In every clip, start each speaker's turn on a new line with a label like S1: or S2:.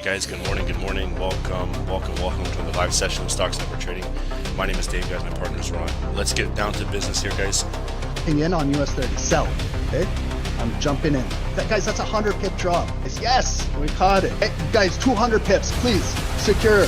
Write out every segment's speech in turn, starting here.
S1: guys, good morning, welcome to the live session of Stocks Network Trading. My name is Dave, guys, my partner is Ron. Let's get down to business here, guys.
S2: In on US 30, sell, okay? I'm jumping in. Guys, that's a 100 pip drop. Yes, we caught it. Hey, guys, 200 pips, please, secure.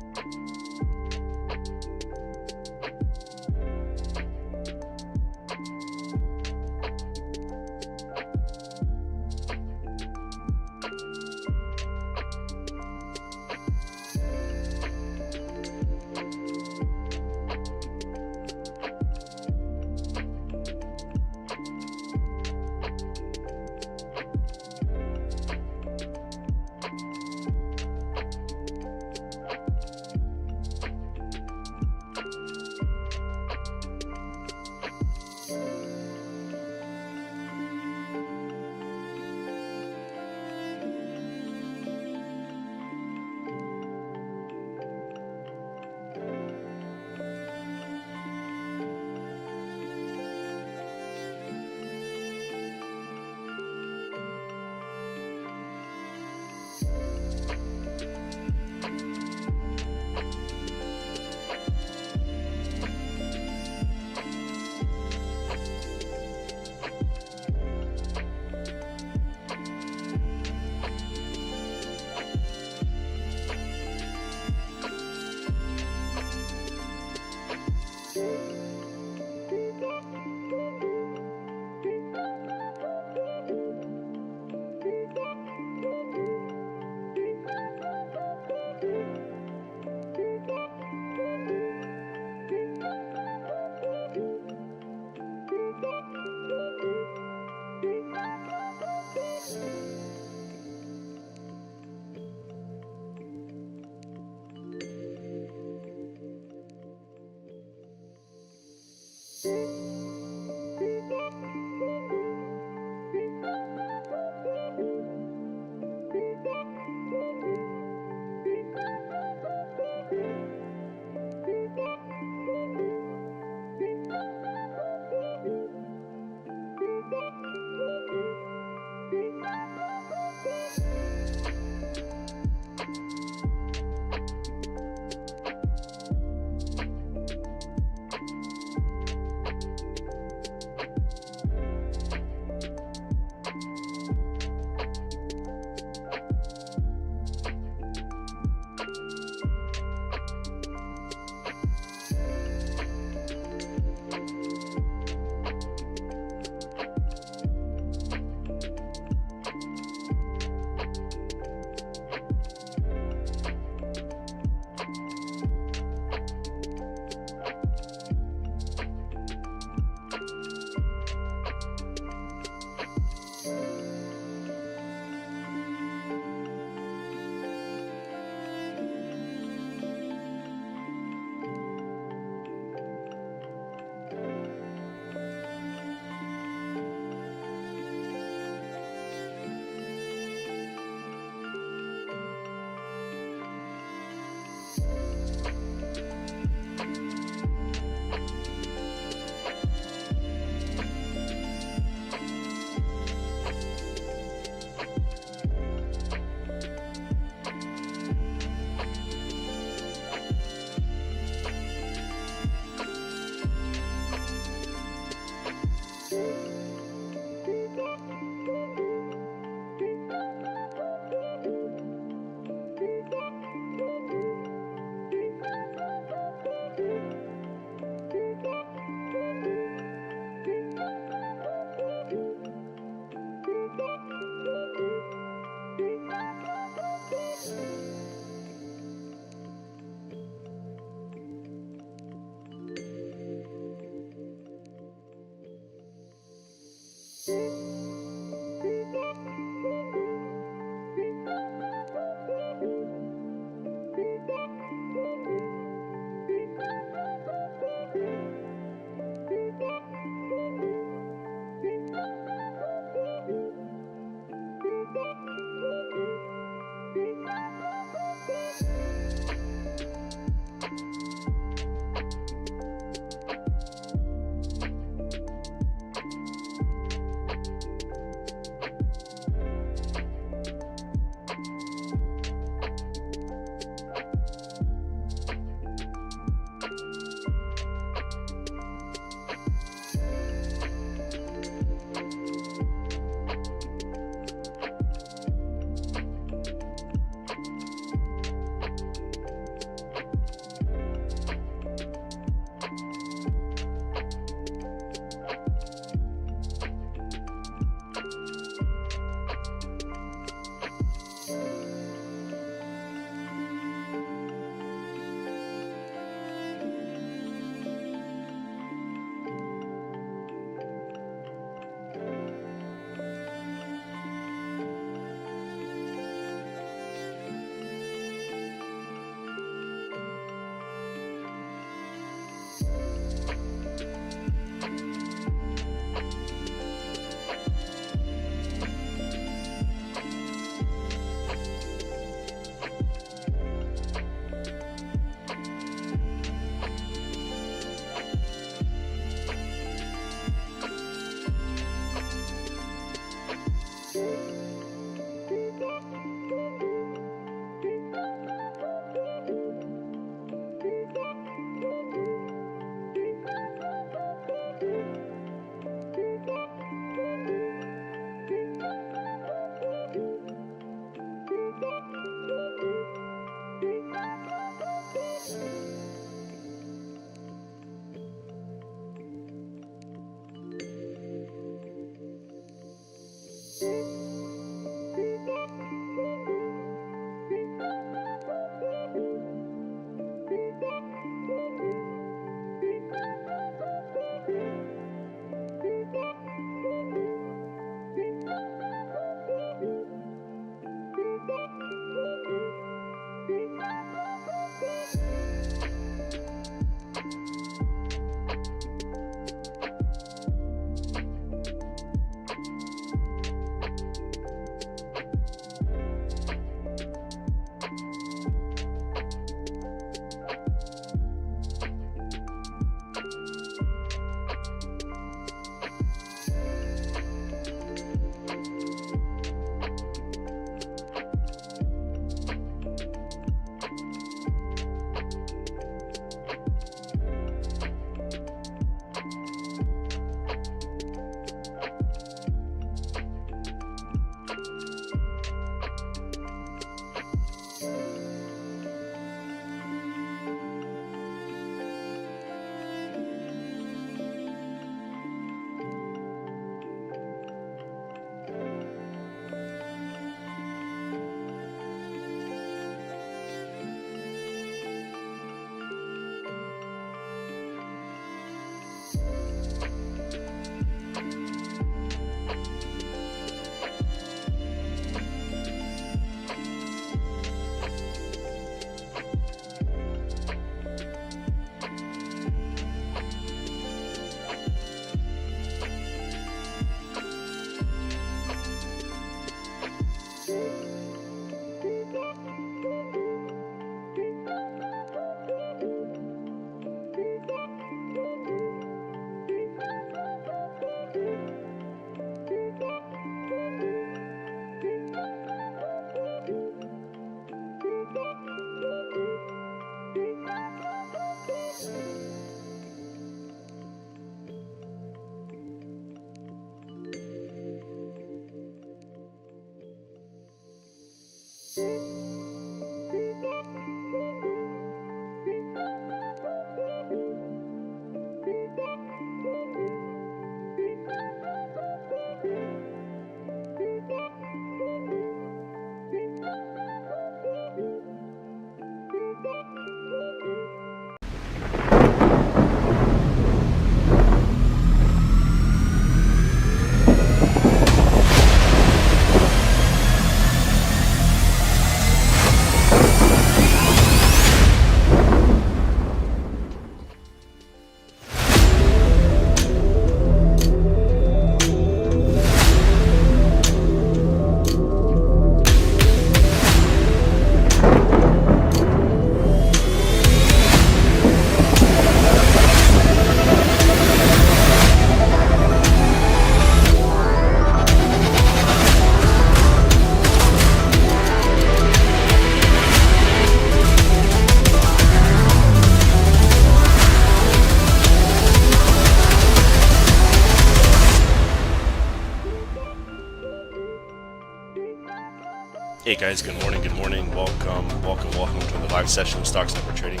S1: Hey guys, good morning, welcome to the live session of Stocks Never Trading.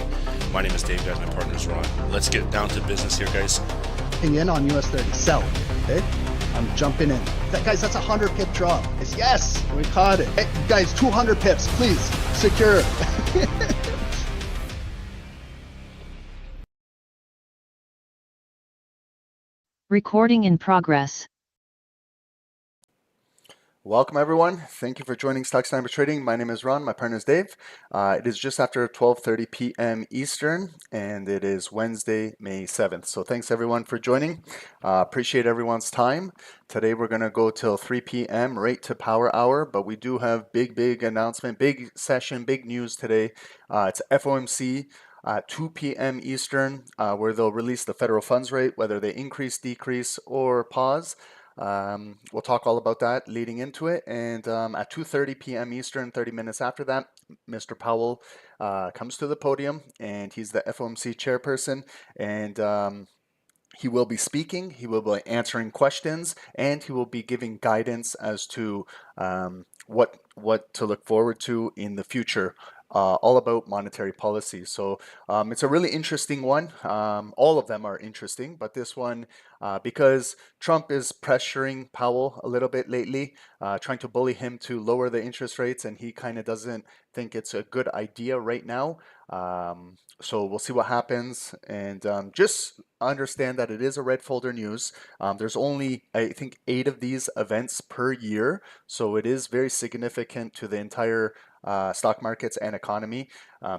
S1: My name is Dave, guys, my partner is Ron. Let's get down to business here, guys.
S2: In on US 30, sell. Okay, I'm jumping in. Guys, that's a 100 pip drop. Yes, we caught it. Hey, guys, 200 pips, please secure.
S3: Recording in progress.
S4: Welcome everyone. Thank you for joining Stocks Never Trading. My name is Ron. My partner is Dave. It is just after 12:30 p.m. Eastern, and it is Wednesday, May 7th. So thanks everyone for joining. Appreciate everyone's time. Today we're going to go till 3 p.m. right to power hour, but we do have big announcement, big session, big news today. It's FOMC. 2 p.m. Eastern, where they'll release the federal funds rate, whether they increase, decrease, or pause. We'll talk all about that leading into it. And at 2:30 p.m. Eastern, 30 minutes after that, Mr. Powell comes to the podium, and he's the FOMC chairperson. And he will be speaking, he will be answering questions, and he will be giving guidance as to what to look forward to in the future. All about monetary policy. So it's a really interesting one. All of them are interesting, but this one, because Trump is pressuring Powell a little bit lately, trying to bully him to lower the interest rates, and he kind of doesn't think it's a good idea right now. So we'll see what happens, and just understand that it is a red folder news. There's only, I think, 8 of these events per year, so it is very significant to the entire stock markets and economy.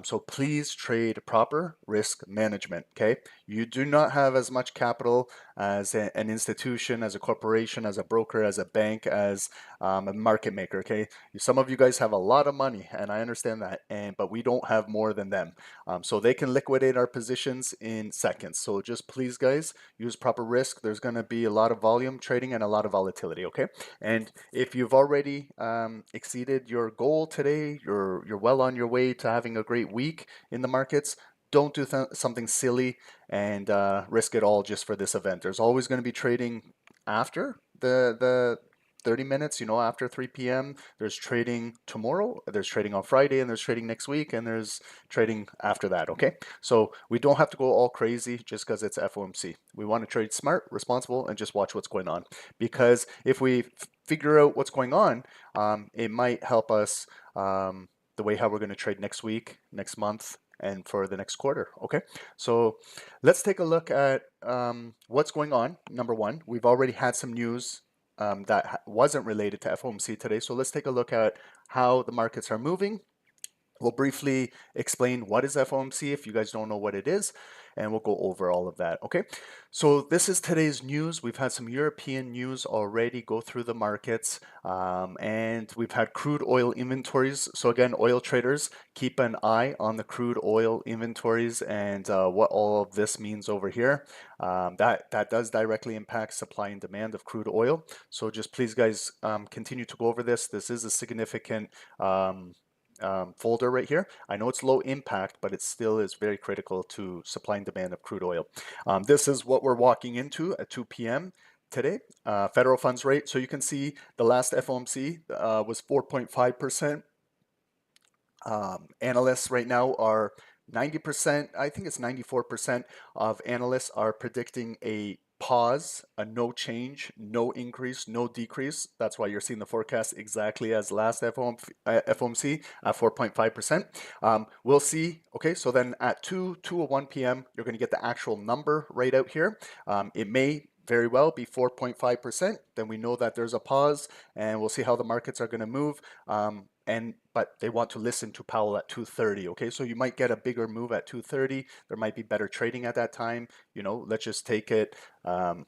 S4: So please trade proper risk management. Okay, you do not have as much capital as an institution, as a corporation, as a broker, as a bank, as a market maker. Okay, some of you guys have a lot of money, and I understand that, but we don't have more than them. So they can liquidate our positions in seconds. So just please, guys, use proper risk. There's going to be a lot of volume trading and a lot of volatility. Okay, and if you've already exceeded your goal today, you're well on your way to having a great week in the markets. Don't do something silly and risk it all just for this event. There's always going to be trading after the 30 minutes, after 3 p.m. There's trading tomorrow, there's trading on Friday, and there's trading next week, and there's trading after that, okay? So we don't have to go all crazy just because it's FOMC. We want to trade smart, responsible, and just watch what's going on. Because if we figure out what's going on, it might help us the way how we're going to trade next week, next month, and for the next quarter. Okay, so let's take a look at what's going on. Number one, we've already had some news that wasn't related to FOMC today. So let's take a look at how the markets are moving. We'll briefly explain what is FOMC if you guys don't know what it is, and we'll go over all of that. Okay, so this is today's news. We've had some European news already go through the markets, and we've had crude oil inventories. So again, oil traders, keep an eye on the crude oil inventories and what all of this means over here. That does directly impact supply and demand of crude oil. So just please, guys, continue to go over this. This is a significant folder right here. I know it's low impact, but it still is very critical to supply and demand of crude oil. This is what we're walking into at 2 p.m. today. Federal funds rate. So you can see the last FOMC was 4.5%. Analysts right now are 90%, I think it's 94% of analysts are predicting a pause, a no change, no increase, no decrease. That's why you're seeing the forecast exactly as last FOMC at 4.5%. We'll see. Okay, so then at 2:01 p.m., you're going to get the actual number right out here. It may very well be 4.5%. Then we know that there's a pause, and we'll see how the markets are going to move. But they want to listen to Powell at 2:30. Okay, so you might get a bigger move at 2:30. There might be better trading at that time. Let's just take it 5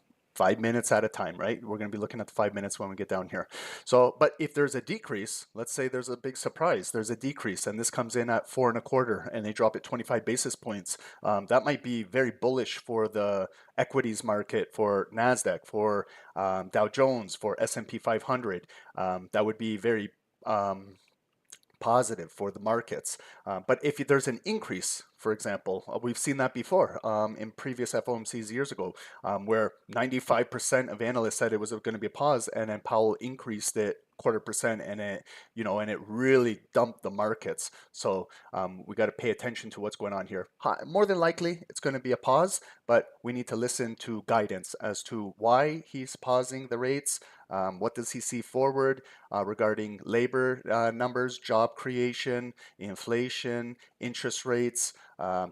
S4: minutes at a time, right? We're going to be looking at the 5 minutes when we get down here. So, but if there's a decrease, let's say there's a big surprise, there's a decrease, and this comes in at 4.25, and they drop it 25 basis points. That might be very bullish for the equities market, for NASDAQ, for Dow Jones, for S&P 500. That would be very positive for the markets. But if there's an increase, for example, we've seen that before in previous FOMCs years ago, where 95% of analysts said it was going to be a pause, and then Powell increased it 0.25%, and it really dumped the markets. So we got to pay attention to what's going on here. More than likely, it's going to be a pause, but we need to listen to guidance as to why he's pausing the rates. What does he see forward regarding labor numbers, job creation, inflation, interest rates,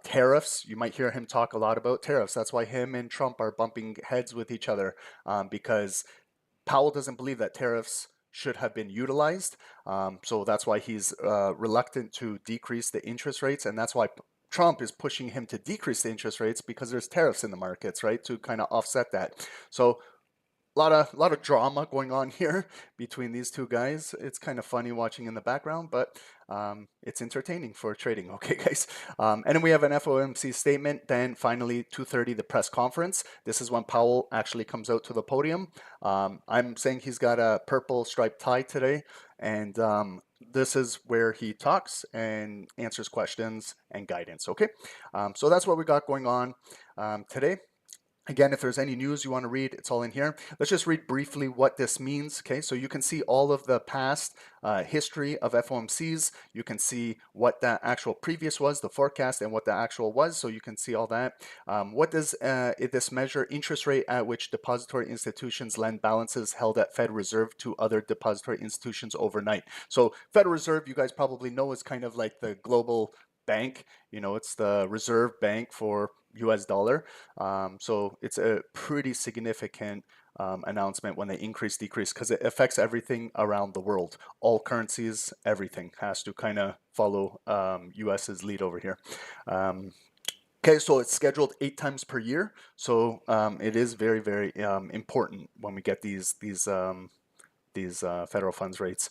S4: tariffs? You might hear him talk a lot about tariffs. That's why him and Trump are bumping heads with each other, because Powell doesn't believe that tariffs should have been utilized. So that's why he's reluctant to decrease the interest rates. And that's why Trump is pushing him to decrease the interest rates, because there's tariffs in the markets, right, to kind of offset that. So a lot of drama going on here between these two guys. It's kind of funny watching in the background, but it's entertaining for trading. Okay, guys. And then we have an FOMC statement. Then finally, 2:30, the press conference. This is when Powell actually comes out to the podium. I'm saying he's got a purple striped tie today, and this is where he talks and answers questions and guidance. Okay, so that's what we got going on today. Again, if there's any news you want to read, it's all in here. Let's just read briefly what this means. Okay, so you can see all of the past history of FOMCs. You can see what the actual previous was, the forecast, and what the actual was. So you can see all that. What does this measure? Interest rate at which depository institutions lend balances held at Fed Reserve to other depository institutions overnight. So Federal Reserve, you guys probably know, is kind of like the global bank. It's the reserve bank for US dollar. So it's a pretty significant announcement when they decrease, because it affects everything around the world. All currencies, everything has to kind of follow US's lead over here. Okay, so it's scheduled 8 times per year. So it is very, very important when we get these federal funds rates.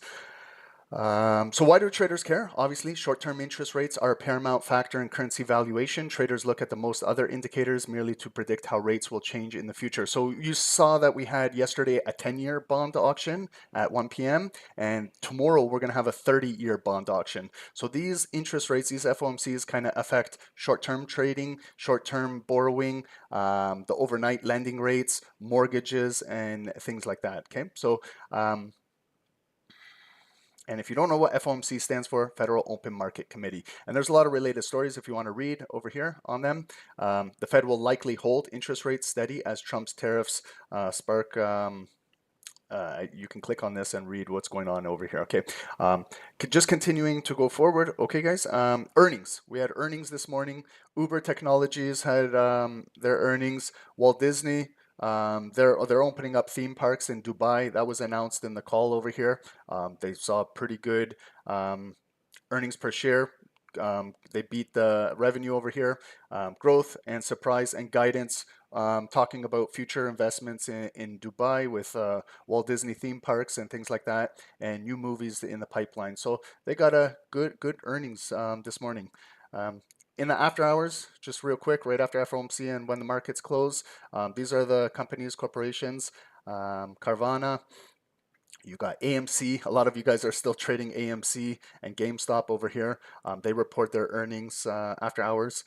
S4: So why do traders care? Obviously, short-term interest rates are a paramount factor in currency valuation. Traders look at the most other indicators merely to predict how rates will change in the future. So you saw that we had yesterday a 10-year bond auction at 1 p.m. and tomorrow we're going to have a 30-year bond auction. So these interest rates, these FOMCs, kind of affect short-term trading, short-term borrowing, the overnight lending rates, mortgages, and things like that. Okay, so and if you don't know what FOMC stands for, Federal Open Market Committee. And there's a lot of related stories if you want to read over here on them. The Fed will likely hold interest rates steady as Trump's tariffs spark. You can click on this and read what's going on over here. Okay, just continuing to go forward. Okay, guys. Earnings. We had earnings this morning. Uber Technologies had their earnings. Walt Disney. They're opening up theme parks in Dubai. That was announced in the call over here. They saw pretty good earnings per share. They beat the revenue over here. Growth and surprise and guidance. Talking about future investments in Dubai with Walt Disney theme parks and things like that, and new movies in the pipeline. So they got a good earnings this morning. In the after hours, just real quick, right after FOMC and when the markets close, these are the companies, corporations. Carvana, you got AMC. A lot of you guys are still trading AMC and GameStop over here. They report their earnings after hours.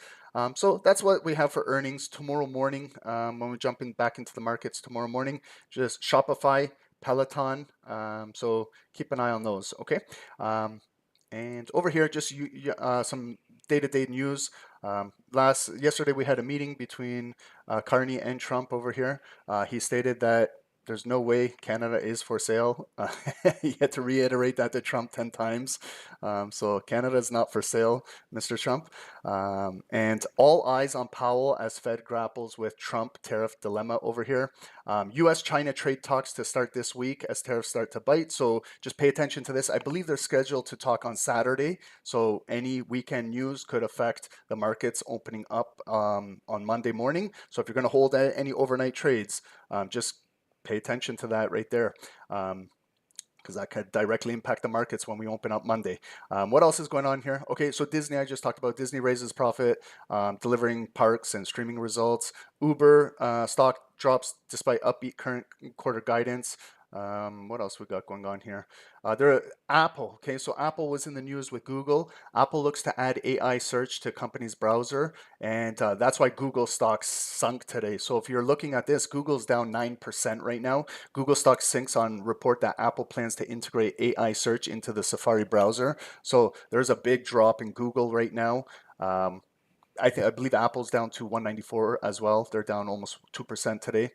S4: So that's what we have for earnings tomorrow morning. When we're jumping back into the markets tomorrow morning, just Shopify, Peloton. So keep an eye on those, okay? And over here, just some day-to-day news. Yesterday we had a meeting between Carney and Trump over here. He stated that there's no way Canada is for sale. He had to reiterate that to Trump 10 times. So Canada is not for sale, Mr. Trump. And all eyes on Powell as Fed grapples with Trump tariff dilemma over here. U.S.-China trade talks to start this week as tariffs start to bite. So just pay attention to this. I believe they're scheduled to talk on Saturday. So any weekend news could affect the markets opening up on Monday morning. So if you're going to hold any overnight trades, just pay attention to that right there, because that could directly impact the markets when we open up Monday. What else is going on here? Okay, so Disney, I just talked about. Disney raises profit, delivering parks and streaming results. Uber stock drops despite upbeat current quarter guidance. What else we got going on here? Apple. Okay, so Apple was in the news with Google. Apple looks to add AI search to company's browser, and that's why Google stocks sunk today. So if you're looking at this, Google's down 9% right now. Google stock sinks on report that Apple plans to integrate AI search into the Safari browser. So there's a big drop in Google right now. I believe Apple's down to 194 as well. They're down almost 2% today.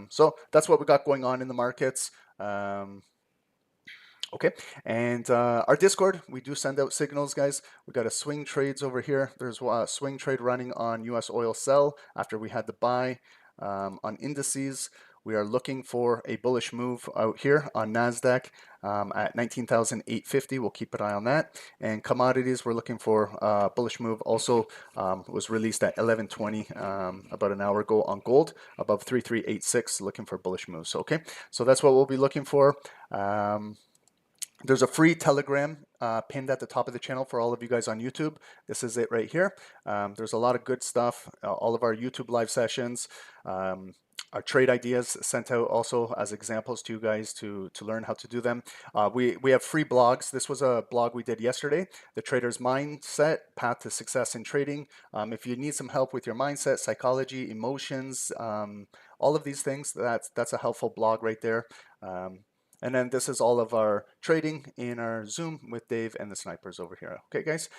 S4: So that's what we got going on in the markets. Okay, and our Discord, we do send out signals, guys. We got a swing trades over here. There's a swing trade running on US oil sell after we had the buy on indices. We are looking for a bullish move out here on NASDAQ at 19,850. We'll keep an eye on that. And commodities, we're looking for a bullish move. Also was released at 1120 about an hour ago on gold, above 3386, looking for bullish moves. Okay, so that's what we'll be looking for. There's a free Telegram pinned at the top of the channel for all of you guys on YouTube. This is it right here. There's a lot of good stuff. All of our YouTube live sessions, our trade ideas sent out also as examples to you guys to learn how to do them. We have free blogs. This was a blog we did yesterday, The Trader's Mindset, Path to Success in Trading. If you need some help with your mindset, psychology, emotions, all of these things, that's a helpful blog right there. And then this is all of our trading in our Zoom with Dave and the snipers over here. Okay, guys.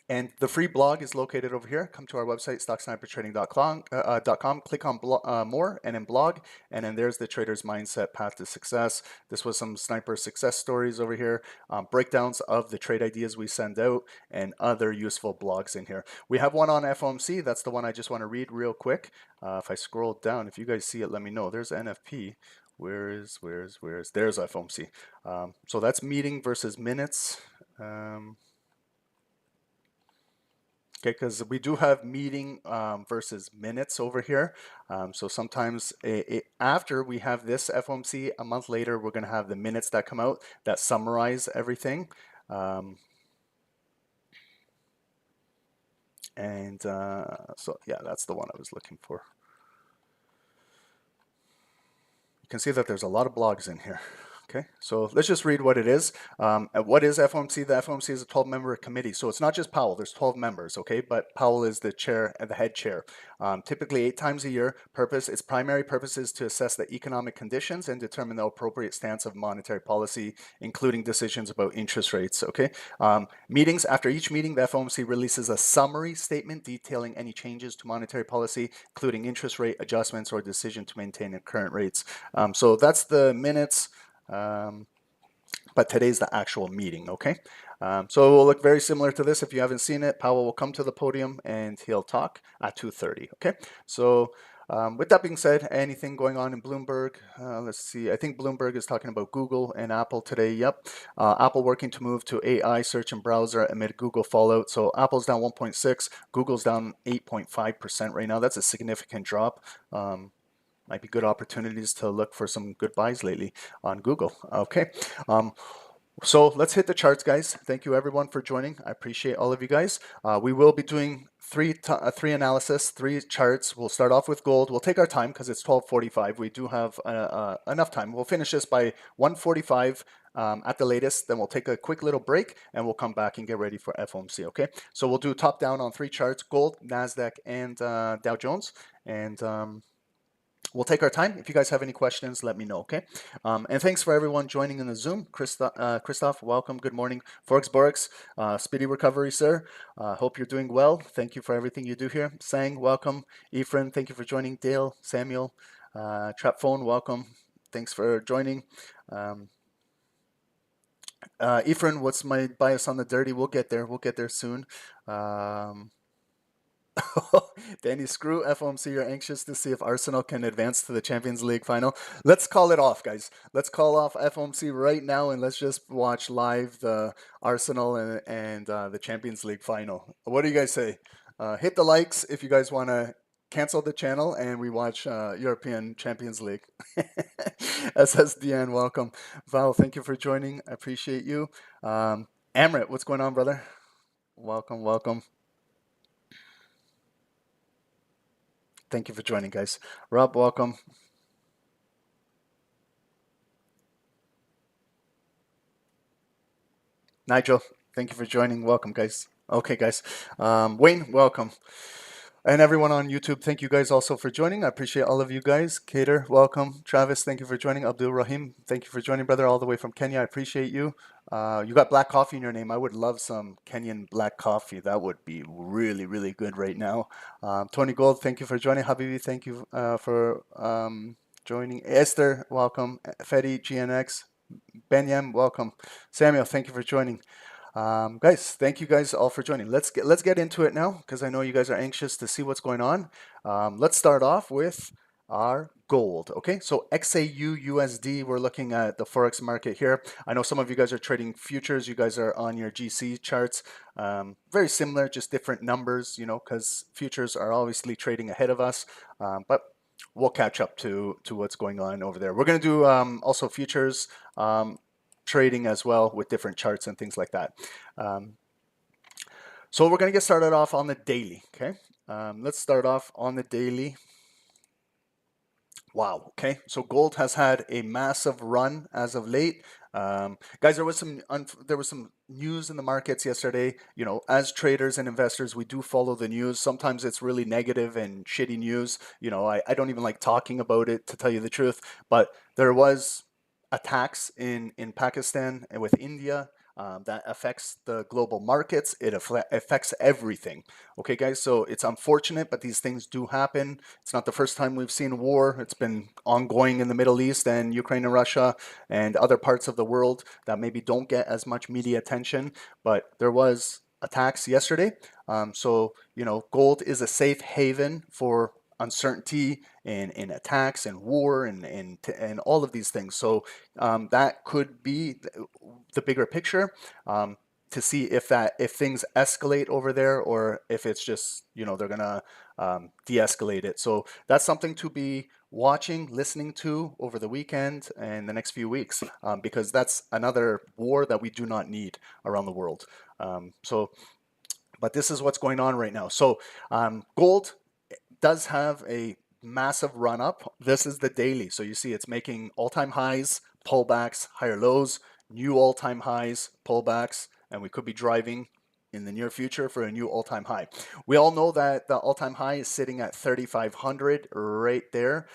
S4: And the free blog is located over here. Come to our website, stocksnipertrading.com, click on more and then blog. And then there's the Trader's Mindset Path to Success. This was some sniper success stories over here, breakdowns of the trade ideas we send out, and other useful blogs in here. We have one on FOMC. That's the one I just want to read real quick. If I scroll down, if you guys see it, let me know. There's NFP. Where's there's FOMC. So that's meeting versus minutes. Okay, because we do have meeting versus minutes over here. So sometimes after we have this FOMC, a month later, we're going to have the minutes that come out that summarize everything. So yeah, that's the one I was looking for. You can see that there's a lot of blogs in here. Okay, so let's just read what it is. What is FOMC? The FOMC is a 12-member committee. So it's not just Powell, there's 12 members, okay? But Powell is the chair and the head chair. Typically 8 times a year. Its primary purpose is to assess the economic conditions and determine the appropriate stance of monetary policy, including decisions about interest rates, okay? Meetings, after each meeting, the FOMC releases a summary statement detailing any changes to monetary policy, including interest rate adjustments or decision to maintain the current rates. So that's the minutes. But today's the actual meeting, okay? So it will look very similar to this. If you haven't seen it, Powell will come to the podium and he'll talk at 2:30, okay? So with that being said, anything going on in Bloomberg? Let's see. I think Bloomberg is talking about Google and Apple today. Yep. Apple working to move to AI search and browser amid Google fallout. So Apple's down 1.6, Google's down 8.5% right now. That's a significant drop. Might be good opportunities to look for some good buys lately on Google. Okay. So let's hit the charts, guys. Thank you everyone for joining. I appreciate all of you guys. We will be doing three analysis, 3 charts. We'll start off with gold. We'll take our time because it's 12:45. We do have enough time. We'll finish this by 1:45 at the latest. Then we'll take a quick little break and we'll come back and get ready for FOMC. Okay. So we'll do top down on 3 charts: gold, NASDAQ, and Dow Jones. And we'll take our time. If you guys have any questions, let me know, okay? And thanks for everyone joining in the Zoom. Christoph, welcome. Good morning. Forex Borex, speedy recovery, sir. Hope you're doing well. Thank you for everything you do here. Sang, welcome. Ephraim, thank you for joining. Dale, Samuel, Trap Phone, welcome. Thanks for joining. Ephraim, what's my bias on the dirty? We'll get there. We'll get there soon. Danny, screw FOMC. You're anxious to see if Arsenal can advance to the Champions League final. Let's call it off, guys. Let's call off FOMC right now and let's just watch live the Arsenal and the Champions League final. What do you guys say? Hit the likes if you guys want to cancel the channel and we watch European Champions League. SSDN, welcome. Val, thank you for joining. I appreciate you. Amrit, what's going on, brother? Welcome, welcome. Thank you for joining, guys. Rob, welcome. Nigel, thank you for joining. Welcome, guys. Okay, guys. Wayne, welcome. And everyone on YouTube, thank you guys also for joining. I appreciate all of you guys. Kader, welcome. Travis, thank you for joining. Abdul Rahim, thank you for joining, brother, all the way from Kenya. I appreciate you. You got black coffee in your name. I would love some Kenyan black coffee. That would be really, really good right now. Tony Gold, thank you for joining. Habibi, thank you for joining. Esther, welcome. Fedi, GNX, Benyam, welcome. Samuel, thank you for joining. Guys, thank you guys all for joining. Let's get into it now because I know you guys are anxious to see what's going on. Let's start off with our gold. Okay, so XAU USD, we're looking at the Forex market here. I know some of you guys are trading futures. You guys are on your GC charts. Very similar, just different numbers, you know, because futures are obviously trading ahead of us. But we'll catch up to what's going on over there. We're going to do also futures trading as well with different charts and things like that. So we're going to get started off on the daily. Okay, let's start off on the daily. Wow. Okay, so gold has had a massive run as of late. Guys, there was some news in the markets yesterday. You know, as traders and investors, we do follow the news. Sometimes it's really negative and shitty news. You know, I don't even like talking about it, to tell you the truth. But there was attacks in Pakistan and with India. That affects the global markets. It affects everything. Okay, guys, so it's unfortunate, but these things do happen. It's not the first time we've seen war. It's been ongoing in the Middle East and Ukraine and Russia and other parts of the world that maybe don't get as much media attention, but there was attacks yesterday. So, you know, gold is a safe haven for uncertainty and attacks and war and all of these things. So that could be the bigger picture to see if things escalate over there or if it's just, you know, they're gonna de-escalate it. So that's something to be watching, listening to over the weekend and the next few weeks, because that's another war that we do not need around the world. But this is what's going on right now. So gold does have a massive run up. This is the daily. So you see it's making all-time highs, pullbacks, higher lows, new all-time highs, pullbacks, and we could be driving in the near future for a new all-time high. We all know that the all-time high is sitting at 3,500 right there.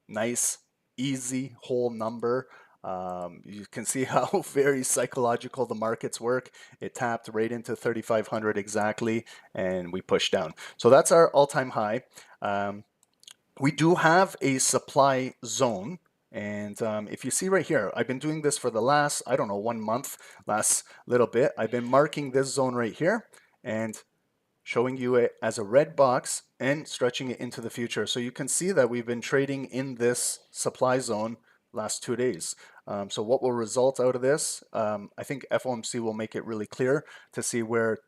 S4: Nice, easy whole number. You can see how very psychological the markets work. It tapped right into 3,500 exactly, and we pushed down. So that's our all-time high. We do have a supply zone. And if you see right here, I've been doing this for the last, I don't know, 1 month, last little bit. I've been marking this zone right here and showing you it as a red box and stretching it into the future. So you can see that we've been trading in this supply zone last 2 days. So what will result out of this? I think FOMC will make it really clear to see where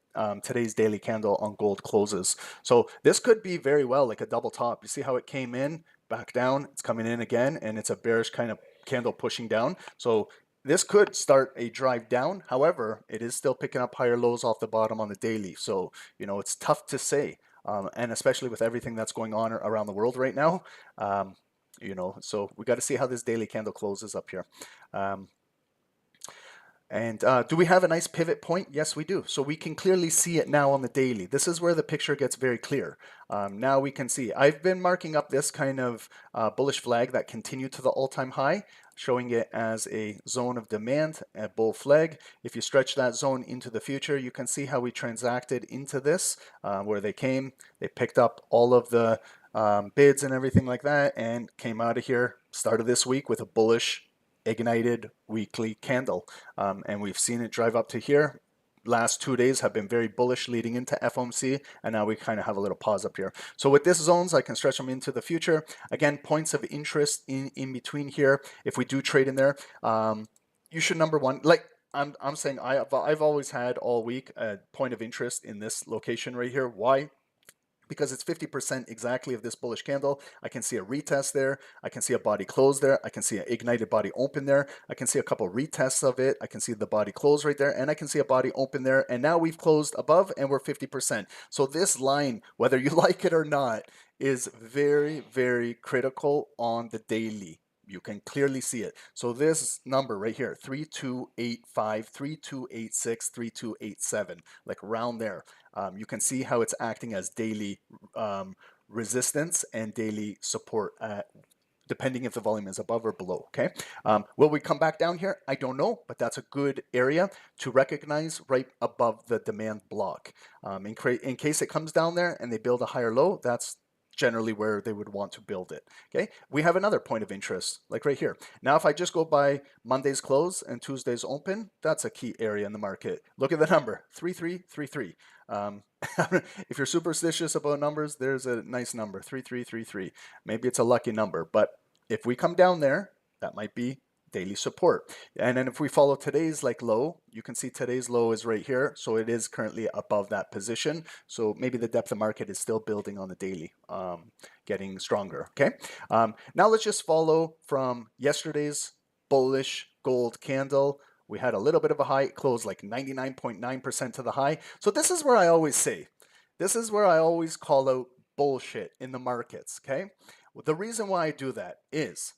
S4: today's daily candle on gold closes. So this could be very well like a double top. You see how it came in, back down, it's coming in again, and it's a bearish kind of candle pushing down. So this could start a drive down. However, it is still picking up higher lows off the bottom on the daily. So, you know, it's tough to say. And especially with everything that's going on around the world right now, you know, so we got to see how this daily candle closes up here. Do we have a nice pivot point? Yes, we do. So we can clearly see it now on the daily. This is where the picture gets very clear. Now we can see. I've been marking up this kind of bullish flag that continued to the all-time high, showing it as a zone of demand, a bull flag. If you stretch that zone into the future, you can see how we transacted into this, where they came, they picked up all of the bids and everything like that, and came out of here, started this week with a bullish ignited weekly candle, and we've seen it drive up to here. Last 2 days have been very bullish leading into FOMC, and now we kind of have a little pause up here. So with this zones, I can stretch them into the future. Again, points of interest in between here. If we do trade in there, you should, number one, like I'm saying, I've always had all week a point of interest in this location right here. Why? Because it's 50% exactly of this bullish candle. I can see a retest there. I can see a body close there. I can see an ignited body open there. I can see a couple retests of it. I can see the body close right there, and I can see a body open there. And now we've closed above and we're 50%. So this line, whether you like it or not, is very, very critical on the daily. You can clearly see it. So this number right here, 3285, 3286, 3287, like around there. You can see how it's acting as daily resistance and daily support depending if the volume is above or below, okay? Will we come back down here? I don't know, but that's a good area to recognize right above the demand block. In case it comes down there and they build a higher low, that's generally where they would want to build it, okay? We have another point of interest, like right here. Now, if I just go by Monday's close and Tuesday's open, that's a key area in the market. Look at the number, 3333. If you're superstitious about numbers, there's a nice number, 3333. Maybe it's a lucky number, but if we come down there, that might be daily support. And then if we follow today's like low, you can see today's low is right here. So it is currently above that position. So maybe the depth of market is still building on the daily, getting stronger, okay? Now let's just follow from yesterday's bullish gold candle. We had a little bit of a high, it closed like 99.9% to the high. So this is where I always say, this is where I always call out bullshit in the markets, okay? Well, the reason why I do that is,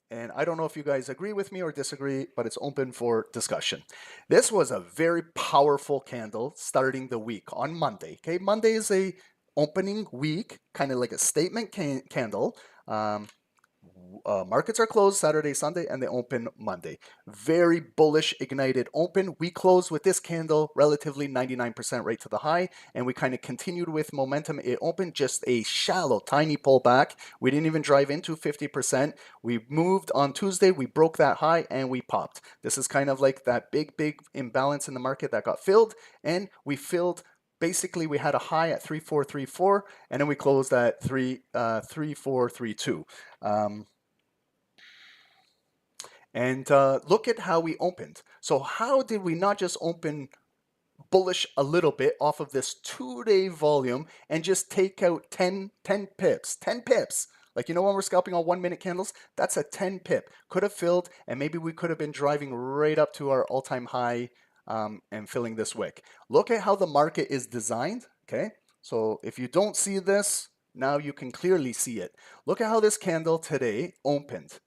S4: and I don't know if you guys agree with me or disagree, but it's open for discussion. This was a very powerful candle starting the week on Monday, okay? Monday is a opening week, kind of like a statement candle. Markets are closed Saturday, Sunday, and they open Monday. Very bullish ignited open. We closed with this candle relatively 99% right to the high, and we kind of continued with momentum. It opened just a shallow, tiny pullback. We didn't even drive into 50%. We moved on Tuesday, we broke that high, and we popped. This is kind of like that big imbalance in the market that got filled, and we filled. Basically, we had a high at 3434, and then we closed at 3432. And look at how we opened. So how did we not just open bullish a little bit off of this 2-day volume and just take out 10 pips? 10 pips. Like, you know, when we're scalping on 1-minute candles, that's a 10 pip. Could have filled, and maybe we could have been driving right up to our all-time high and filling this wick. Look at how the market is designed, okay? So if you don't see this, now you can clearly see it. Look at how this candle today opened.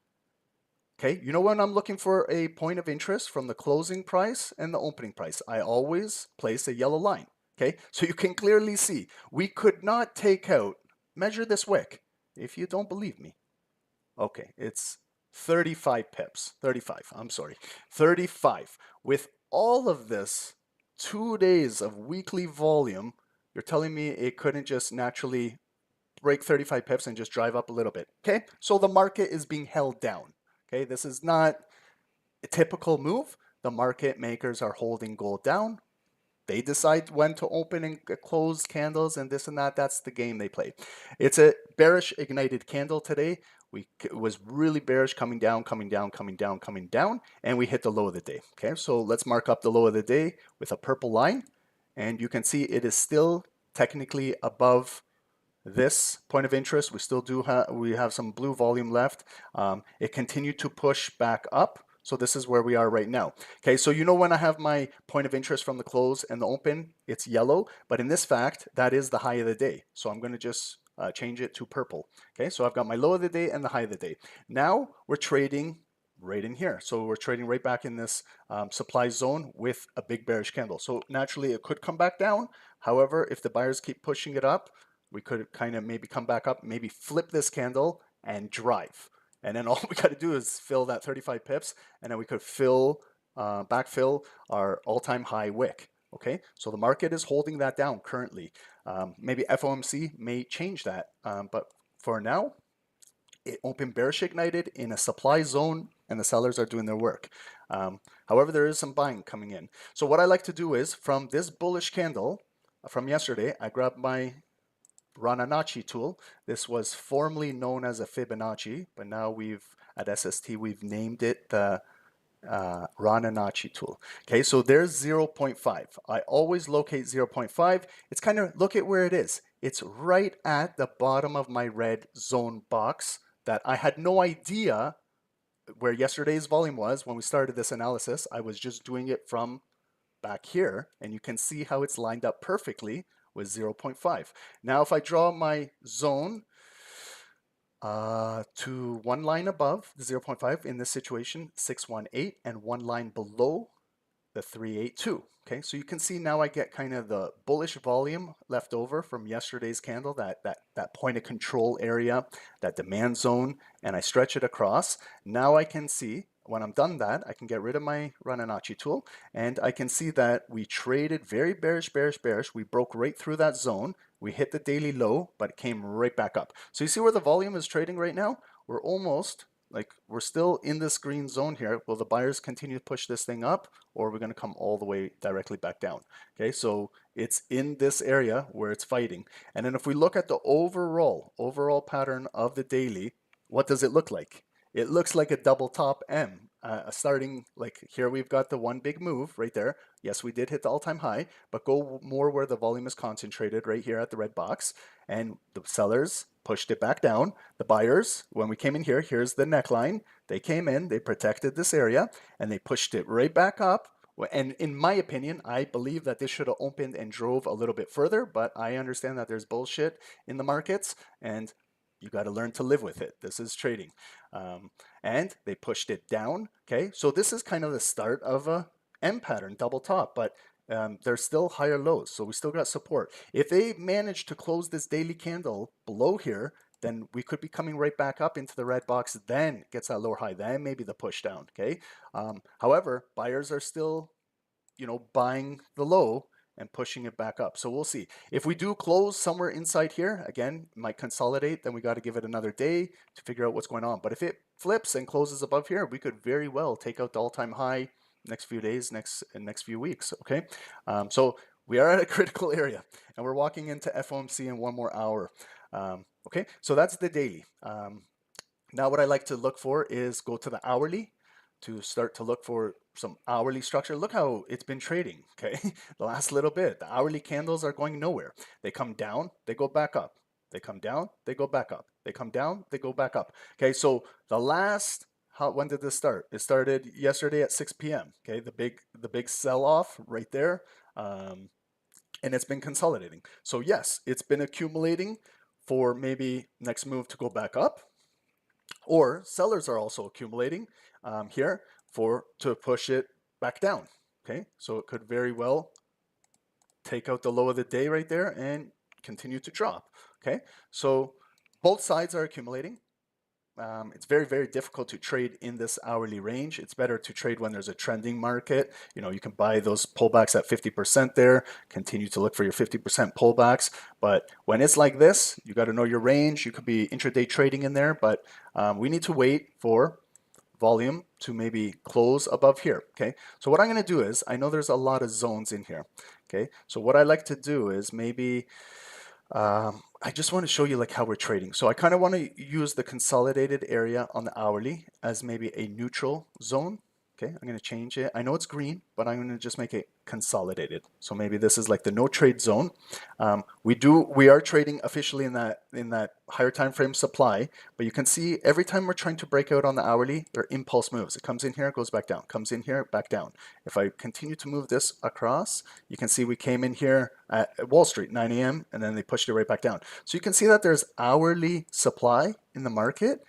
S4: Okay, you know when I'm looking for a point of interest from the closing price and the opening price, I always place a yellow line. Okay, so you can clearly see we could not take out, measure this wick if you don't believe me. Okay, it's 35 pips, 35, I'm sorry, 35. With all of this 2 days of weekly volume, you're telling me it couldn't just naturally break 35 pips and just drive up a little bit. Okay, so the market is being held down. Okay, this is not a typical move. The market makers are holding gold down. They decide when to open and close candles and this and that. That's the game they play. It's a bearish ignited candle today. It was really bearish, coming down, coming down, coming down, coming down, and we hit the low of the day. Okay, so let's mark up the low of the day with a purple line, and you can see it is still technically above this point of interest. We still do have some blue volume left. It continued to push back up. So this is where we are right now. Okay, so you know when I have my point of interest from the close and the open, it's yellow. But in this fact, that is the high of the day. So I'm going to just change it to purple. Okay, so I've got my low of the day and the high of the day. Now we're trading right in here. So we're trading right back in this supply zone with a big bearish candle. So naturally it could come back down. However, if the buyers keep pushing it up, we could kind of maybe come back up, maybe flip this candle and drive. And then all we got to do is fill that 35 pips, and then we could backfill our all-time high wick. Okay, so the market is holding that down currently. Maybe FOMC may change that, but for now, it opened bearish ignited in a supply zone, and the sellers are doing their work. However, there is some buying coming in. So what I like to do is, from this bullish candle from yesterday, I grab my Ronny tool. This was formerly known as a Fibonacci, but now at SST we've named it the Ronny tool. Okay, so there's 0.5. I always locate 0.5. It's kind of, look at where it is. It's right at the bottom of my red zone box that I had no idea where yesterday's volume was when we started this analysis. I was just doing it from back here, and you can see how it's lined up perfectly with 0.5. Now if I draw my zone, to one line above the 0.5 in this situation, 618, and one line below the 382. Okay, so you can see now I get kind of the bullish volume left over from yesterday's candle, that point of control area, that demand zone, and I stretch it across. Now I can see when I'm done that, I can get rid of my Rananachi tool, and I can see that we traded very bearish, bearish, bearish. We broke right through that zone. We hit the daily low, but it came right back up. So you see where the volume is trading right now? We're almost like we're still in this green zone here. Will the buyers continue to push this thing up, or are we going to come all the way directly back down? Okay, so it's in this area where it's fighting. And then if we look at the overall pattern of the daily, what does it look like? It looks like a double top M. Starting like here, we've got the one big move right there. Yes, we did hit the all-time high, but go more where the volume is concentrated right here at the red box. And the sellers pushed it back down. The buyers, when we came in here, here's the neckline. They came in, they protected this area, and they pushed it right back up. And in my opinion, I believe that this should have opened and drove a little bit further, but I understand that there's bullshit in the markets, and you got to learn to live with it. This is trading. And they pushed it down. Okay, so this is kind of the start of a M pattern, double top, but there's still higher lows, so we still got support. If they manage to close this daily candle below here, then we could be coming right back up into the red box, then gets that lower high, then maybe the push down. Okay, however, buyers are still, buying the low and pushing it back up. So we'll see. If we do close somewhere inside here, again, might consolidate, then we got to give it another day to figure out what's going on. But if it flips and closes above here, we could very well take out the all-time high next few days, next few weeks. Okay, so we are at a critical area, and we're walking into FOMC in one more hour. Okay, so that's the daily. Now what I like to look for is go to the hourly to start to look for some hourly structure. Look how it's been trading, okay? The last little bit. The hourly candles are going nowhere. They come down, they go back up. They come down, they go back up. They come down, they go back up. Okay, so the last, when did this start? It started yesterday at 6 p.m. Okay, the big sell-off right there. And it's been consolidating. So yes, it's been accumulating for maybe next move to go back up. Or sellers are also accumulating here to push it back down. Okay, so it could very well take out the low of the day right there and continue to drop. Okay, so both sides are accumulating. It's very, very difficult to trade in this hourly range. It's better to trade when there's a trending market. You can buy those pullbacks at 50% there, continue to look for your 50% pullbacks. But when it's like this, you got to know your range. You could be intraday trading in there, but we need to wait for volume to maybe close above here. Okay, so what I'm going to do is, I know there's a lot of zones in here. Okay, so what I like to do is maybe I just want to show you like how we're trading. So I kind of want to use the consolidated area on the hourly as maybe a neutral zone. Okay, I'm going to change it. I know it's green, but I'm going to just make it consolidated. So maybe this is like the no trade zone. We are trading officially in that higher time frame supply, but you can see every time we're trying to break out on the hourly, they're impulse moves. It comes in here, goes back down, comes in here, back down. If I continue to move this across, you can see we came in here at Wall Street 9 a.m. and then they pushed it right back down. So you can see that there's hourly supply in the market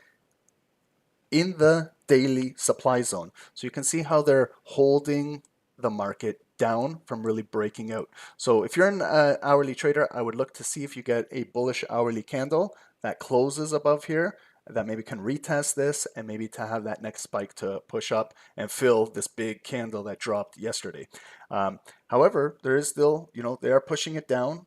S4: in the daily supply zone. So you can see how they're holding the market down from really breaking out. So if you're an hourly trader, I would look to see if you get a bullish hourly candle that closes above here, that maybe can retest this and maybe to have that next spike to push up and fill this big candle that dropped yesterday. However, there is still, they are pushing it down,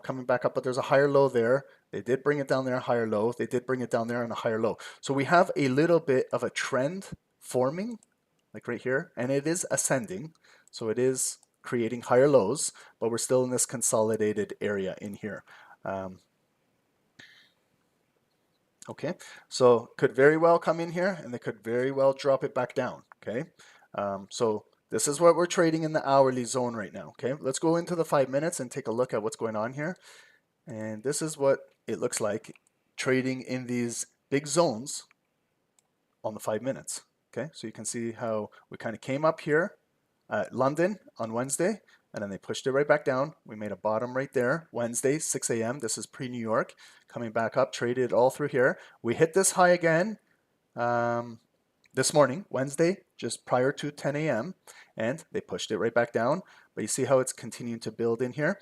S4: coming back up, but there's a higher low there. They did bring it down there, a higher low. They did bring it down there and a higher low. So we have a little bit of a trend forming, like right here, and it is ascending. So it is creating higher lows, but we're still in this consolidated area in here. Okay, so could very well come in here and they could very well drop it back down. Okay, so this is what we're trading in the hourly zone right now. Okay, let's go into the 5 minutes and take a look at what's going on here. And this is what it looks like trading in these big zones on the 5 minutes. Okay, so you can see how we kind of came up here at London on Wednesday, and then they pushed it right back down. We made a bottom right there, Wednesday, 6 a.m. This is pre-New York, coming back up, traded all through here. We hit this high again this morning, Wednesday, just prior to 10 a.m., and they pushed it right back down. But you see how it's continuing to build in here.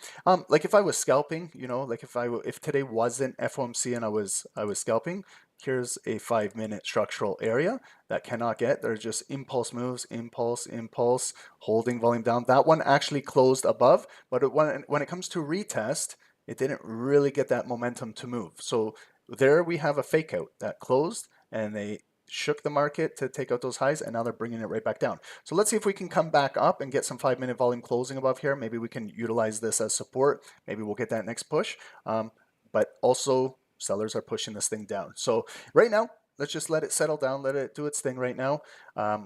S4: Like if I was scalping, you know, like if today wasn't FOMC and I was scalping, here's a 5-minute structural area that cannot get. There's just impulse moves, impulse, impulse, holding volume down. That one actually closed above, but when it comes to retest, it didn't really get that momentum to move. So there we have a fake out that closed, and they shook the market to take out those highs, and now they're bringing it right back down. So let's see if we can come back up and get some 5-minute volume closing above here. Maybe we can utilize this as support. Maybe we'll get that next push. But also sellers are pushing this thing down. So right now, let's just let it settle down, let it do its thing right now.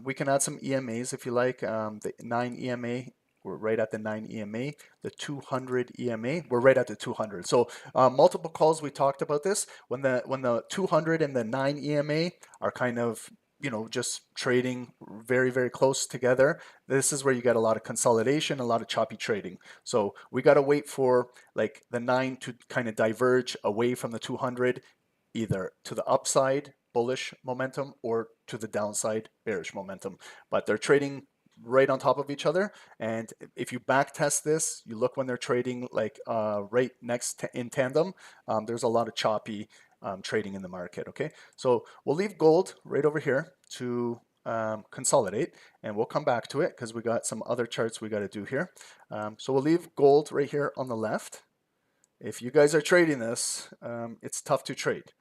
S4: We can add some EMAs if you like. The 9 EMA, we're right at the 9 EMA. The 200 EMA, we're right at the 200. So multiple calls we talked about this. When the 200 and the 9 EMA are kind of, you know, just trading very, very close together, this is where you get a lot of consolidation, a lot of choppy trading. So we got to wait for like the 9 to kind of diverge away from the 200, either to the upside bullish momentum or to the downside bearish momentum. But they're trading right on top of each other, and if you back test this, you look when they're trading like right next to, in tandem, there's a lot of choppy trading in the market. Okay, so we'll leave gold right over here to consolidate, and we'll come back to it because we got some other charts we got to do here. So we'll leave gold right here on the left. If you guys are trading this, it's tough to trade.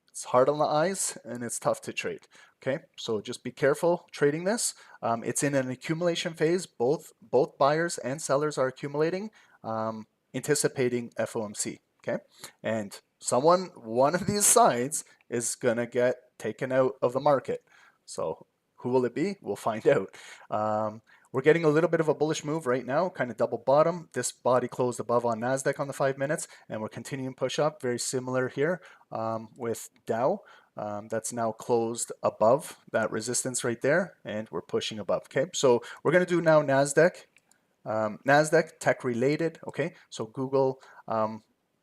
S4: It's hard on the eyes and it's tough to trade. Okay, so just be careful trading this. It's in an accumulation phase. Both buyers and sellers are accumulating, anticipating FOMC. Okay, and one of these sides is gonna get taken out of the market. So who will it be? We'll find out. We're getting a little bit of a bullish move right now, kind of double bottom. This body closed above on NASDAQ on the 5 minutes, and we're continuing push up. Very similar here with Dow. That's now closed above that resistance right there, and we're pushing above. Okay, so we're going to do now NASDAQ. NASDAQ, tech related. Okay, so Google,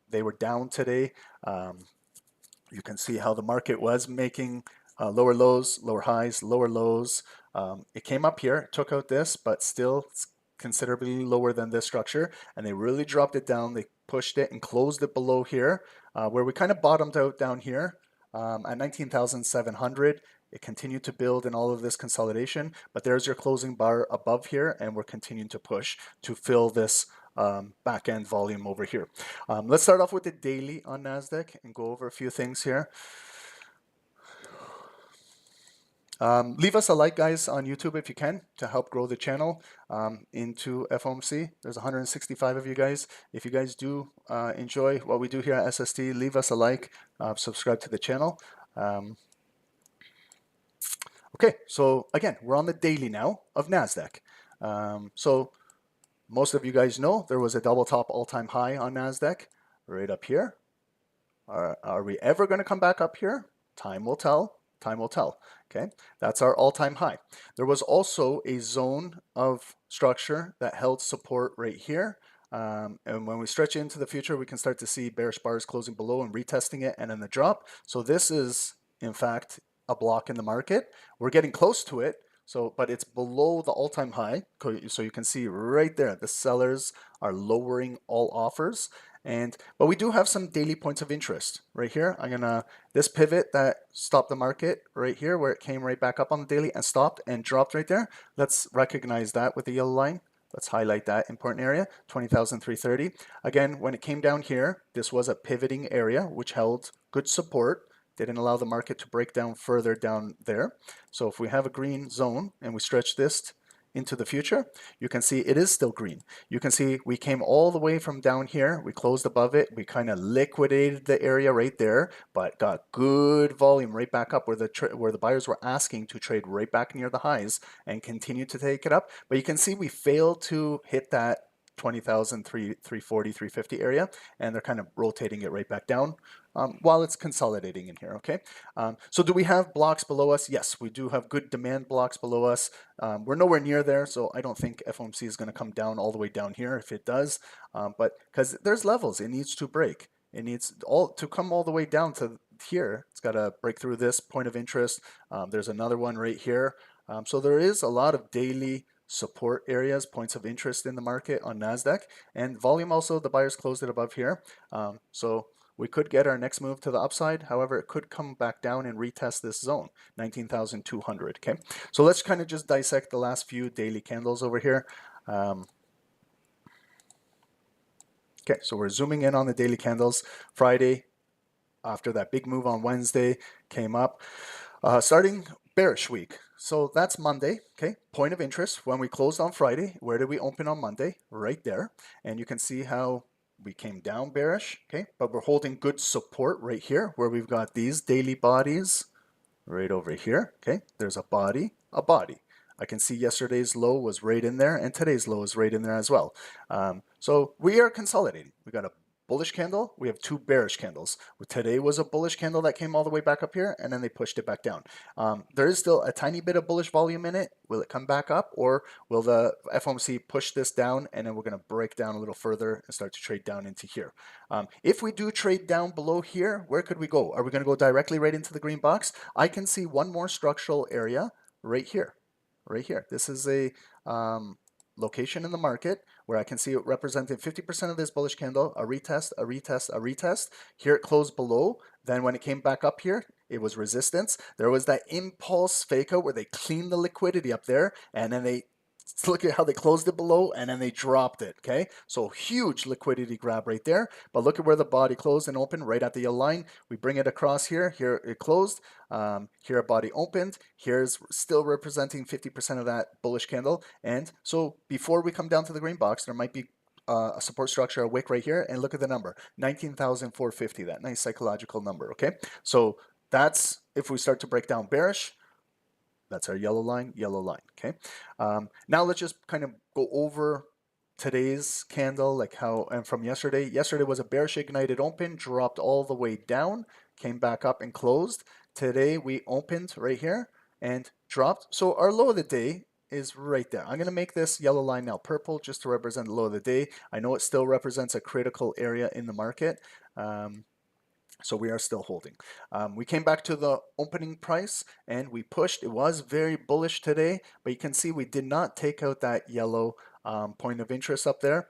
S4: they were down today. You can see how the market was making lower lows, lower highs, lower lows. It came up here, took out this, but still it's considerably lower than this structure, and they really dropped it down. They pushed it and closed it below here, where we kind of bottomed out down here at 19,700. It continued to build in all of this consolidation, but there's your closing bar above here, and we're continuing to push to fill this back end volume over here. Let's start off with the daily on NASDAQ and go over a few things here. Leave us a like, guys, on YouTube if you can, to help grow the channel into FOMC. There's 165 of you guys. If you guys do enjoy what we do here at SST, leave us a like, subscribe to the channel. Okay, so again, we're on the daily now of NASDAQ. So most of you guys know there was a double top all-time high on NASDAQ right up here. Are we ever going to come back up here? Time will tell. Time will tell. Okay, that's our all-time high. There was also a zone of structure that held support right here. And when we stretch into the future, we can start to see bearish bars closing below and retesting it, and then the drop. So this is, in fact, a block in the market. We're getting close to it. So, but it's below the all-time high. So you can see right there, the sellers are lowering all offers. But we do have some daily points of interest right here. This pivot that stopped the market right here, where it came right back up on the daily and stopped and dropped right there. Let's recognize that with the yellow line. Let's highlight that important area, 20,330. Again, when it came down here, this was a pivoting area which held good support. Didn't allow the market to break down further down there. So if we have a green zone and we stretch this into the future, you can see it is still green. You can see we came all the way from down here. We closed above it. We kind of liquidated the area right there, but got good volume right back up where the buyers were asking to trade right back near the highs and continue to take it up. But you can see we failed to hit that 20,340, 350 area, and they're kind of rotating it right back down while it's consolidating in here, okay? So do we have blocks below us? Yes, we do have good demand blocks below us. We're nowhere near there, so I don't think FOMC is going to come down all the way down here. If it does, but because there's levels it needs to break. It needs all to come all the way down to here. It's got to break through this point of interest. There's another one right here. So there is a lot of daily support areas, points of interest in the market on NASDAQ. And volume also, the buyers closed it above here. So we could get our next move to the upside. However, it could come back down and retest this zone, 19,200. Okay, so let's kind of just dissect the last few daily candles over here. Okay, so we're zooming in on the daily candles. Friday, after that big move on Wednesday, came up. Starting bearish week. So that's Monday, okay? Point of interest, when we closed on Friday, where did we open on Monday? Right there. And you can see how we came down bearish, okay? But we're holding good support right here, where we've got these daily bodies right over here, okay? There's a body, a body. I can see yesterday's low was right in there, and today's low is right in there as well. So we are consolidating. We got a bullish candle, we have two bearish candles. Today was a bullish candle that came all the way back up here, and then they pushed it back down. There is still a tiny bit of bullish volume in it. Will it come back up, or will the FOMC push this down, and then we're going to break down a little further and start to trade down into here? If we do trade down below here, where could we go? Are we going to go directly right into the green box? I can see one more structural area right here. Right here. This is a location in the market where I can see it represented 50% of this bullish candle, a retest, a retest, a retest. Here it closed below. Then when it came back up here, it was resistance. There was that impulse fake out where they cleaned the liquidity up there, and then they look at how they closed it below, and then they dropped it, okay? So huge liquidity grab right there. But look at where the body closed and opened, right at the yellow line. We bring it across here. Here it closed. Here a body opened. Here's still representing 50% of that bullish candle. And so before we come down to the green box, there might be a support structure, a wick right here. And look at the number, 19,450, that nice psychological number, okay? So that's if we start to break down bearish. That's our yellow line, okay? Now let's just kind of go over today's candle, like how, and from yesterday. Yesterday was a bearish ignited open, dropped all the way down, came back up and closed. Today we opened right here and dropped. So our low of the day is right there. I'm going to make this yellow line now purple just to represent the low of the day. I know it still represents a critical area in the market. So we are still holding. We came back to the opening price and we pushed. It was very bullish today, but you can see we did not take out that yellow point of interest up there.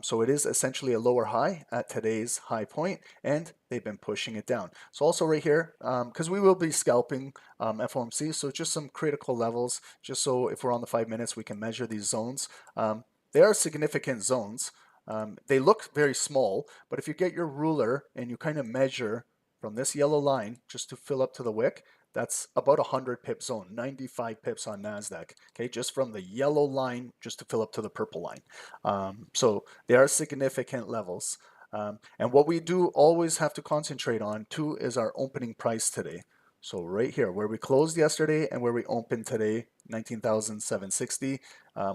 S4: So it is essentially a lower high at today's high point, and they've been pushing it down. So also right here, because we will be scalping FOMC, so just some critical levels, just so if we're on the 5 minutes, we can measure these zones. They are significant zones. They look very small, but if you get your ruler and you kind of measure from this yellow line just to fill up to the wick, that's about 100 pip zone, 95 pips on NASDAQ, okay, just from the yellow line just to fill up to the purple line. So they are significant levels. And what we do always have to concentrate on too is our opening price today. So right here, where we closed yesterday and where we opened today, 19,760.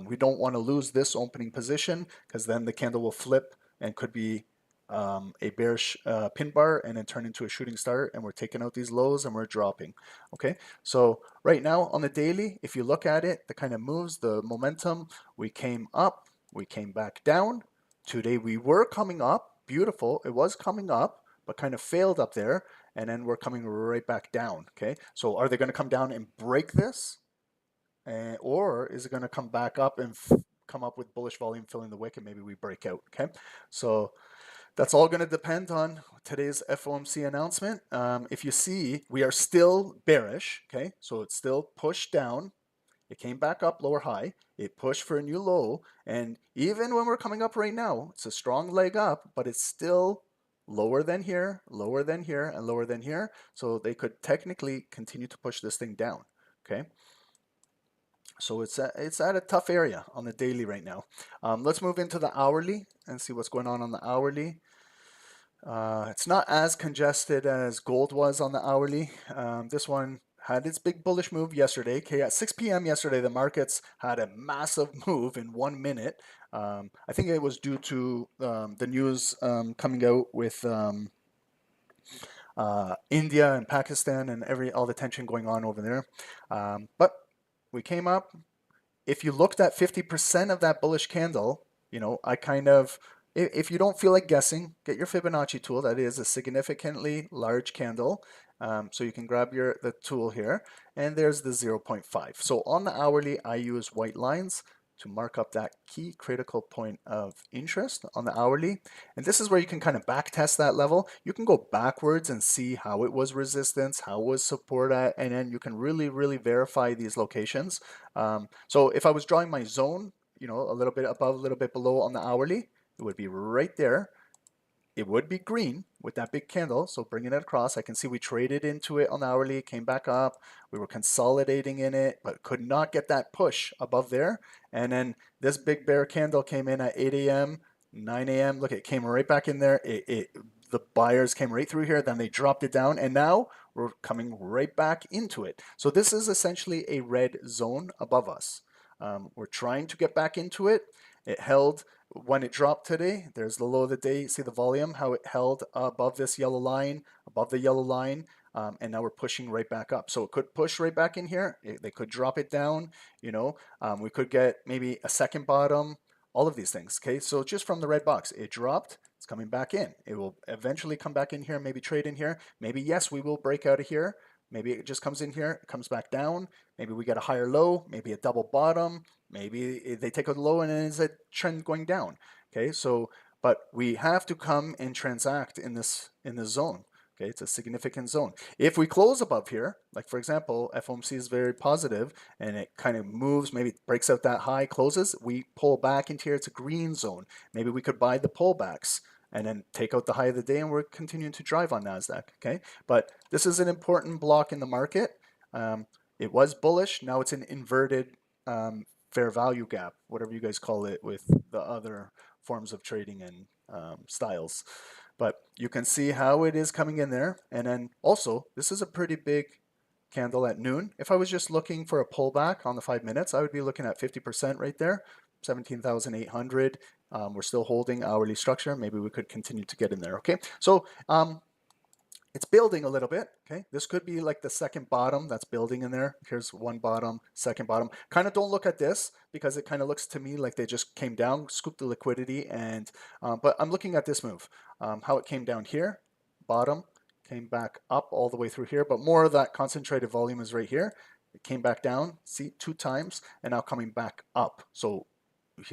S4: We don't want to lose this opening position because then the candle will flip and could be a bearish pin bar and then turn into a shooting star, and we're taking out these lows and we're dropping. Okay, so right now on the daily, if you look at it, the kind of moves, the momentum, we came up, we came back down. Today we were coming up, beautiful, it was coming up, but kind of failed up there, and then we're coming right back down. Okay, so are they going to come down and break this, or is it going to come back up and come up with bullish volume filling the wick and maybe we break out? Okay, so that's all going to depend on today's FOMC announcement. If you see, we are still bearish. Okay, so it's still pushed down. It came back up lower high. It pushed for a new low, and even when we're coming up right now, it's a strong leg up, but it's still lower than here, lower than here, and lower than here. So they could technically continue to push this thing down. Okay, so it's at a tough area on the daily right now. Let's move into the hourly and see what's going on the hourly. It's not as congested as gold was on the hourly. This one had its big bullish move yesterday. Okay, at 6 p.m. yesterday, the markets had a massive move in 1 minute. I think it was due to the news coming out with India and Pakistan and all the tension going on over there. But we came up. If you looked at 50% of that bullish candle, I kind of, if you don't feel like guessing, get your Fibonacci tool. That is a significantly large candle. So you can grab the tool here, and there's the 0.5. So on the hourly, I use white lines to mark up that key critical point of interest on the hourly. And this is where you can kind of back test that level. You can go backwards and see how it was resistance, how it was support at, and then you can really, really verify these locations. So if I was drawing my zone, a little bit above, a little bit below on the hourly, it would be right there. It would be green with that big candle, so bringing it across, I can see we traded into it on the hourly, came back up, we were consolidating in it, but could not get that push above there. And then this big bear candle came in at 8 a.m., 9 a.m. Look, it came right back in there. The buyers came right through here, then they dropped it down, and now we're coming right back into it. So this is essentially a red zone above us. We're trying to get back into it. It held when it dropped today. There's the low of the day. See the volume, how it held above this yellow line, above the yellow line, and now we're pushing right back up. So it could push right back in here. They could drop it down. We could get maybe a second bottom. All of these things. Okay, so just from the red box, it dropped. It's coming back in. It will eventually come back in here. Maybe trade in here. Maybe yes, we will break out of here. Maybe it just comes in here, it comes back down. Maybe we get a higher low, maybe a double bottom. Maybe they take a low and then it's a trend going down. Okay, so, but we have to come and transact in this zone. Okay, it's a significant zone. If we close above here, like for example, FOMC is very positive and it kind of moves, maybe breaks out that high, closes, we pull back into here, it's a green zone. Maybe we could buy the pullbacks and then take out the high of the day, and we're continuing to drive on NASDAQ, okay? But this is an important block in the market. It was bullish, now it's an inverted fair value gap, whatever you guys call it with the other forms of trading and styles. But you can see how it is coming in there. And then also, this is a pretty big candle at noon. If I was just looking for a pullback on the 5 minutes, I would be looking at 50% right there, 17,800. We're still holding hourly structure. Maybe we could continue to get in there. Okay, so it's building a little bit. Okay, this could be like the second bottom that's building in there. Here's one bottom, second bottom. Kind of don't look at this because it kind of looks to me like they just came down, scooped the liquidity, and but I'm looking at this move, how it came down here, bottom, came back up all the way through here, but more of that concentrated volume is right here. It came back down, see, 2 times, and now coming back up. So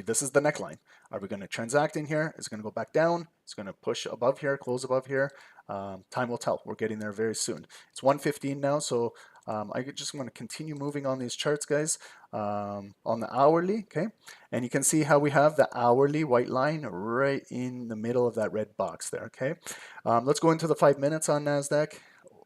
S4: this is the neckline. Are we going to transact in here? Is it going to go back down? It's going to push above here, close above here. Time will tell. We're getting there very soon. It's 1:15 now, so I just want to continue moving on these charts, guys, on the hourly, okay? And you can see how we have the hourly white line right in the middle of that red box there, okay? Let's go into the 5 minutes on NASDAQ.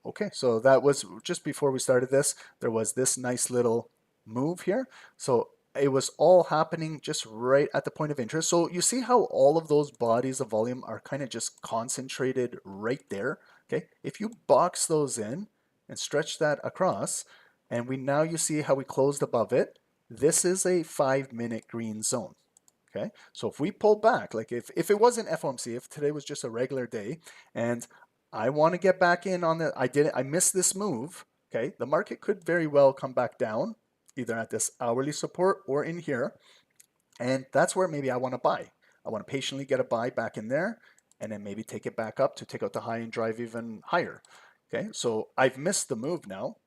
S4: Okay, so that was just before we started this. There was this nice little move here. So it was all happening just right at the point of interest. So you see how all of those bodies of volume are kind of just concentrated right there. Okay, if you box those in and stretch that across, and you see how we closed above it, this is a 5-minute green zone. Okay, so if we pull back, like if it wasn't FOMC, if today was just a regular day, and I want to get back in on I missed this move, okay, the market could very well come back down, either at this hourly support or in here. And that's where maybe I want to buy. I want to patiently get a buy back in there and then maybe take it back up to take out the high and drive even higher. Okay, so I've missed the move now.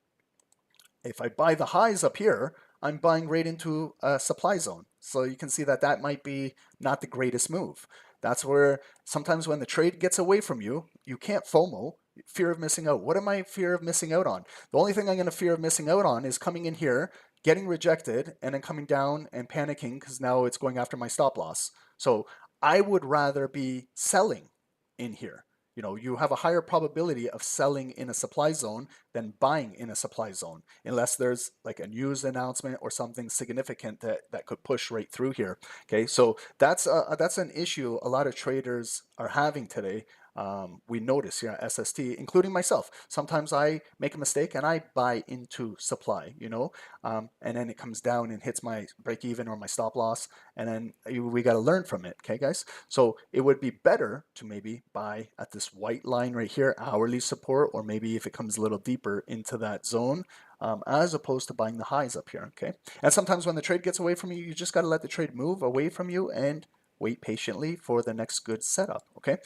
S4: If I buy the highs up here, I'm buying right into a supply zone. So you can see that that might be not the greatest move. That's where sometimes when the trade gets away from you, you can't FOMO, fear of missing out. What am I fear of missing out on? The only thing I'm going to fear of missing out on is coming in here, getting rejected, and then coming down and panicking because now it's going after my stop loss. So I would rather be selling in here. You know, you have a higher probability of selling in a supply zone than buying in a supply zone, unless there's like a news announcement or something significant that could push right through here. Okay, so that's an issue a lot of traders are having today. we notice here at SST, including myself, sometimes I make a mistake and I buy into supply, and then it comes down and hits my break even or my stop loss, and then we got to learn from it. Okay, guys? So it would be better to maybe buy at this white line right here, hourly support, or maybe if it comes a little deeper into that zone, as opposed to buying the highs up here. Okay, and sometimes when the trade gets away from you, you just got to let the trade move away from you and wait patiently for the next good setup. Okay,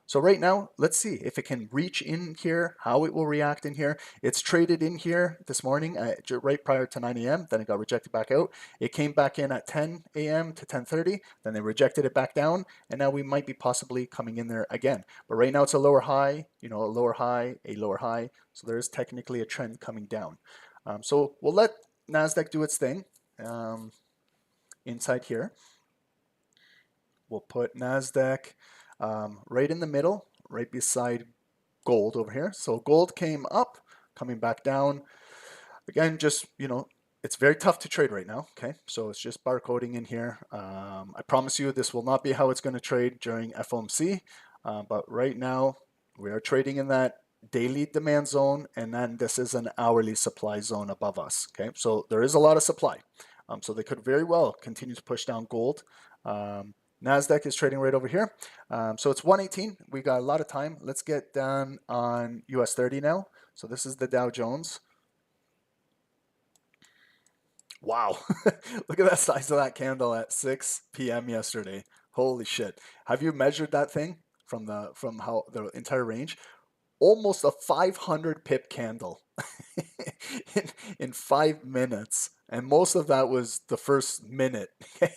S4: so right now, let's see if it can reach in here, how it will react in here. It's traded in here this morning right prior to 9 a.m. Then it got rejected back out. It came back in at 10 a.m. to 10:30. Then they rejected it back down, and now we might be possibly coming in there again. But right now it's a lower high, a lower high, a lower high. So there is technically a trend coming down. So we'll let NASDAQ do its thing inside here. We'll put NASDAQ right in the middle, right beside gold over here. So gold came up, coming back down. Again, just, it's very tough to trade right now, okay? So it's just barcoding in here. I promise you this will not be how it's going to trade during FOMC, but right now we are trading in that daily demand zone, and then this is an hourly supply zone above us, okay? So there is a lot of supply. So they could very well continue to push down gold. NASDAQ is trading right over here. So it's 118. We got a lot of time. Let's get down on US 30 now. So this is the Dow Jones. Wow. Look at that size of that candle at 6 p.m. yesterday. Holy shit. Have you measured that thing from how the entire range? Almost a 500 pip candle in 5 minutes. And most of that was the first minute. And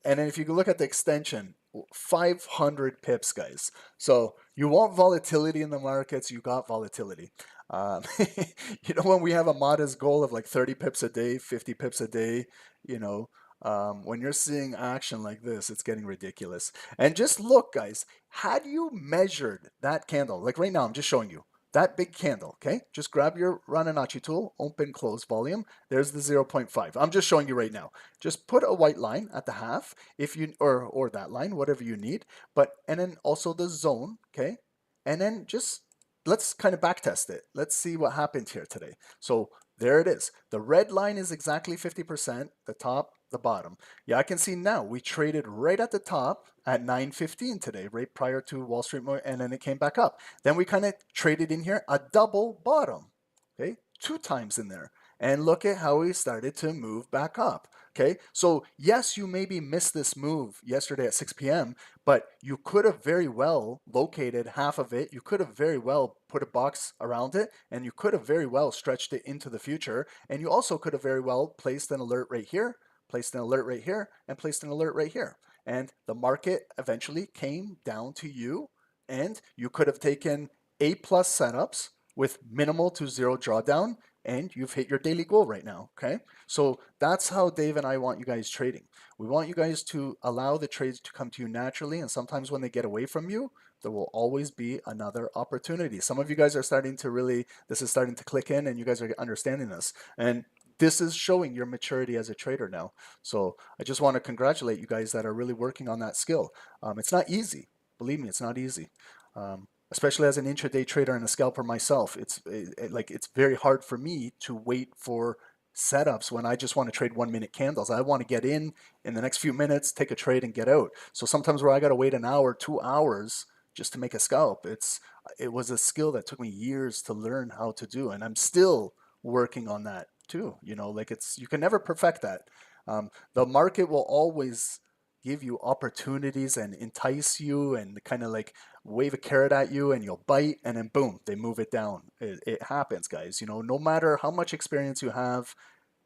S4: then if you look at the extension, 500 pips, guys. So you want volatility in the markets, you got volatility. When we have a modest goal of like 30 pips a day, 50 pips a day, when you're seeing action like this, it's getting ridiculous. And just look, guys, had you measured that candle, like right now, I'm just showing you that big candle, okay? Just grab your Rananachi tool, open, close volume. There's the 0.5. I'm just showing you right now. Just put a white line at the half, if you or that line, whatever you need. And then also the zone, okay? And then just let's kind of back test it. Let's see what happened here today. So there it is. The red line is exactly 50%, the top, the bottom. Yeah, I can see now we traded right at the top at 9:15 today, right prior to Wall Street, and then it came back up. Then we kind of traded in here a double bottom, okay? 2 times in there. And look at how we started to move back up. Okay, so yes, you maybe missed this move yesterday at 6 p.m., but you could have very well located half of it. You could have very well put a box around it, and you could have very well stretched it into the future. And you also could have very well placed an alert right here, placed an alert right here, and placed an alert right here. And the market eventually came down to you, and you could have taken A+ setups with minimal to zero drawdown, and you've hit your daily goal right now, okay? So that's how Dave and I want you guys trading. We want you guys to allow the trades to come to you naturally, and sometimes when they get away from you, there will always be another opportunity. Some of you guys are starting to this is starting to click in, and you guys are understanding this. And this is showing your maturity as a trader now. So I just want to congratulate you guys that are really working on that skill. It's not easy. Believe me, it's not easy. Especially as an intraday trader and a scalper myself, it's very hard for me to wait for setups when I just want to trade 1 minute candles. I want to get in the next few minutes, take a trade and get out. So sometimes where I got to wait an hour, 2 hours just to make a scalp, it was a skill that took me years to learn how to do, and I'm still working on that too. You can never perfect that. The market will always give you opportunities and entice you and kind of like wave a carrot at you, and you'll bite, and then boom, they move it down. It happens, guys. No matter how much experience you have,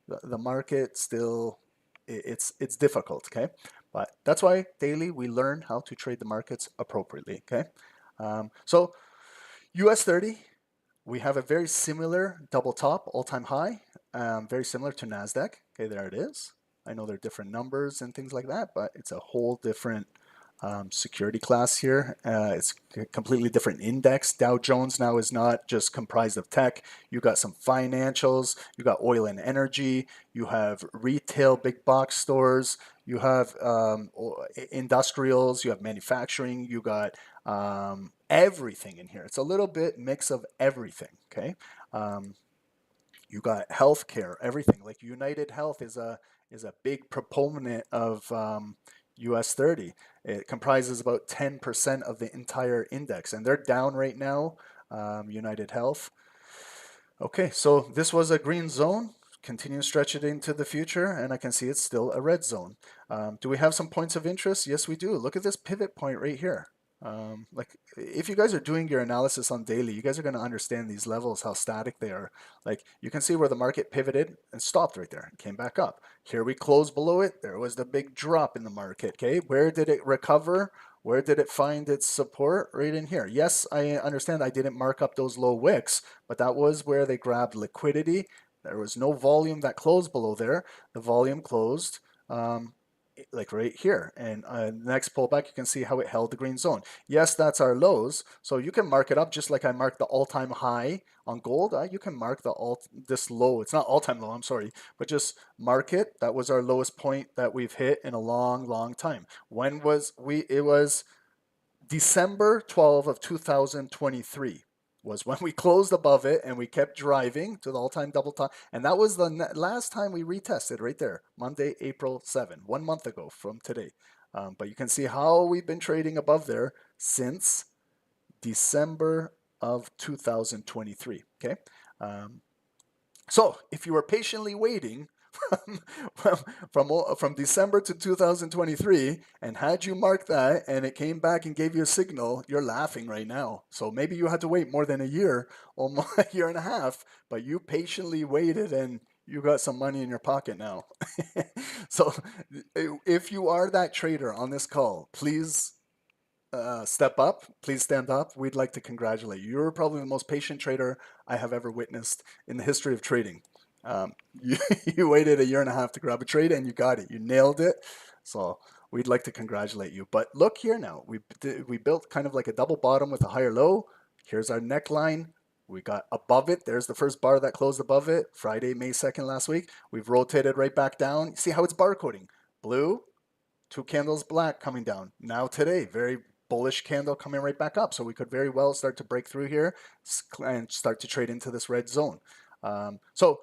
S4: the market still, it's difficult, okay? But that's why daily we learn how to trade the markets appropriately, okay? So US 30, we have a very similar double top all-time high, very similar to NASDAQ. Okay, there it is. I know they're different numbers and things like that, but it's a whole different security class here. It's a completely different index. Dow Jones now is not just comprised of tech. You got some financials, you got oil and energy, you have retail big box stores, you have industrials, you have manufacturing, you got everything in here. It's a little bit mix of everything, okay? You got healthcare, everything. Like United Health is a big proponent of US 30. It comprises about 10% of the entire index, and they're down right now, United Health. Okay, so this was a green zone. Continue to stretch it into the future, and I can see it's still a red zone. Do we have some points of interest? Yes, we do. Look at this pivot point right here. Like, if you guys are doing your analysis on daily, you guys are going to understand these levels, how static they are. Like, you can see where the market pivoted and stopped right there and came back up. Here we closed below it. There was the big drop in the market. Okay, where did it recover? Where did it find its support? Right in here. Yes, I understand I didn't mark up those low wicks, but that was where they grabbed liquidity. There was no volume that closed below there. The volume closed like right here, and next pullback you can see how it held the green zone. Yes, that's our lows, so you can mark it up just like I marked the all-time high on gold. You can mark this low. It's not all-time low, I'm sorry, but just mark it. That was our lowest point that we've hit in a long time. When was it was December 12 of 2023 was when we closed above it, and we kept driving to the all-time double top, and that was the last time we retested right there, Monday, April 7, 1 month ago from today. But you can see how we've been trading above there since December of 2023. Okay, so if you were patiently waiting from December to 2023, and had you marked that and it came back and gave you a signal, you're laughing right now. So maybe you had to wait more than a year, almost a year and a half, but you patiently waited and you got some money in your pocket now. So if you are that trader on this call, please step up. Please stand up. We'd like to congratulate you. You're probably the most patient trader I have ever witnessed in the history of trading. You waited a year and a half to grab a trade, and you got it. You nailed it. So we'd like to congratulate you. But look here now. We built kind of like a double bottom with a higher low. Here's our neckline. We got above it. There's the first bar that closed above it. Friday, May 2nd last week. We've rotated right back down. See how it's barcoding. Blue, 2 candles black coming down. Now today, very bullish candle coming right back up. So we could very well start to break through here and start to trade into this red zone. So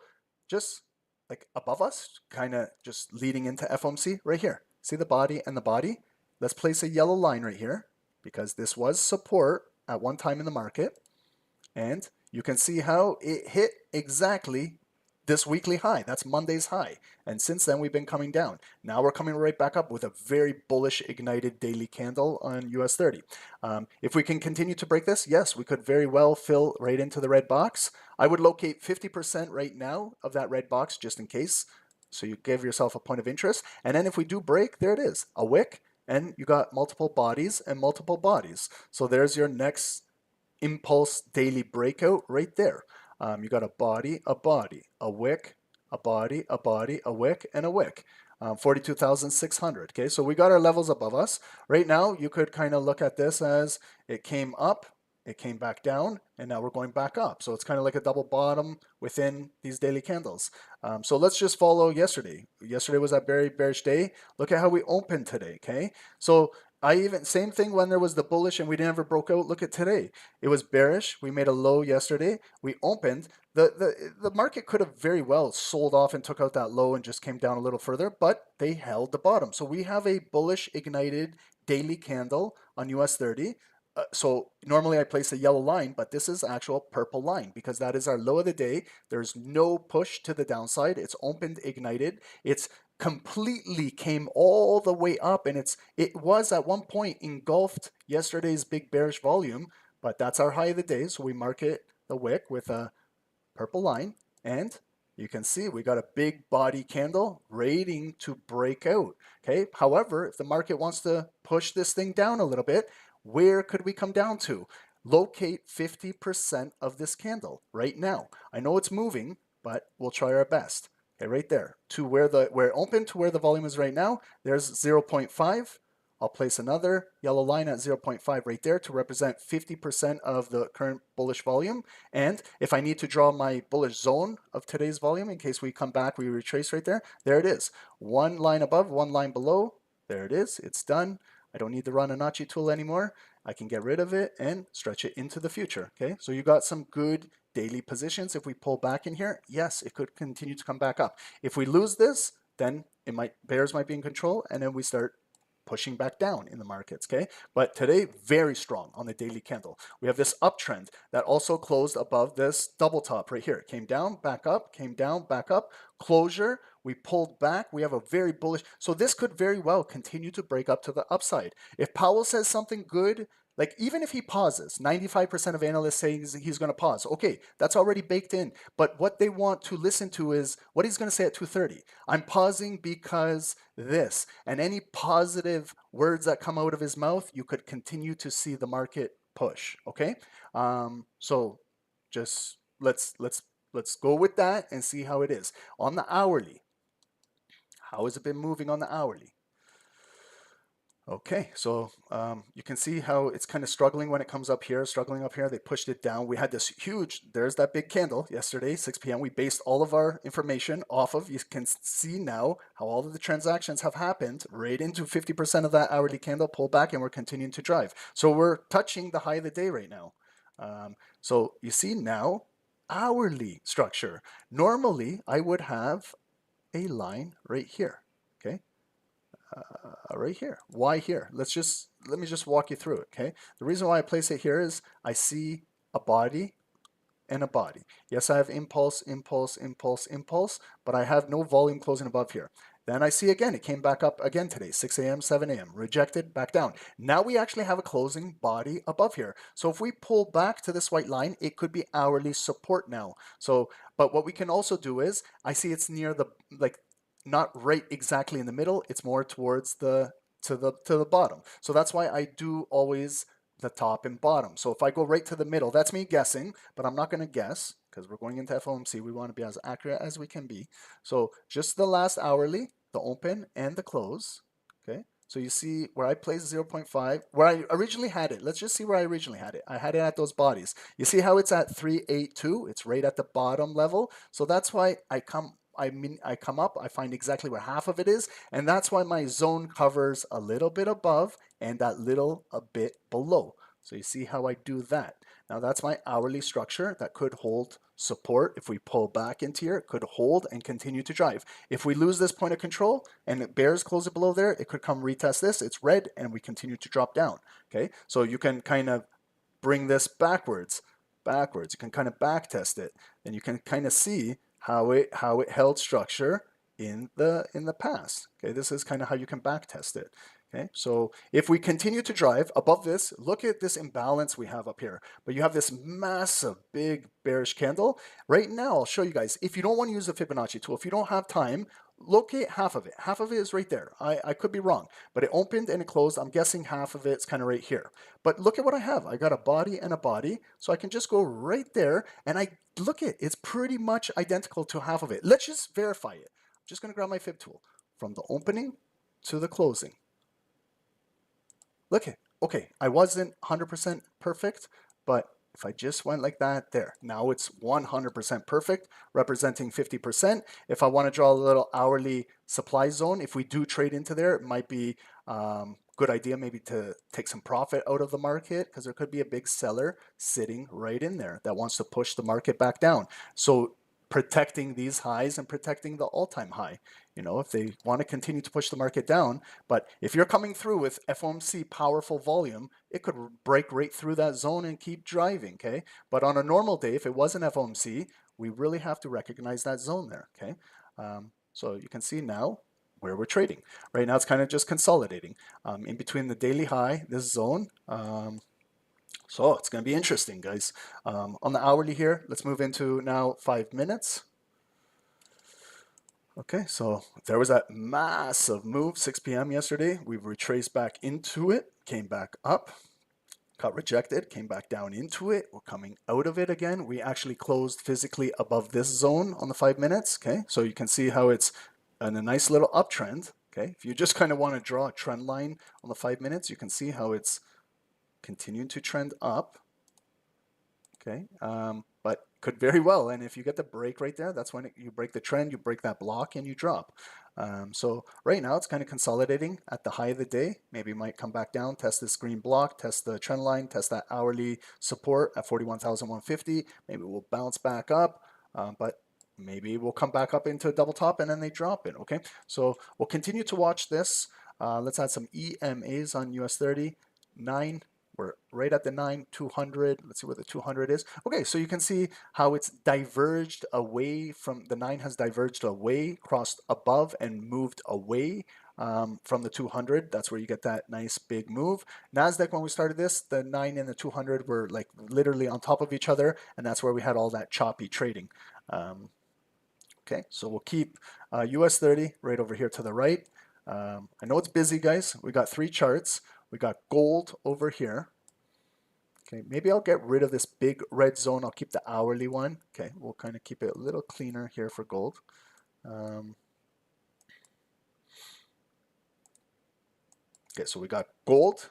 S4: just like above us, kind of just leading into FOMC right here. See the body and the body? Let's place a yellow line right here because this was support at one time in the market. And you can see how it hit exactly this weekly high. That's Monday's high. And since then, we've been coming down. Now we're coming right back up with a very bullish ignited daily candle on US 30. If we can continue to break this, yes, we could very well fill right into the red box. I would locate 50% right now of that red box just in case. So you give yourself a point of interest. And then if we do break, there it is, a wick. And you got multiple bodies and multiple bodies. So there's your next impulse daily breakout right there. You got a body, a wick, a body, a wick, and a wick. 42,600. Okay, so we got our levels above us. Right now, you could kind of look at this as it came up, it came back down, and now we're going back up. So it's kind of like a double bottom within these daily candles. So let's just follow yesterday. Yesterday was that very bearish day. Look at how we opened today, okay? So same thing when there was the bullish and we never broke out. Look at today. It was bearish. We made a low yesterday. We opened. The market could have very well sold off and took out that low and just came down a little further, but they held the bottom. So we have a bullish ignited daily candle on US 30. So normally I place a yellow line, but this is actual purple line because that is our low of the day. There's no push to the downside. It's opened, ignited. It's completely came all the way up, and it was at one point engulfed yesterday's big bearish volume, but that's our high of the day. So we mark it, the wick, with a purple line, and you can see we got a big body candle waiting to break out. Okay. However, if the market wants to push this thing down a little bit, where could we come down to? Locate 50% of this candle right now. I know it's moving, but we'll try our best. Okay, right there to where it opened to where the volume is right now. There's 0.5 I'll place another yellow line at 0.5 right there to represent 50% of the current bullish volume. And if I need to draw my bullish zone of today's volume, in case we come back, we retrace right there, there it is. One line above, one line below, there it is, it's done. I don't need the Ronny tool anymore. I can get rid of it and stretch it into the future, okay? So you got some good daily positions. If we pull back in here, yes, it could continue to come back up. If we lose this, then bears might be in control, and then we start pushing back down in the markets, okay? But today, very strong on the daily candle. We have this uptrend that also closed above this double top right here. It came down, back up, came down, back up, closure. We pulled back. We have a very bullish. So this could very well continue to break up to the upside. If Powell says something good, like even if he pauses, 95% of analysts say he's going to pause. Okay, that's already baked in. But what they want to listen to is what he's going to say at 2:30. I'm pausing because this. And any positive words that come out of his mouth, you could continue to see the market push. Okay, so just let's go with that and see how it is on the hourly. How has it been moving on the hourly? Okay, so you can see how it's kind of struggling when it comes up here, struggling up here. They pushed it down. We had this huge, there's that big candle yesterday, 6 p.m. We based all of our information off of, you can see now how all of the transactions have happened right into 50% of that hourly candle pull back, and we're continuing to drive. So we're touching the high of the day right now. So you see now, hourly structure. Normally, I would have a line right here, okay? Right here. Why here? Let me just walk you through it, okay? The reason why I place it here is I see a body and a body. Yes, I have impulse, impulse, impulse, impulse, but I have no volume closing above here. Then I see again, it came back up again today, 6 a.m., 7 a.m., rejected, back down. Now we actually have a closing body above here. So if we pull back to this white line, it could be hourly support now. So, but what we can also do is, I see it's near the, like, not right exactly in the middle, it's more towards the to the bottom. So that's why I do always the top and bottom. So if I go right to the middle, that's me guessing, but I'm not going to guess because we're going into FOMC. We want to be as accurate as we can be. So just the last hourly, the open and the close, okay? So you see where I placed 0.5, where I originally had it. Let's just see where I originally had it. I had it at those bodies. You see how it's at 382? It's right at the bottom level. So that's why I come up, I find exactly where half of it is, and that's why my zone covers a little bit above and that little a bit below. So you see how I do that. Now that's my hourly structure that could hold support. If we pull back into here, it could hold and continue to drive. If we lose this point of control and it bears close it below there, it could come retest this. It's red and we continue to drop down. Okay, so you can kind of bring this backwards. You can kind of back test it, and you can kind of see how it held structure in the past. Okay, this is kind of how you can back test it. Okay, so if we continue to drive above this, look at this imbalance we have up here. But you have this massive, big bearish candle. Right now, I'll show you guys. If you don't want to use the Fibonacci tool, if you don't have time, locate half of it. Half of it is right there. I could be wrong, but it opened and it closed. I'm guessing half of it's kind of right here. But look at what I have. I got a body and a body, so I can just go right there, and I look at it's pretty much identical to half of it. Let's just verify it. I'm just going to grab my Fib tool from the opening to the closing. Look at, okay, I wasn't 100% perfect, but if I just went like that, there. Now it's 100% perfect, representing 50%. If I want to draw a little hourly supply zone, if we do trade into there, it might be good idea maybe to take some profit out of the market, because there could be a big seller sitting right in there that wants to push the market back down. So protecting these highs and protecting the all-time high, you know, if they want to continue to push the market down. But if you're coming through with FOMC powerful volume, it could break right through that zone and keep driving, okay? But on a normal day, if it wasn't FOMC, we really have to recognize that zone there, okay? So you can see now where we're trading. Right now it's kind of just consolidating in between the daily high, this zone. So it's going to be interesting, guys. On the hourly here, let's move into now 5 minutes. Okay, so there was that massive move, 6 p.m. yesterday. We've retraced back into it, came back up, got rejected, came back down into it. We're coming out of it again. We actually closed physically above this zone on the 5 minutes. Okay, so you can see how it's in a nice little uptrend. Okay, if you just kind of want to draw a trend line on the 5 minutes, you can see how it's continuing to trend up. Okay, but could very well, and if you get the break right there, that's when you break the trend, you break that block, and you drop. So right now it's kind of consolidating at the high of the day. Maybe it might come back down, test this green block, test the trend line, test that hourly support at 41,150. Maybe we'll bounce back up, but maybe we'll come back up into a double top and then they drop it. Okay, so we'll continue to watch this. Let's add some EMAs on US 30. 9. We're right at the 200. Let's see where the 200 is. Okay, so you can see how it's diverged away from the 9 has diverged away, crossed above, and moved away from the 200. That's where you get that nice big move. NASDAQ, when we started this, the 9 and the 200 were like literally on top of each other, and that's where we had all that choppy trading. Okay, so we'll keep US 30 right over here to the right. I know it's busy, guys. We got 3 charts. We got gold over here. Okay, maybe I'll get rid of this big red zone. I'll keep the hourly one. Okay, we'll kind of keep it a little cleaner here for gold. Okay, so we got gold.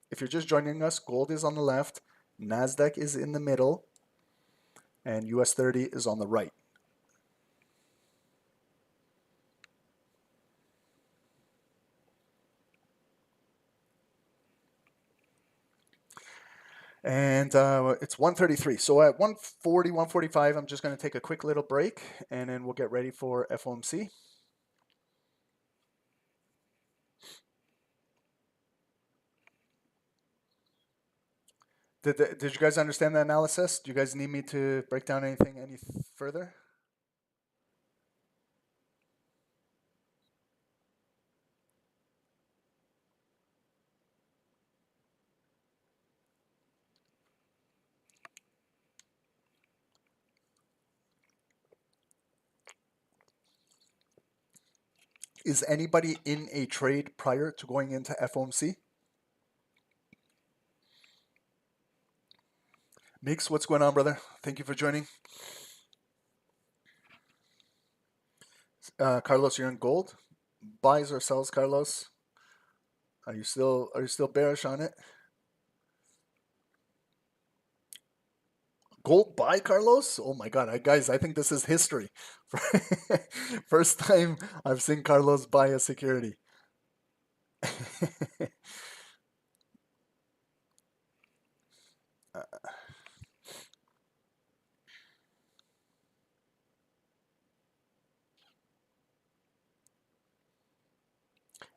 S4: If you're just joining us, gold is on the left, NASDAQ is in the middle, and US 30 is on the right. And it's 133. So at 140, 145, I'm just going to take a quick little break, and then we'll get ready for FOMC. Did you guys understand the analysis? Do you guys need me to break down anything any further? Is anybody in a trade prior to going into FOMC? Mix, what's going on, brother? Thank you for joining. Carlos, you're in gold. Buys or sells, Carlos? Are you still bearish on it? Gold buy, Carlos? Oh my God, guys! I think this is history. First time I've seen Carlos buy a security.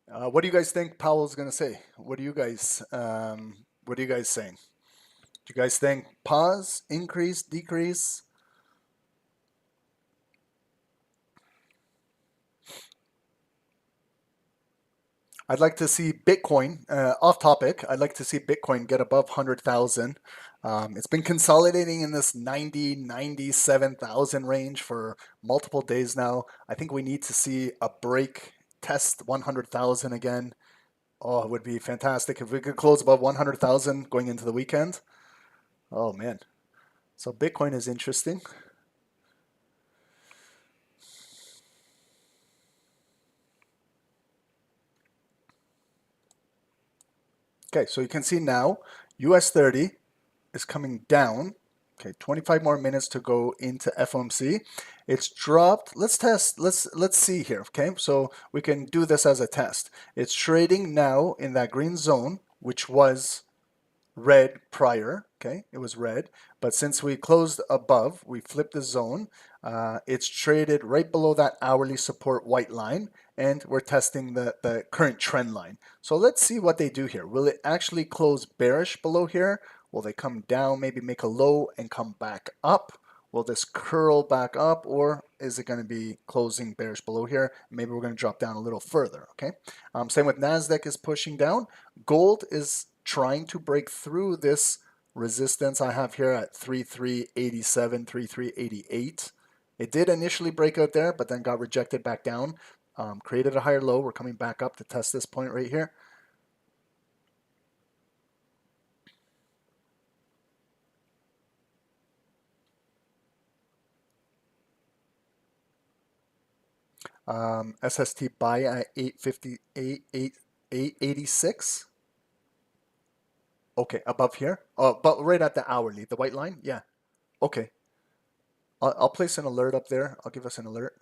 S4: What do you guys think Powell's going to say? What are you guys saying? Do you guys think pause, increase, decrease? I'd like to see Bitcoin, off topic, I'd like to see Bitcoin get above 100,000. It's been consolidating in this 90, 97,000 range for multiple days now. I think we need to see a break, test 100,000 again. Oh, it would be fantastic if we could close above 100,000 going into the weekend. Oh, man. So Bitcoin is interesting. Okay, so you can see now US 30 is coming down. Okay, 25 more minutes to go into FOMC. It's dropped. Let's test. Let's see here. Okay, so we can do this as a test. It's trading now in that green zone, which was red prior. Okay, it was red, but since we closed above, we flipped the zone. It's traded right below that hourly support white line, and we're testing the current trend line. So let's see what they do here. Will it actually close bearish below here? Will they come down, maybe make a low and come back up? Will this curl back up, or is it going to be closing bearish below here? Maybe we're going to drop down a little further, okay? Same with NASDAQ is pushing down. Gold is trying to break through this resistance I have here at 3387, 3388. It did initially break out there, but then got rejected back down, created a higher low. We're coming back up to test this point right here. SST buy at 886. Okay, above here. Oh, but right at the hourly, the white line. Yeah. Okay. I'll place an alert up there. I'll give us an alert.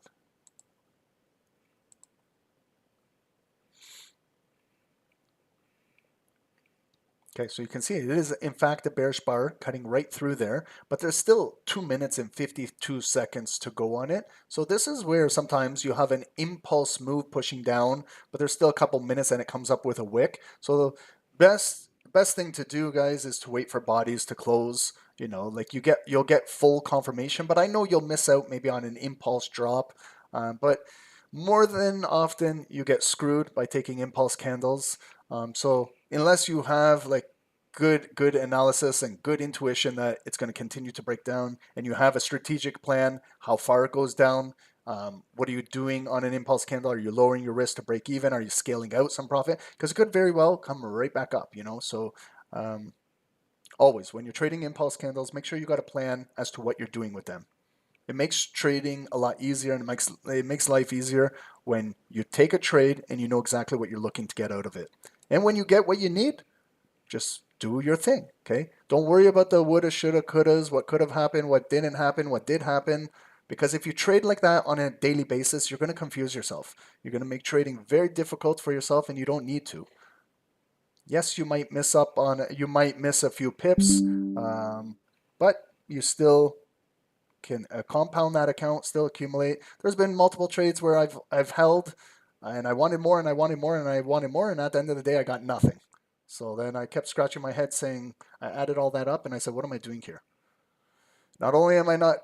S4: Okay, so you can see it is in fact a bearish bar cutting right through there, but there's still 2 minutes and 52 seconds to go on it. So this is where sometimes you have an impulse move pushing down, but there's still a couple minutes and it comes up with a wick. So the best thing to do, guys, is to wait for bodies to close. You know, like you'll get full confirmation, but I know you'll miss out maybe on an impulse drop. But more than often you get screwed by taking impulse candles. So unless you have like good analysis and good intuition that it's going to continue to break down, and you have a strategic plan, how far it goes down, what are you doing on an impulse candle? Are you lowering your risk to break even? Are you scaling out some profit? Because it could very well come right back up, you know. So always, when you're trading impulse candles, make sure you got a plan as to what you're doing with them. It makes trading a lot easier, and it makes life easier when you take a trade and you know exactly what you're looking to get out of it. And when you get what you need, just do your thing, okay? Don't worry about the woulda, shoulda, couldas, what could have happened, what didn't happen, what did happen. Because if you trade like that on a daily basis, you're going to confuse yourself. You're going to make trading very difficult for yourself, and you don't need to. Yes, you might miss a few pips, but you still can compound that account, still accumulate. There's been multiple trades where I've held and I wanted more and I wanted more and I wanted more, and at the end of the day I got nothing. So then I kept scratching my head saying, I added all that up and I said, what am I doing here? Not only am I not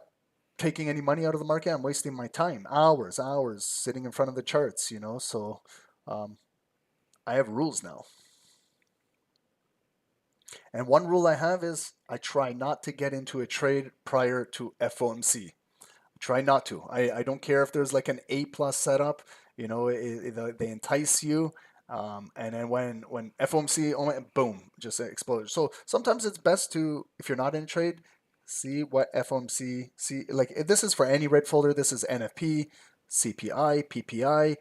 S4: taking any money out of the market, I'm wasting my time, hours sitting in front of the charts, you know. So I have rules now. And one rule I have is I try not to get into a trade prior to FOMC. Try not to. I don't care if there's like an A+ setup, you know, they entice you. And then when FOMC, boom, just explodes. So sometimes it's best to, if you're not in trade, see what FOMC, like if this is for any red folder, this is NFP, CPI, PPI,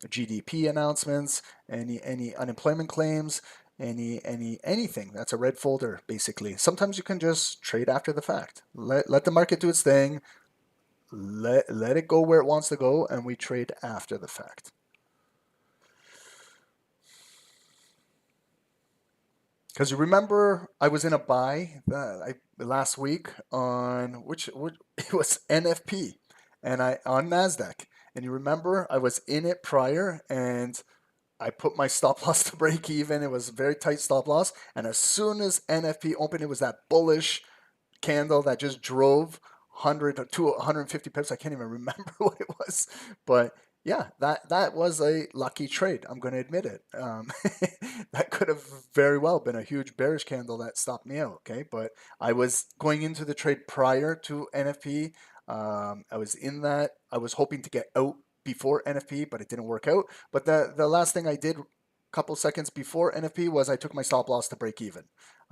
S4: GDP announcements, any unemployment claims, anything that's a red folder. Basically, sometimes you can just trade after the fact. Let the market do its thing, let it go where it wants to go, and we trade after the fact. Because you remember I was in a buy last week on which it was NFP, and on NASDAQ, and you remember I was in it prior, and I put my stop loss to break even. It was a very tight stop loss. And as soon as NFP opened, it was that bullish candle that just drove 100 to 150 pips. I can't even remember what it was. But yeah, that was a lucky trade. I'm going to admit it. That could have very well been a huge bearish candle that stopped me out. Okay, but I was going into the trade prior to NFP. I was in that. I was hoping to get out before NFP, but it didn't work out. But the last thing I did a couple seconds before NFP was I took my stop loss to break even.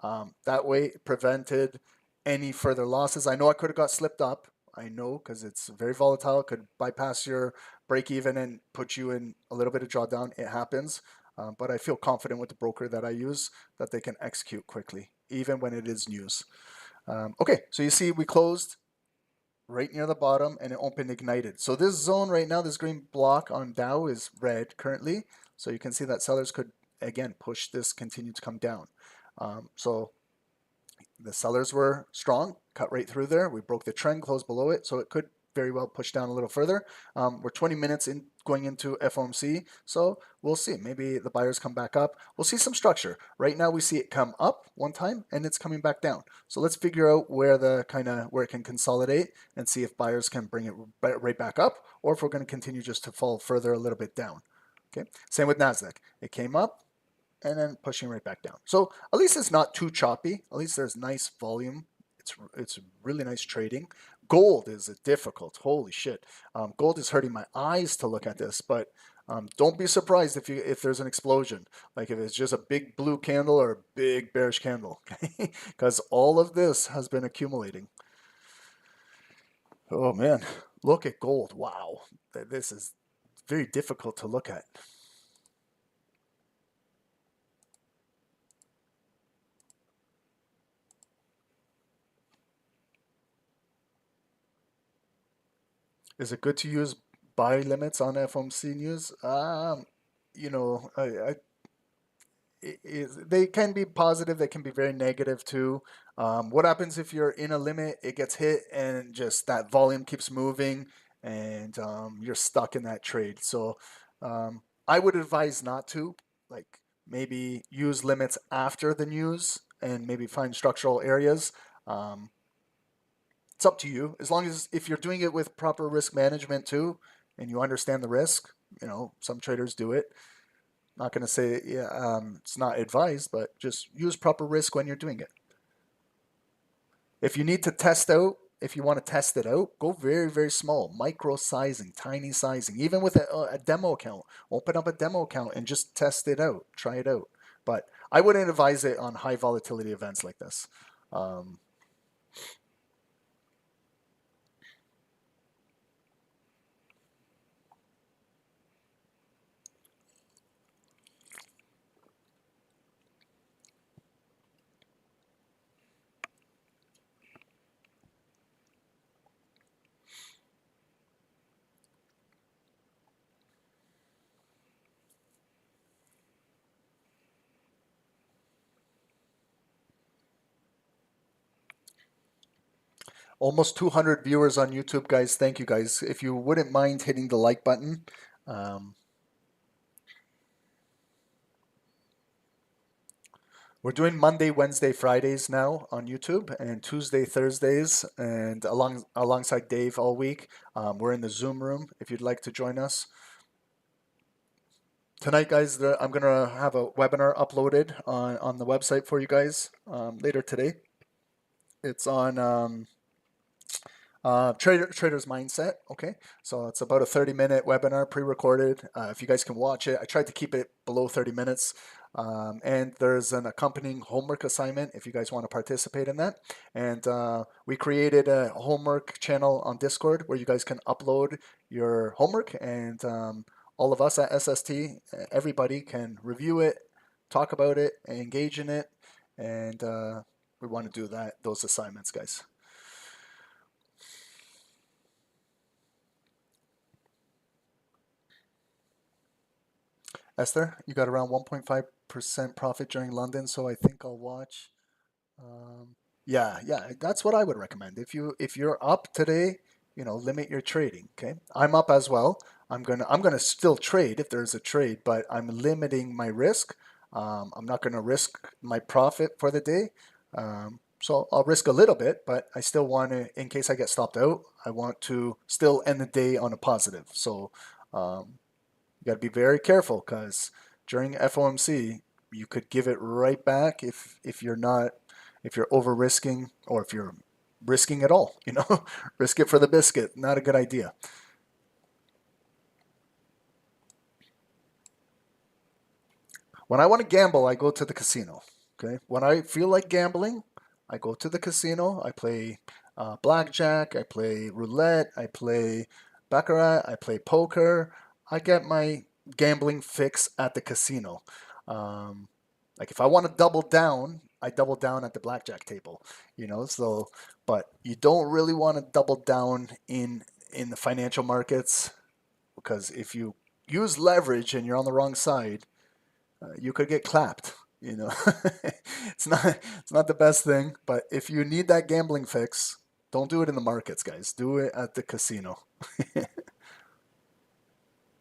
S4: That way it prevented any further losses. I know I could have got slipped up. I know, because it's very volatile. It could bypass your break even and put you in a little bit of drawdown. It happens. But I feel confident with the broker that I use that they can execute quickly, even when it is news. Okay, so you see we closed right near the bottom and it opened ignited. So this zone right now, this green block on Dow is red currently. So you can see that sellers could, again, push this, continue to come down. So the sellers were strong, cut right through there. We broke the trend, closed below it. So it could very well push down a little further. We're 20 minutes in going into FOMC, so we'll see. Maybe the buyers come back up. We'll see some structure. Right now we see it come up one time and it's coming back down. So let's figure out where where it can consolidate and see if buyers can bring it right back up, or if we're going to continue just to fall further a little bit down. Okay. Same with NASDAQ. It came up and then pushing right back down. So at least it's not too choppy. At least there's nice volume. It's really nice trading. Gold is difficult. Holy shit. Gold is hurting my eyes to look at this, but don't be surprised if there's an explosion. Like if it's just a big blue candle or a big bearish candle, okay? Because all of this has been accumulating. Oh man, Look at gold. Wow, this is very difficult to look at. Is it good to use buy limits on FOMC news? You know, they can be positive, they can be very negative too. What happens if you're in a limit, it gets hit and just that volume keeps moving and you're stuck in that trade. So I would advise not to, like maybe use limits after the news and maybe find structural areas. It's up to you. As long as if you're doing it with proper risk management too, and you understand the risk, you know, some traders do it. Not going to say it's not advised, but just use proper risk when you're doing it. If you need to test out, if you want to test it out, go very, very small, micro sizing, tiny sizing, even with a demo account. Open up a demo account and just test it out, try it out. But I wouldn't advise it on high volatility events like this. Almost 200 viewers on YouTube, guys. Thank you, guys. If you wouldn't mind hitting the like button. We're doing Monday, Wednesday, Fridays now on YouTube, and Tuesday, Thursdays, and alongside Dave all week. We're in the Zoom room if you'd like to join us. Tonight, guys, I'm going to have a webinar uploaded on the website for you guys later today. It's on Trader's Mindset. Okay, so it's about a 30-minute webinar, pre-recorded. If you guys can watch it, I tried to keep it below 30 minutes. And there's an accompanying homework assignment if you guys want to participate in that. And we created a homework channel on Discord where you guys can upload your homework, and all of us at SST, everybody can review it, talk about it, engage in it, and we want to do those assignments, guys. Esther, you got around 1.5% profit during London, so I think I'll watch. Yeah, that's what I would recommend. If you're up today, you know, limit your trading. Okay, I'm up as well. I'm gonna still trade if there's a trade, but I'm limiting my risk. I'm not gonna risk my profit for the day. So I'll risk a little bit, but I still want to, in case I get stopped out, I want to still end the day on a positive. So you got to be very careful, because during FOMC, you could give it right back if you're over risking, or if you're risking at all. You know, risk it for the biscuit. Not a good idea. When I want to gamble, I go to the casino. Okay. When I feel like gambling, I go to the casino. I play blackjack. I play roulette. I play baccarat. I play poker. I get my gambling fix at the casino. Like if I want to double down, I double down at the blackjack table, you know. So, but you don't really want to double down in the financial markets, because if you use leverage and you're on the wrong side, you could get clapped. You know, it's not the best thing. But if you need that gambling fix, don't do it in the markets, guys. Do it at the casino.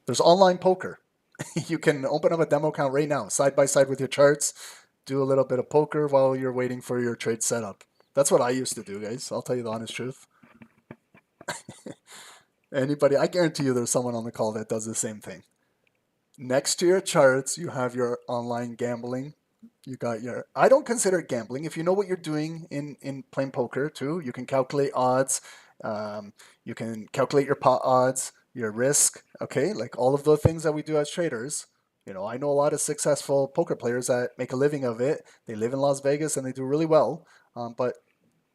S4: There's online poker. You can open up a demo account right now, side by side with your charts. Do a little bit of poker while you're waiting for your trade setup. That's what I used to do, guys. I'll tell you the honest truth. Anybody, I guarantee you there's someone on the call that does the same thing. Next to your charts, you have your online gambling. You got your, I don't consider it gambling. If you know what you're doing in playing poker too, you can calculate odds. You can calculate your pot odds, your risk, okay? Like all of the things that we do as traders. You know, I know a lot of successful poker players that make a living of it. They live in Las Vegas and they do really well, but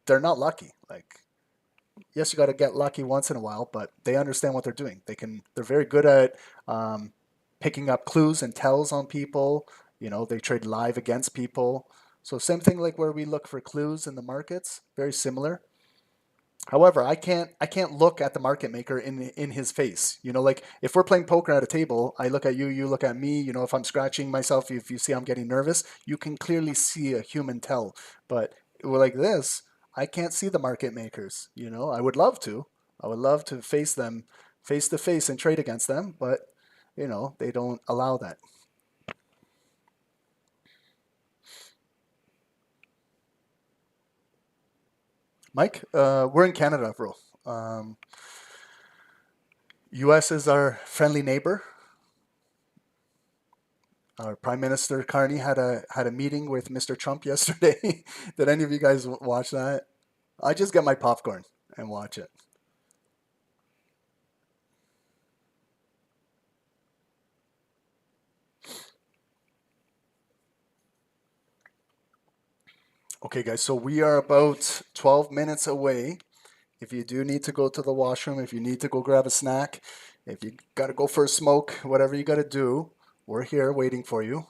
S4: they're not lucky. Like yes, you got to get lucky once in a while, but they understand what they're doing. They're very good at picking up clues and tells on people. You know, they trade live against people. So same thing like where we look for clues in the markets, very similar. However, I can't look at the market maker in his face. You know, like if we're playing poker at a table, I look at you, you look at me. You know, if I'm scratching myself, if you see I'm getting nervous, you can clearly see a human tell. But we're like this, I can't see the market makers. You know, I would love to. I would love to face them face to face and trade against them, but you know, they don't allow that. Mike, we're in Canada, bro. U.S. is our friendly neighbor. Our Prime Minister Carney had a meeting with Mr. Trump yesterday. Did any of you guys watch that? I just get my popcorn and watch it. Okay, guys, so we are about 12 minutes away. If you do need to go to the washroom, if you need to go grab a snack, if you got to go for a smoke, whatever you got to do, we're here waiting for you.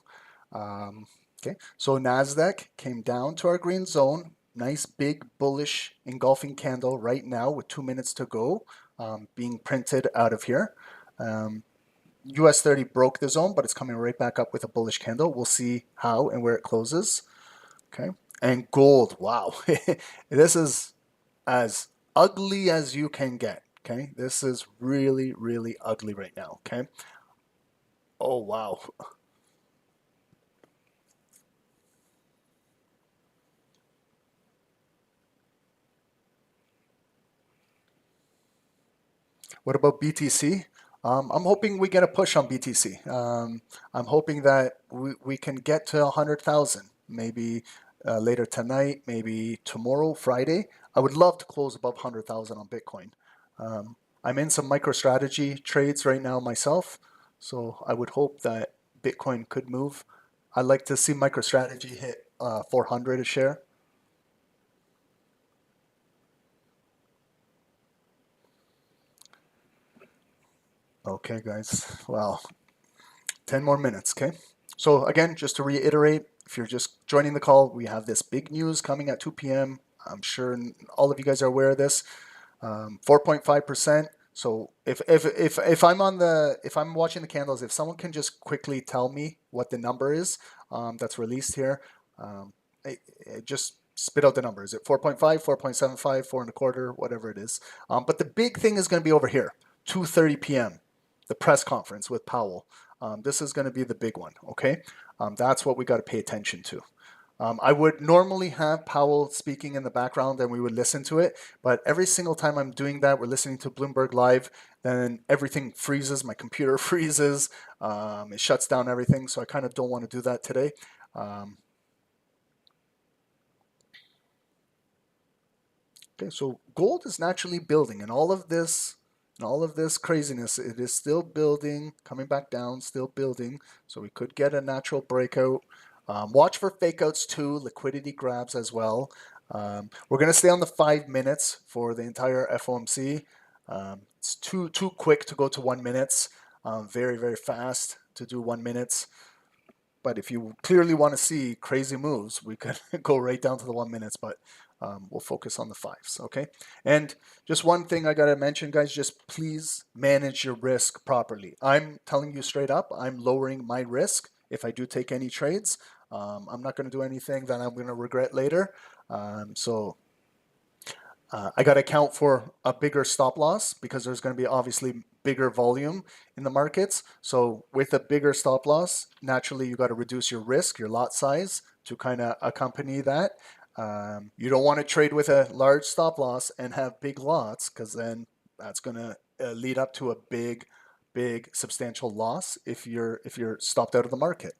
S4: Okay, so NASDAQ came down to our green zone. Nice big bullish engulfing candle right now with 2 minutes to go, being printed out of here. US 30 broke the zone, but it's coming right back up with a bullish candle. We'll see how and where it closes. Okay, and gold, wow. This is as ugly as you can get. Okay, this is really, really ugly right now. Okay, oh wow. What about BTC? I'm hoping we get a push on BTC. I'm hoping that we can get to 100,000, maybe later tonight, maybe tomorrow, Friday. I would love to close above 100,000 on Bitcoin. I'm in some MicroStrategy trades right now myself, so I would hope that Bitcoin could move. I'd like to see MicroStrategy hit 400 a share. Okay, guys. Well, 10 more minutes, okay? So again, just to reiterate, if you're just joining the call, we have this big news coming at 2 p.m. I'm sure all of you guys are aware of this. 4.5%. So if I'm watching the candles, if someone can just quickly tell me what the number is that's released here, just spit out the number. Is it 4.5, 4.75, 4 and a quarter, whatever it is? But the big thing is going to be over here, 2:30 p.m. The press conference with Powell. This is going to be the big one, okay? That's what we got to pay attention to. I would normally have Powell speaking in the background and we would listen to it, but every single time I'm doing that, we're listening to Bloomberg Live, then everything freezes, my computer freezes, it shuts down everything, so I kind of don't want to do that today. Okay, so gold is naturally building, and all of this craziness, it is still building, coming back down, still building. So we could get a natural breakout. Watch for fake outs too, liquidity grabs as well. We're going to stay on the 5 minutes for the entire FOMC. It's too quick to go to 1 minute. Very, very fast to do 1 minute. But if you clearly want to see crazy moves, we could go right down to the 1 minute, but we'll focus on the 5s, okay? And just one thing I got to mention, guys, just please manage your risk properly. I'm telling you straight up, I'm lowering my risk if I do take any trades. I'm not going to do anything that I'm going to regret later. I got to account for a bigger stop loss because there's going to be obviously bigger volume in the markets. So with a bigger stop loss, naturally you got to reduce your risk, your lot size to kind of accompany that. You don't want to trade with a large stop loss and have big lots because then that's going to lead up to a big substantial loss if you're stopped out of the market.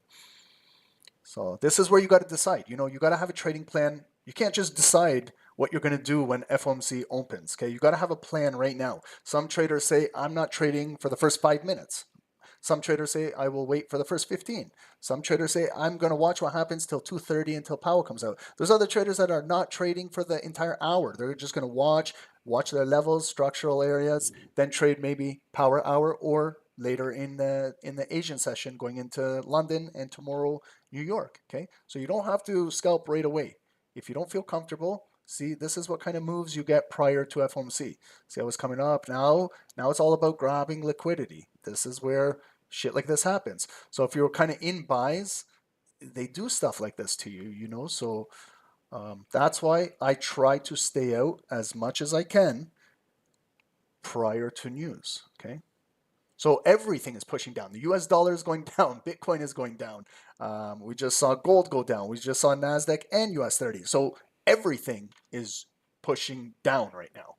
S4: So this is where you got to decide. You know, you got to have a trading plan. You can't just decide what you're going to do when FOMC opens. Okay, you got to have a plan right now. Some traders say, I'm not trading for the first 5 minutes. Some traders say, I will wait for the first 15. Some traders say, I'm going to watch what happens till 2:30 until Powell comes out. There's other traders that are not trading for the entire hour. They're just going to watch, watch their levels, structural areas, then trade maybe power hour or later in the Asian session going into London and tomorrow New York. Okay, so you don't have to scalp right away. If you don't feel comfortable, see, this is what kind of moves you get prior to FOMC. See how it's coming up now. Now it's all about grabbing liquidity. This is where shit like this happens. So if you're kind of in buys, they do stuff like this to you, you know. So that's why I try to stay out as much as I can prior to news. Okay. So everything is pushing down. The US dollar is going down. Bitcoin is going down. We just saw gold go down. We just saw NASDAQ and US 30. So everything is pushing down right now.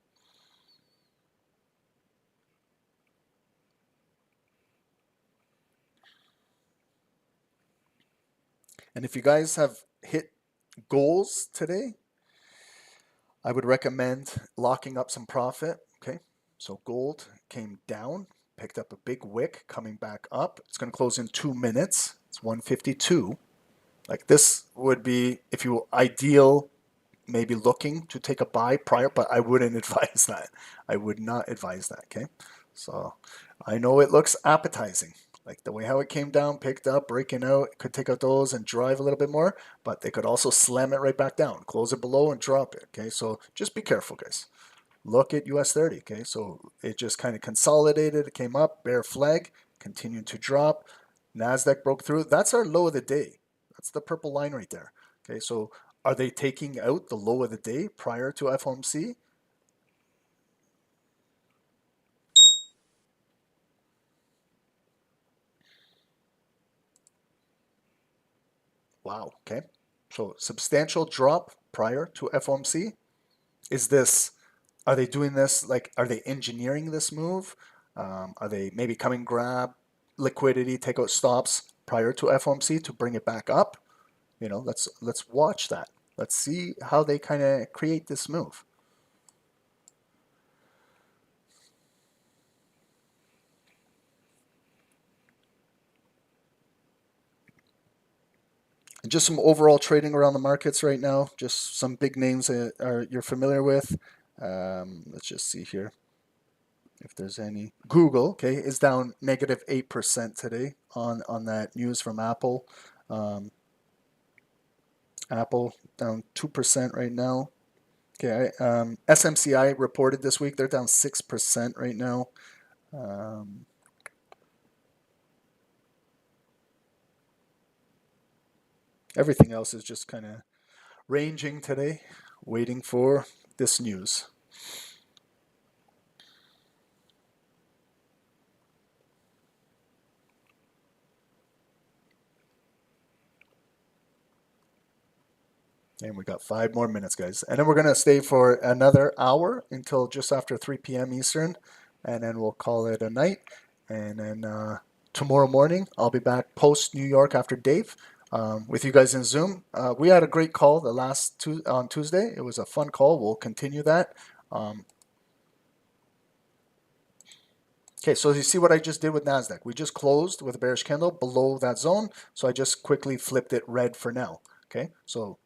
S4: And if you guys have hit goals today, I would recommend locking up some profit. Okay. So gold came down, picked up a big wick, coming back up. It's going to close in 2 minutes. It's 152. Like this would be, if you ideal, maybe looking to take a buy prior, but I wouldn't advise that. I would not advise that. Okay. So I know it looks appetizing, like the way how it came down, picked up, breaking out. It could take out those and drive a little bit more, but they could also slam it right back down, close it below and drop it. Okay. So just be careful, guys. Look at US 30. Okay. So it just kind of consolidated. It came up, bear flag, continued to drop. NASDAQ broke through. That's our low of the day. That's the purple line right there. Okay. So are they taking out the low of the day prior to FOMC? Wow. Okay. So substantial drop prior to FOMC. Is this, are they doing this, like, are they engineering this move? Are they maybe coming grab liquidity, take out stops prior to FOMC to bring it back up? You know, let's watch that. Let's see how they kind of create this move. And just some overall trading around the markets right now. Just some big names that you're familiar with. Let's just see here if there's any. Google, okay, is down -8% today on that news from Apple. Apple down 2% right now. Okay, SMCI reported this week. They're down 6% right now. Everything else is just kind of ranging today, waiting for this news. And we got 5 more minutes, guys. And then we're going to stay for another hour until just after 3 p.m. Eastern. And then we'll call it a night. And then tomorrow morning, I'll be back post New York after Dave with you guys in Zoom. We had a great call on Tuesday. It was a fun call. We'll continue that. Okay, so you see what I just did with NASDAQ. We just closed with a bearish candle below that zone. So I just quickly flipped it red for now. Okay, so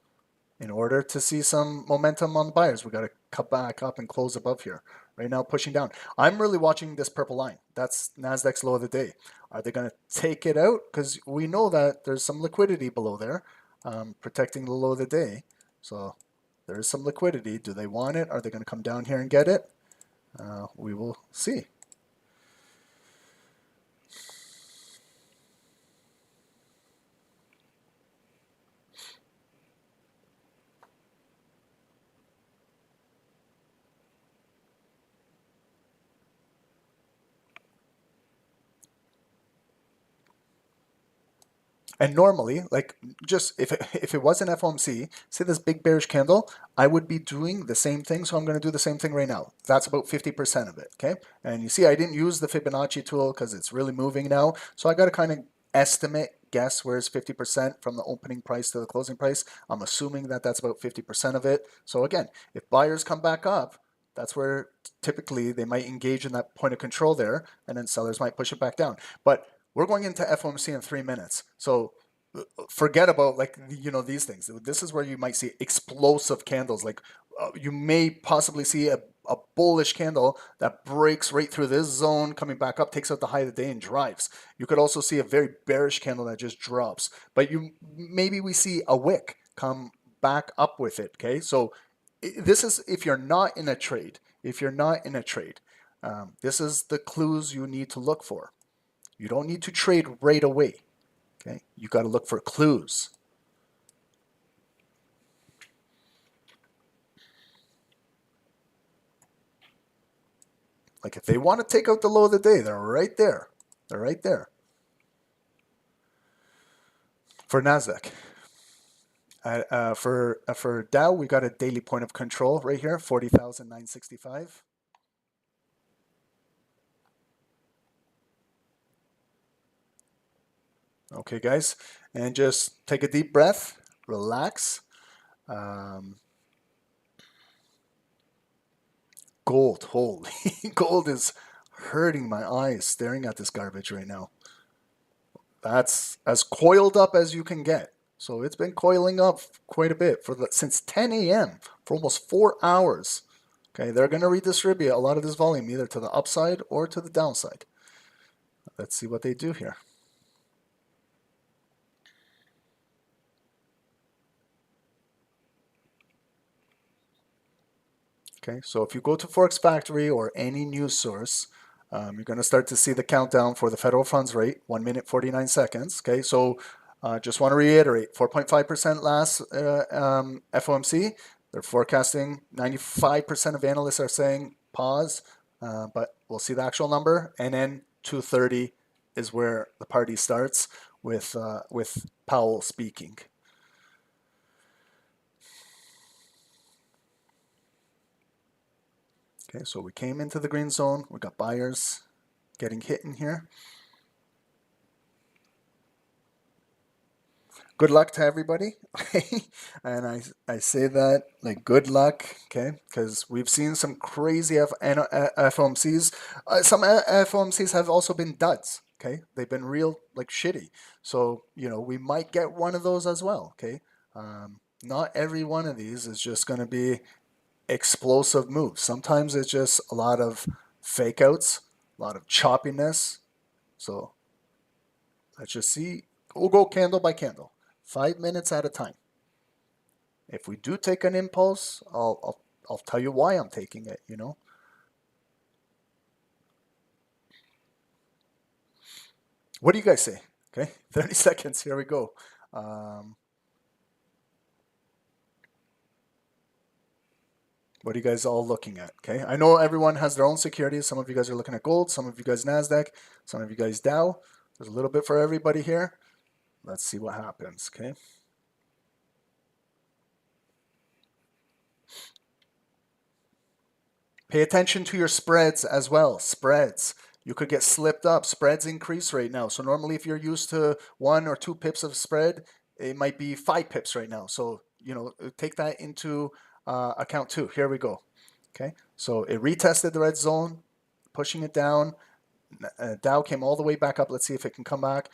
S4: in order to see some momentum on the buyers, we got to cut back up and close above here. Right now, pushing down. I'm really watching this purple line. That's NASDAQ's low of the day. Are they going to take it out? Because we know that there's some liquidity below there, protecting the low of the day. So there is some liquidity. Do they want it? Are they going to come down here and get it? We will see. And normally, like just if it was an FOMC, say this big bearish candle, I would be doing the same thing. So I'm going to do the same thing right now. That's about 50% of it. Okay. And you see, I didn't use the Fibonacci tool because it's really moving now. So I got to kind of estimate, guess where's 50% from the opening price to the closing price. I'm assuming that that's about 50% of it. So again, if buyers come back up, that's where typically they might engage in that point of control there, and then sellers might push it back down. But we're going into FOMC in 3 minutes. So forget about, like, you know, these things. This is where you might see explosive candles. Like you may possibly see a a bullish candle that breaks right through this zone, coming back up, takes out the high of the day and drives. You could also see a very bearish candle that just drops. But maybe we see a wick come back up with it. Okay, so this is if you're not in a trade. If you're not in a trade, this is the clues you need to look for. You don't need to trade right away. Okay, you got to look for clues. Like if they want to take out the low of the day, they're right there. They're right there. For NASDAQ. For Dow, we got a daily point of control right here, 40,965. Okay, guys, and just take a deep breath, relax. Gold, holy, gold is hurting my eyes staring at this garbage right now. That's as coiled up as you can get. So it's been coiling up quite a bit since 10 a.m. for almost 4 hours. Okay, they're going to redistribute a lot of this volume either to the upside or to the downside. Let's see what they do here. Okay, so if you go to Forex Factory or any news source, you're going to start to see the countdown for the federal funds rate, 1 minute 49 seconds. Okay, so just want to reiterate, 4.5% last FOMC. They're forecasting, 95% of analysts are saying pause, but we'll see the actual number. And then 2:30 is where the party starts with Powell speaking. Okay, so we came into the green zone. We got buyers getting hit in here. Good luck to everybody. And I say that like good luck, okay? Because we've seen some crazy FOMCs. Some FOMCs have also been duds, okay? They've been real like shitty. So, you know, we might get one of those as well, okay? Not every one of these is just going to be explosive moves. Sometimes it's just a lot of fake outs, a lot of choppiness. So let's just see. We'll go candle by candle, 5 minutes at a time. If we do take an impulse, I'll tell you why I'm taking it, you know. What do you guys say? Okay, 30 seconds, here we go. What are you guys all looking at? Okay, I know everyone has their own securities. Some of you guys are looking at gold, some of you guys NASDAQ, some of you guys Dow. There's a little bit for everybody here. Let's see what happens, okay? Pay attention to your spreads as well. Spreads. You could get slipped up. Spreads increase right now. So normally if you're used to 1 or 2 pips of spread, it might be 5 pips right now. So, you know, take that into account too. Here we go. Okay, so it retested the red zone, pushing it down. Dow came all the way back up. Let's see if it can come back.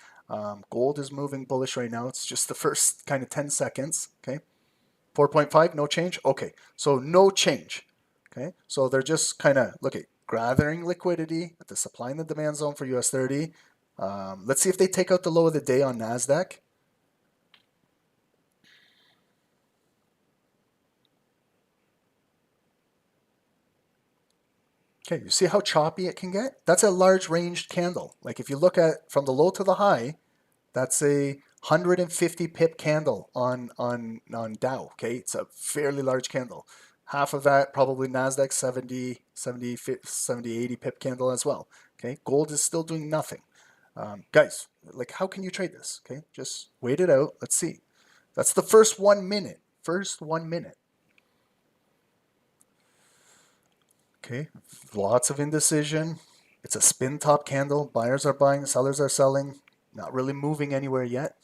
S4: Gold is moving bullish right now. It's just the first kind of 10 seconds. Okay, 4.5, no change. Okay, so no change. Okay, so they're just kind of, look at, gathering liquidity at the supply and the demand zone for US 30. Let's see if they take out the low of the day on NASDAQ. Okay, you see how choppy it can get? That's a large ranged candle. Like if you look at from the low to the high, that's a 150 pip candle on Dow. Okay, it's a fairly large candle. Half of that probably NASDAQ 70, 80 pip candle as well. Okay, gold is still doing nothing. Guys, like how can you trade this? Okay, just wait it out. Let's see. That's the first 1 minute. First 1 minute. Okay, lots of indecision. It's a spin top candle. Buyers are buying, sellers are selling. Not really moving anywhere yet.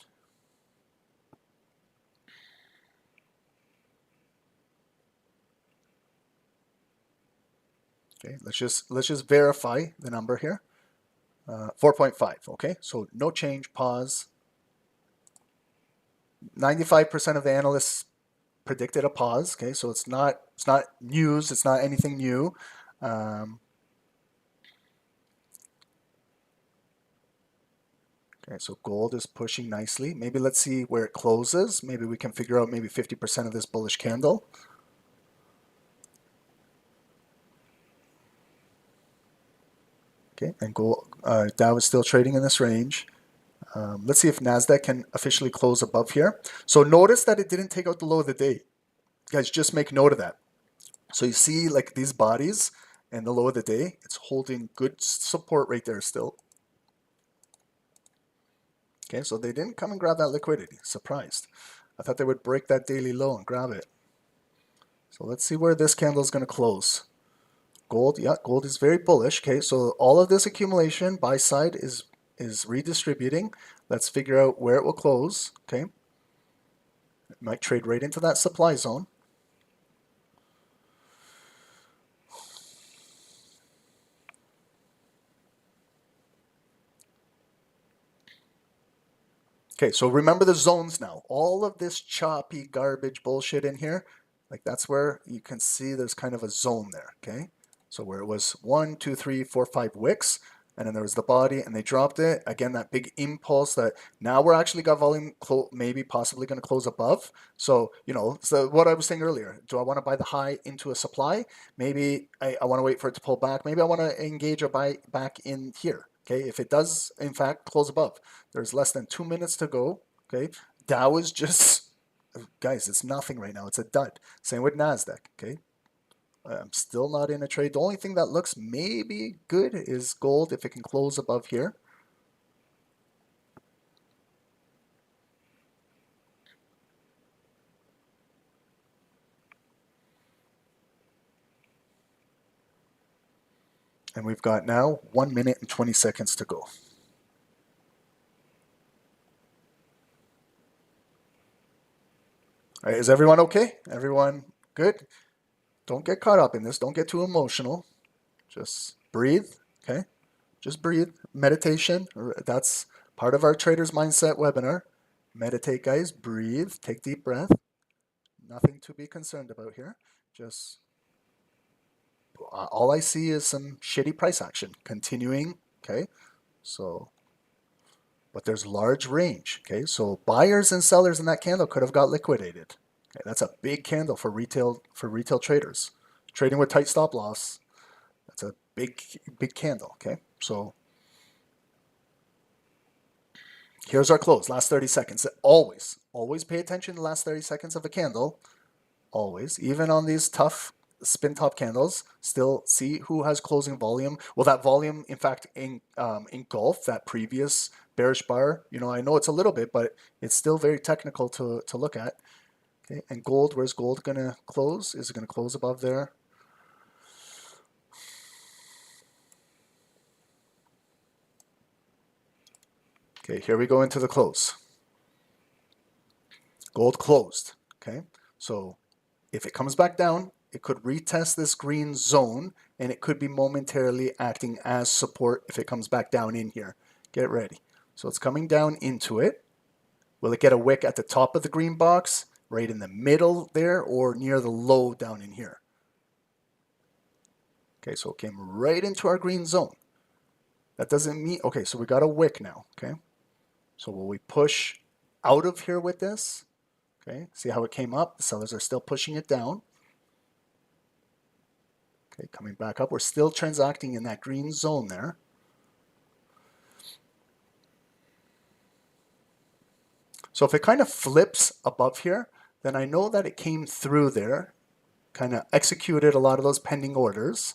S4: Okay, let's just verify the number here. 4.5. Okay, so no change. Pause. 95% of the analysts predicted a pause. Okay, so it's not news. It's not anything new. Okay, so gold is pushing nicely. Maybe let's see where it closes. Maybe we can figure out maybe 50% of this bullish candle. Okay, and gold, Dow is still trading in this range. Let's see if NASDAQ can officially close above here. So notice that it didn't take out the low of the day. Guys, just make note of that. So you see like these bodies and the low of the day, it's holding good support right there still. Okay, so they didn't come and grab that liquidity. Surprised. I thought they would break that daily low and grab it. So let's see where this candle is going to close. Gold, yeah, gold is very bullish. Okay, so all of this accumulation, buy side is redistributing. Let's figure out where it will close. Okay, it might trade right into that supply zone. Okay, so remember the zones now. All of this choppy garbage bullshit in here, like that's where you can see there's kind of a zone there. Okay, so where it was 1, 2, 3, 4, 5 wicks, and then there was the body, and they dropped it. Again, that big impulse that now we're actually got volume maybe possibly going to close above. So, you know, so what I was saying earlier, do I want to buy the high into a supply? Maybe I want to wait for it to pull back. Maybe I want to engage a buy back in here. Okay, if it does, in fact, close above, there's less than 2 minutes to go. Okay, Dow is just, guys, it's nothing right now. It's a dud. Same with NASDAQ. Okay, I'm still not in a trade. The only thing that looks maybe good is gold if it can close above here. And we've got now 1 minute and 20 seconds to go. All right, is everyone okay? Everyone good? Don't get caught up in this. Don't get too emotional. Just breathe, okay? Just breathe. Meditation, that's part of our Trader's Mindset webinar. Meditate, guys. Breathe. Take deep breath. Nothing to be concerned about here. Just all I see is some shitty price action continuing, okay? So, but there's large range, okay? So buyers and sellers in that candle could have got liquidated. Okay, that's a big candle for retail traders. Trading with tight stop loss, that's a big candle, okay? So here's our close, last 30 seconds. Always pay attention to the last 30 seconds of a candle. Always, even on these tough spin top candles, still see who has closing volume. Well, that volume, in fact, engulf that previous bearish bar. You know, I know it's a little bit, but it's still very technical to look at. Okay, and gold, where's gold going to close? Is it going to close above there? Okay, here we go into the close. Gold closed. Okay, so if it comes back down, it could retest this green zone, and it could be momentarily acting as support if it comes back down in here. Get ready. So it's coming down into it. Will it get a wick at the top of the green box, right in the middle there, or near the low down in here? Okay, so it came right into our green zone. That doesn't mean, okay, so we got a wick now, okay? So will we push out of here with this? Okay, see how it came up? The sellers are still pushing it down. Okay, coming back up. We're still transacting in that green zone there. So if it kind of flips above here, then I know that it came through there, kind of executed a lot of those pending orders,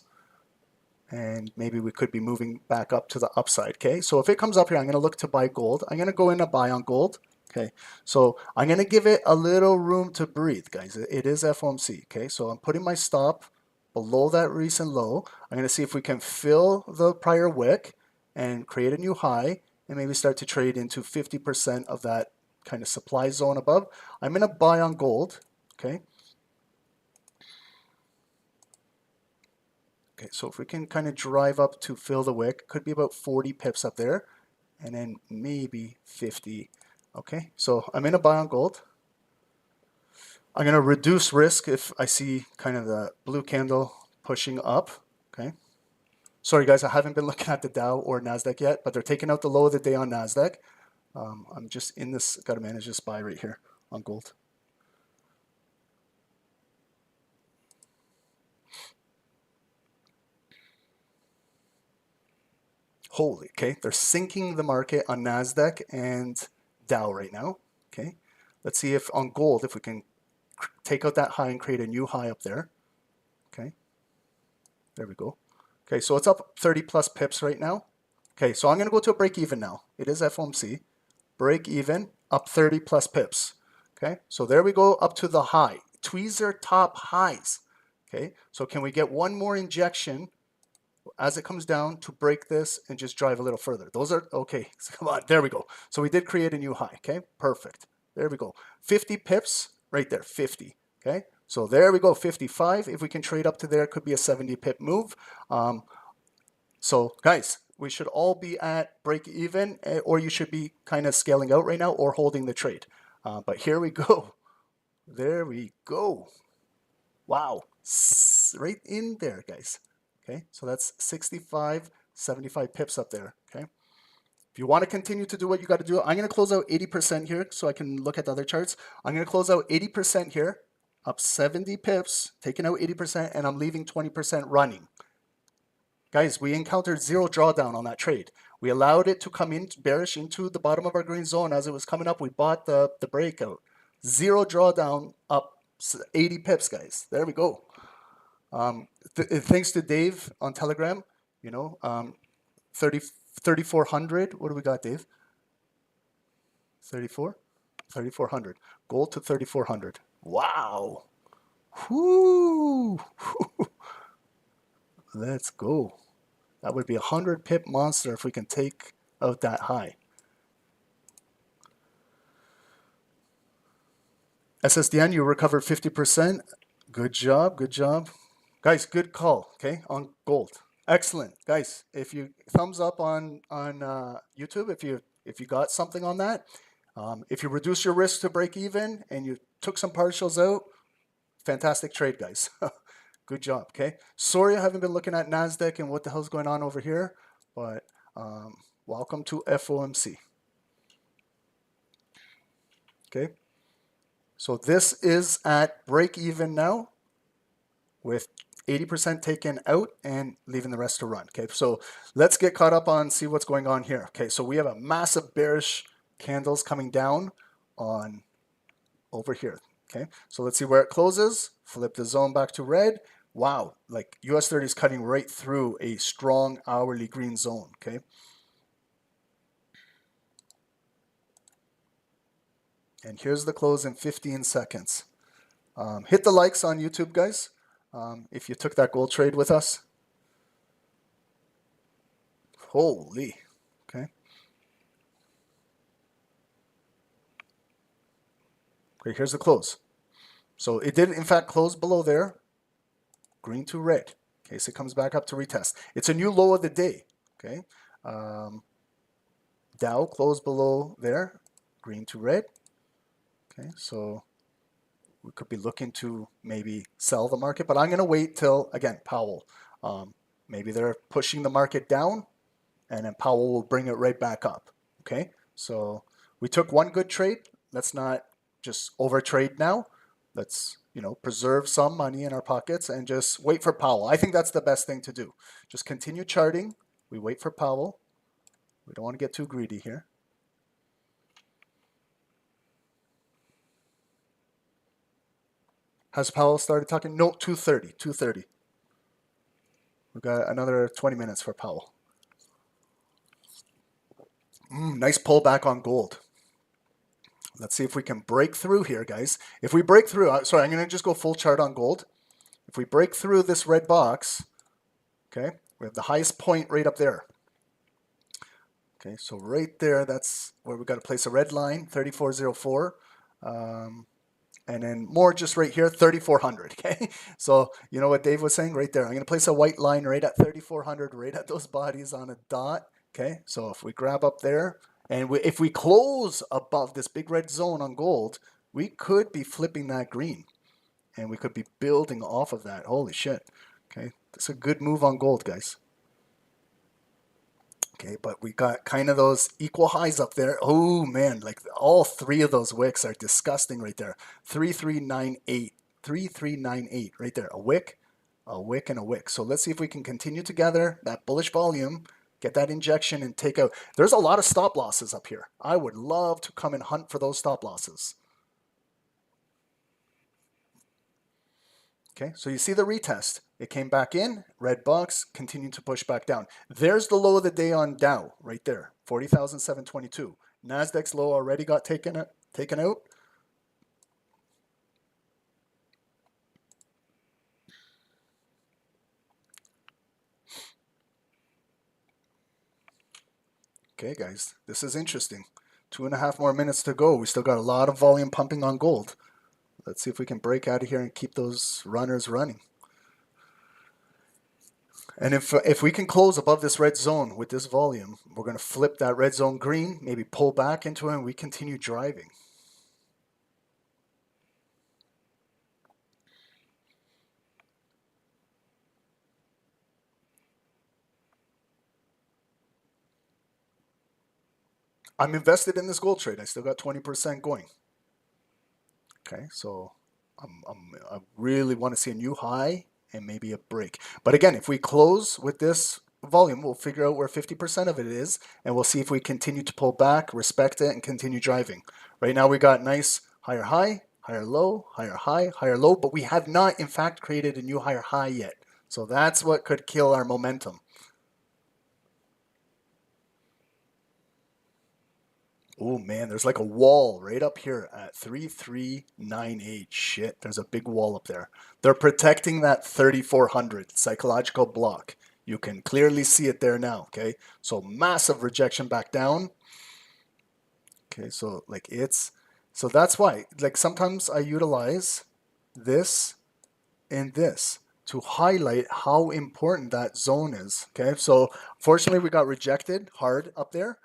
S4: and maybe we could be moving back up to the upside. Okay, so if it comes up here, I'm going to look to buy gold. I'm going to go in a buy on gold. Okay, so I'm going to give it a little room to breathe, guys. It is FOMC. Okay, so I'm putting my stop below that recent low. I'm going to see if we can fill the prior wick and create a new high and maybe start to trade into 50% of that kind of supply zone above. I'm going to buy on gold. Okay. Okay, so if we can kind of drive up to fill the wick, could be about 40 pips up there, and then maybe 50. Okay, so I'm in a buy on gold. I'm going to reduce risk if I see kind of the blue candle pushing up. Okay. Sorry, guys, I haven't been looking at the Dow or NASDAQ yet, but they're taking out the low of the day on NASDAQ. I'm just in this, got to manage this buy right here on gold. Holy, okay. They're sinking the market on NASDAQ and Dow right now. Okay. Let's see if on gold, if we can take out that high and create a new high up there. Okay. There we go. Okay, so it's up 30 plus pips right now. Okay, so I'm going to go to a break even now. It is FOMC. Break even, up 30 plus pips. Okay, so there we go up to the high. Tweezer top highs. Okay, so can we get one more injection as it comes down to break this and just drive a little further? Those are, okay, so come on, there we go. So we did create a new high, okay, perfect. There we go. 50 pips right there, 50, okay. So there we go, 55. If we can trade up to there, it could be a 70 pip move. So guys, we should all be at break even, or you should be kind of scaling out right now or holding the trade. But here we go. There we go. Wow, right in there, guys. Okay, so that's 65, 75 pips up there, okay? If you want to continue to do what you got to do, I'm going to close out 80% here so I can look at the other charts. I'm going to close out 80% here, up 70 pips, taking out 80%, and I'm leaving 20% running. Guys, we encountered zero drawdown on that trade. We allowed it to come in bearish into the bottom of our green zone. As it was coming up, we bought the breakout. Zero drawdown, up 80 pips, guys. There we go. Thanks to Dave on Telegram, you know, 3,400. What do we got, Dave? 34? 3,400. Gold to 3,400. Wow. Whoo. Let's go. That would be a 100 pip monster if we can take out that high. SSDN, you recovered 50%. Good job, good job. Guys, good call, okay, on gold. Excellent. Guys, if you thumbs up on YouTube, if you got something on that, if you reduce your risk to break even and you took some partials out, fantastic trade, guys. Good job, okay? Sorry I haven't been looking at NASDAQ and what the hell's going on over here, but welcome to FOMC. Okay, so this is at break even now with 80% taken out and leaving the rest to run. Okay, so let's get caught up on see what's going on here. Okay, so we have a massive bearish candles coming down on over here. Okay, so let's see where it closes. Flip the zone back to red. Wow, like US 30 is cutting right through a strong hourly green zone. Okay. And here's the close in 15 seconds. Hit the likes on YouTube, guys, if you took that gold trade with us. Holy, okay. Okay, here's the close. So it did, in fact, close below there. Green to red, in case it comes back up to retest. It's a new low of the day, okay. Dow closed below there, green to red. Okay, so we could be looking to maybe sell the market, but I'm going to wait till, again, Powell. Maybe they're pushing the market down, and then Powell will bring it right back up. Okay, so we took one good trade. Let's not just overtrade now. Let's, you know, preserve some money in our pockets and just wait for Powell. I think that's the best thing to do. Just continue charting. We wait for Powell. We don't want to get too greedy here. Has Powell started talking? No, 2:30. 2:30. We've got another 20 minutes for Powell. Nice pullback on gold. Let's see if we can break through here, guys. If we break through, sorry, I'm going to just go full chart on gold. If we break through this red box, okay, we have the highest point right up there. Okay, so right there, that's where we got to place a red line, 3404. And then more just right here, 3,400, okay? So you know what Dave was saying right there. I'm going to place a white line right at 3,400, right at those bodies on a dot, okay? So if we grab up there, and if we close above this big red zone on gold, we could be flipping that green and we could be building off of that. Holy shit. Okay, that's a good move on gold, guys. Okay, but we got kind of those equal highs up there. Oh man, like all three of those wicks are disgusting right there. 3398, 3398 right there. A wick, and a wick. So let's see if we can continue to gather that bullish volume, get that injection and take out. There's a lot of stop losses up here. I would love to come and hunt for those stop losses. Okay, so you see the retest. It came back in, red box, continued to push back down. There's the low of the day on Dow, right there, 40,722. NASDAQ's low already got taken out. Okay, guys, this is interesting. 2.5 more minutes to go. We still got a lot of volume pumping on gold. Let's see if we can break out of here and keep those runners running. And if we can close above this red zone with this volume, we're going to flip that red zone green, maybe pull back into it, and we continue driving. I'm invested in this gold trade. I still got 20% going. Okay, so I really want to see a new high and maybe a break. But again, if we close with this volume, we'll figure out where 50% of it is, and we'll see if we continue to pull back, respect it, and continue driving. Right now we got nice higher high, higher low, higher high, higher low, but we have not in fact created a new higher high yet. So that's what could kill our momentum. Oh man, there's like a wall right up here at 3398. Shit, there's a big wall up there. They're protecting that 3400 psychological block. You can clearly see it there now, okay? So massive rejection back down. Okay, so like so that's why, like sometimes I utilize this and this to highlight how important that zone is, okay? So fortunately we got rejected hard up there.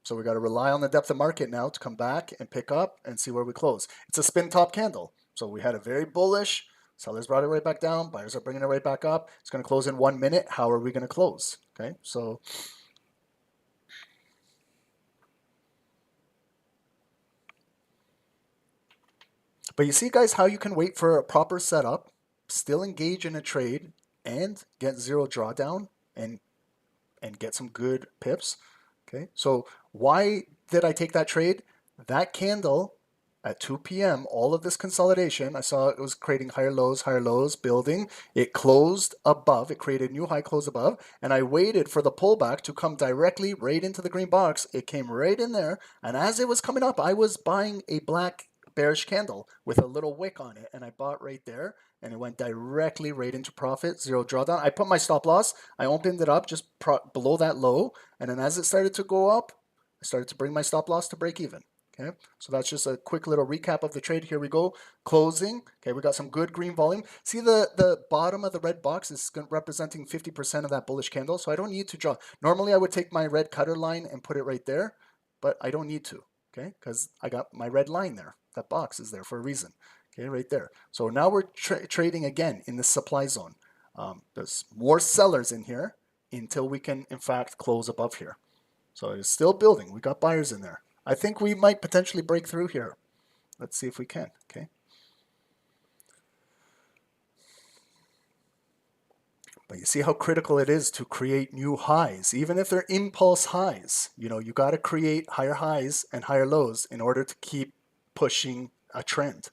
S4: So we got to rely on the depth of market now to come back and pick up and see where we close. It's a spin top candle. So we had a very bullish, sellers brought it right back down, buyers are bringing it right back up. It's going to close in 1 minute. How are we going to close? Okay, so but you see, guys, how you can wait for a proper setup, still engage in a trade, and get zero drawdown and get some good pips. Okay, so why did I take that trade? That candle at 2 p.m., all of this consolidation, I saw it was creating higher lows, building. It closed above, it created new high, close above, and I waited for the pullback to come directly right into the green box. It came right in there, and as it was coming up, I was buying a black bearish candle with a little wick on it, and I bought right there, and it went directly right into profit, zero drawdown. I put my stop loss, I opened it up just below that low, and then as it started to go up, I started to bring my stop loss to break even. Okay, so that's just a quick little recap of the trade. Here we go, closing. Okay, we got some good green volume. See the bottom of the red box is representing 50% of that bullish candle, so I don't need to draw. Normally I would take my red cutter line and put it right there, but I don't need to, okay, because I got my red line there. That box is there for a reason. Okay, right there. So now we're trading again in the supply zone. There's more sellers in here until we can, in fact, close above here. So it's still building. We got buyers in there. I think we might potentially break through here. Let's see if we can. Okay. But you see how critical it is to create new highs, even if they're impulse highs. You know, you got to create higher highs and higher lows in order to keep pushing a trend.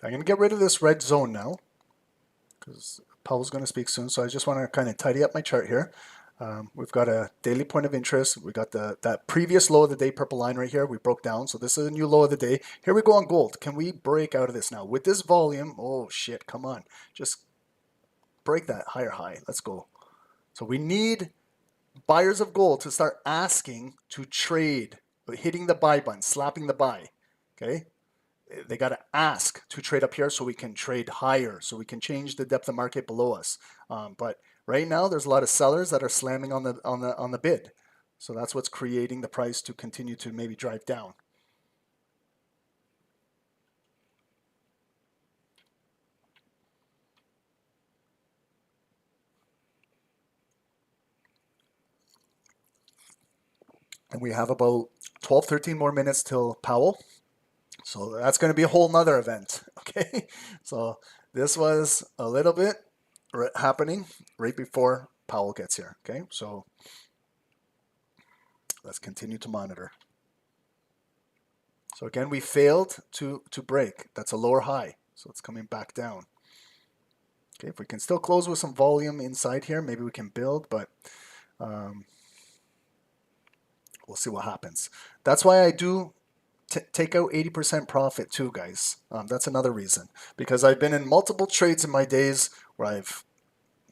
S4: I'm going to get rid of this red zone now because Powell's going to speak soon. So I just want to kind of tidy up my chart here. We've got a daily point of interest. We got that previous low of the day purple line right here. We broke down. So this is a new low of the day. Here we go on gold. Can we break out of this now? With this volume, oh shit, come on. Just break that higher high. Let's go. So we need buyers of gold to start asking to trade, hitting the buy button, slapping the buy. Okay? They got to ask to trade up here so we can trade higher, so we can change the depth of market below us. But right now, there's a lot of sellers that are slamming on the bid. So that's what's creating the price to continue to maybe drive down. And we have about 12, 13 more minutes till Powell. So that's going to be a whole nother event. Okay. So this was a little bit happening right before Powell gets here. Okay. So let's continue to monitor. So again, we failed to break. That's a lower high. So it's coming back down. Okay. If we can still close with some volume inside here, maybe we can build, but we'll see what happens. That's why I do take out 80% profit too, guys. That's another reason. Because I've been in multiple trades in my days where I've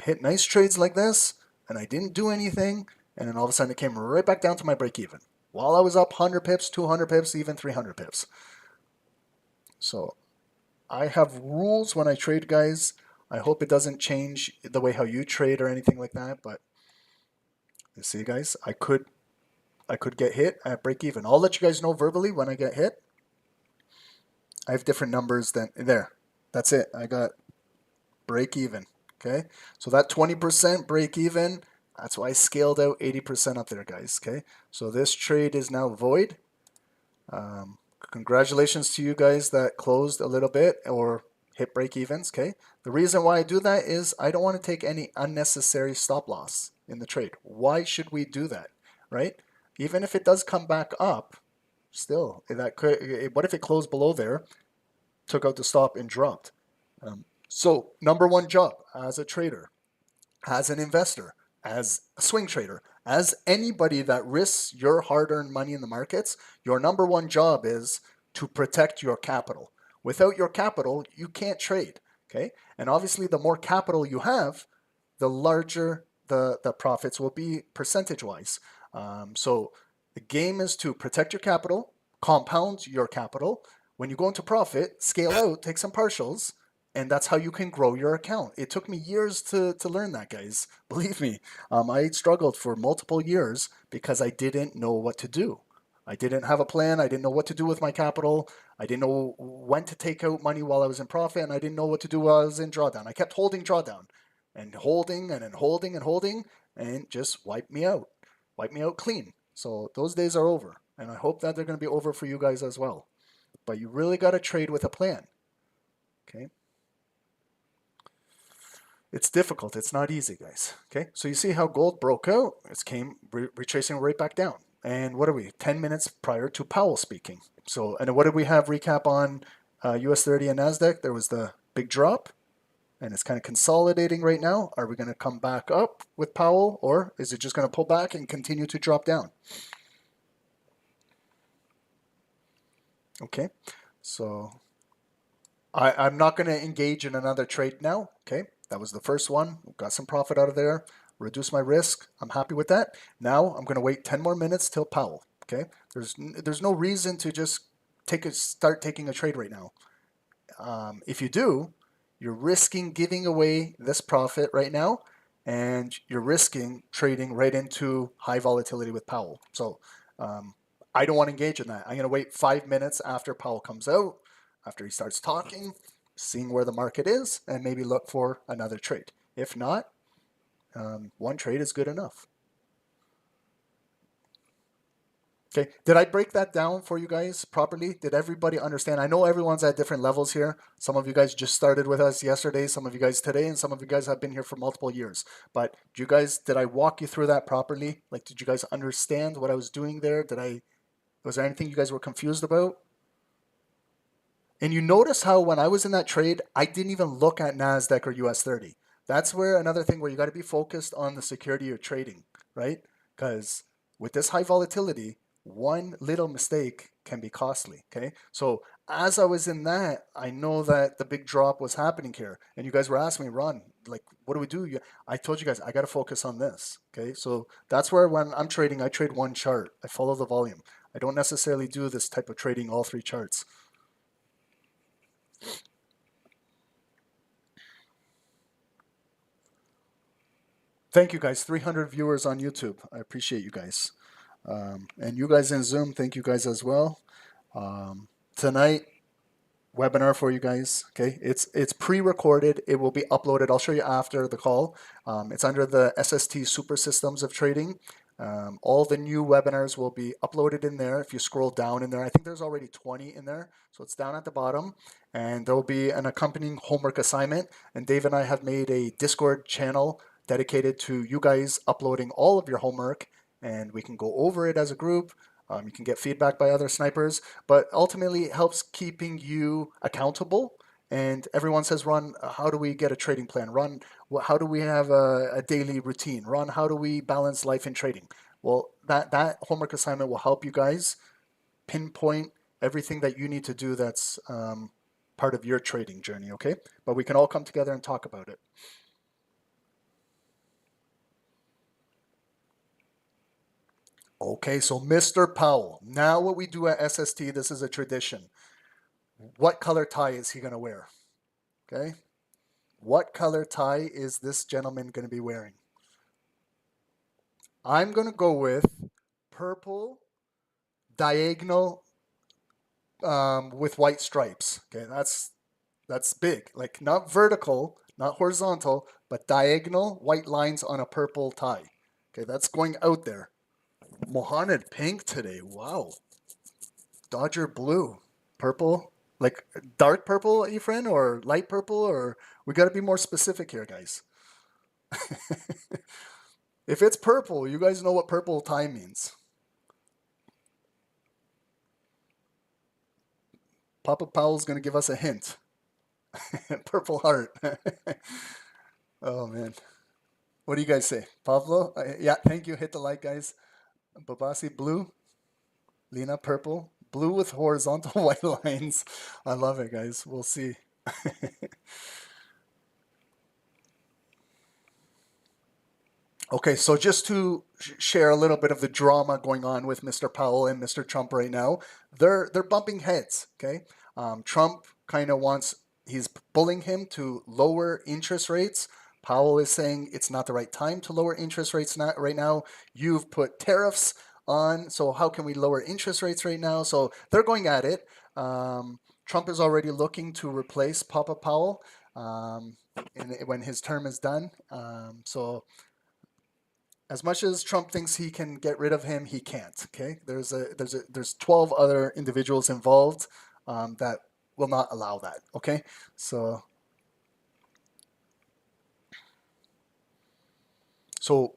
S4: hit nice trades like this, and I didn't do anything, and then all of a sudden it came right back down to my break even. While I was up 100 pips, 200 pips, even 300 pips. So I have rules when I trade, guys. I hope it doesn't change the way how you trade or anything like that, but you see, guys, I could get hit at break even. I'll let you guys know verbally when I get hit. I have different numbers than there. That's it. I got break even. Okay. So that 20% break even, that's why I scaled out 80% up there, guys. Okay. So this trade is now void. Congratulations to you guys that closed a little bit or hit break evens. Okay. The reason why I do that is I don't want to take any unnecessary stop loss in the trade. Why should we do that? Right? Even if it does come back up, still, that could. What if it closed below there, took out the stop and dropped? So number one job as a trader, as an investor, as a swing trader, as anybody that risks your hard-earned money in the markets, your number one job is to protect your capital. Without your capital, you can't trade. Okay, and obviously, the more capital you have, the larger the profits will be percentage-wise. So the game is to protect your capital, compound your capital. When you go into profit, scale out, take some partials, and that's how you can grow your account. It took me years to learn that, guys. Believe me, I struggled for multiple years because I didn't know what to do. I didn't have a plan. I didn't know what to do with my capital. I didn't know when to take out money while I was in profit, and I didn't know what to do while I was in drawdown. I kept holding drawdown and holding and then holding and holding, and just wiped me out. Wipe me out clean. So those days are over. And I hope that they're going to be over for you guys as well. But you really got to trade with a plan. Okay? It's difficult. It's not easy, guys. Okay? So you see how gold broke out? It came retracing right back down. And what are we? 10 minutes prior to Powell speaking. So, and what did we have recap on US 30 and NASDAQ? There was the big drop. And it's kind of consolidating right now. Are we going to come back up with Powell, or is it just going to pull back and continue to drop down? Okay, so I'm not going to engage in another trade now. Okay, that was the first one. Got some profit out of there. Reduce my risk. I'm happy with that. Now I'm going to wait 10 more minutes till Powell. Okay, there's no reason to just start taking a trade right now. If you do, you're risking giving away this profit right now, and you're risking trading right into high volatility with Powell. So I don't want to engage in that. I'm going to wait 5 minutes after Powell comes out, after he starts talking, seeing where the market is, and maybe look for another trade. If not, one trade is good enough. Okay, did I break that down for you guys properly? Did everybody understand? I know everyone's at different levels here. Some of you guys just started with us yesterday, some of you guys today, and some of you guys have been here for multiple years. But did I walk you through that properly? Like, did you guys understand what I was doing there? Was there anything you guys were confused about? And you notice how when I was in that trade, I didn't even look at NASDAQ or US 30. That's where another thing where you got to be focused on the security you're trading, right? Because with this high volatility, one little mistake can be costly, okay? So as I was in that, I know that the big drop was happening here. And you guys were asking me, Ron, like, what do we do? I told you guys, I got to focus on this. Okay. So that's where when I'm trading, I trade one chart. I follow the volume. I don't necessarily do this type of trading, all three charts. Thank you guys. 300 viewers on YouTube. I appreciate you guys. And you guys in Zoom, thank you guys as well. Tonight, webinar for you guys. Okay, it's pre-recorded. It will be uploaded. I'll show you after the call. It's under the SST Super Systems of Trading. All the new webinars will be uploaded in there. If you scroll down in there, I think there's already 20 in there. So it's down at the bottom. And there will be an accompanying homework assignment. And Dave and I have made a Discord channel dedicated to you guys uploading all of your homework. And we can go over it as a group. You can get feedback by other snipers, but ultimately it helps keeping you accountable. And everyone says, Ron, how do we get a trading plan? Ron, how do we have a daily routine? Ron, how do we balance life and trading? Well, that homework assignment will help you guys pinpoint everything that you need to do that's part of your trading journey, okay? But we can all come together and talk about it. Okay, so Mr. Powell. Now what we do at SST, this is a tradition. What color tie is he going to wear? Okay. What color tie is this gentleman going to be wearing? I'm going to go with purple diagonal with white stripes. Okay, that's big. Like not vertical, not horizontal, but diagonal white lines on a purple tie. Okay, that's going out there. Mohamed pink today. Wow. Dodger blue. Purple. Like dark purple, Efren, or light purple, or we got to be more specific here, guys. If it's purple, you guys know what purple tie means. Papa Powell's going to give us a hint. Purple heart. Oh, man. What do you guys say? Pablo? Yeah, thank you. Hit the like, guys. Babasi, blue. Lena, purple. Blue with horizontal white lines. I love it, guys. We'll see. Okay, so just to share a little bit of the drama going on with Mr. Powell and Mr. Trump right now, they're bumping heads, okay? Trump kind of he's bullying him to lower interest rates. Powell is saying it's not the right time to lower interest rates right now. You've put tariffs on, so how can we lower interest rates right now? So they're going at it. Trump is already looking to replace Papa Powell when his term is done. So as much as Trump thinks he can get rid of him, he can't. Okay, there's 12 other individuals involved that will not allow that. Okay, so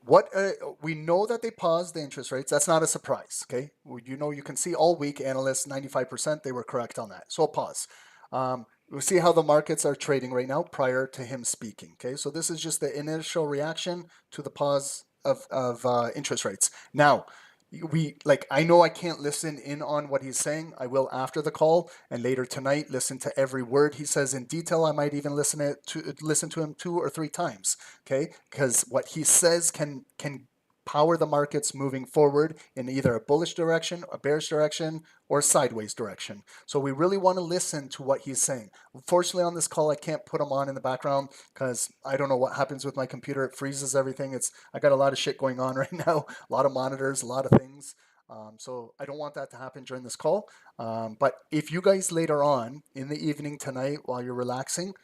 S4: what we know that they paused the interest rates. That's not a surprise. Okay, you know, you can see all week analysts 95% they were correct on that. So a pause. We'll see how the markets are trading right now prior to him speaking. Okay, so this is just the initial reaction to the pause of interest rates. Now, I know I can't listen in on what he's saying. I will after the call and later tonight listen to every word he says in detail. I might even listen to him 2 or 3 times. Okay, because what he says can power the markets moving forward in either a bullish direction, a bearish direction, or sideways direction. So we really want to listen to what he's saying. Unfortunately, on this call, I can't put him on in the background because I don't know what happens with my computer. It freezes everything. I got a lot of shit going on right now, a lot of monitors, a lot of things. So I don't want that to happen during this call. But if you guys later on in the evening tonight while you're relaxing,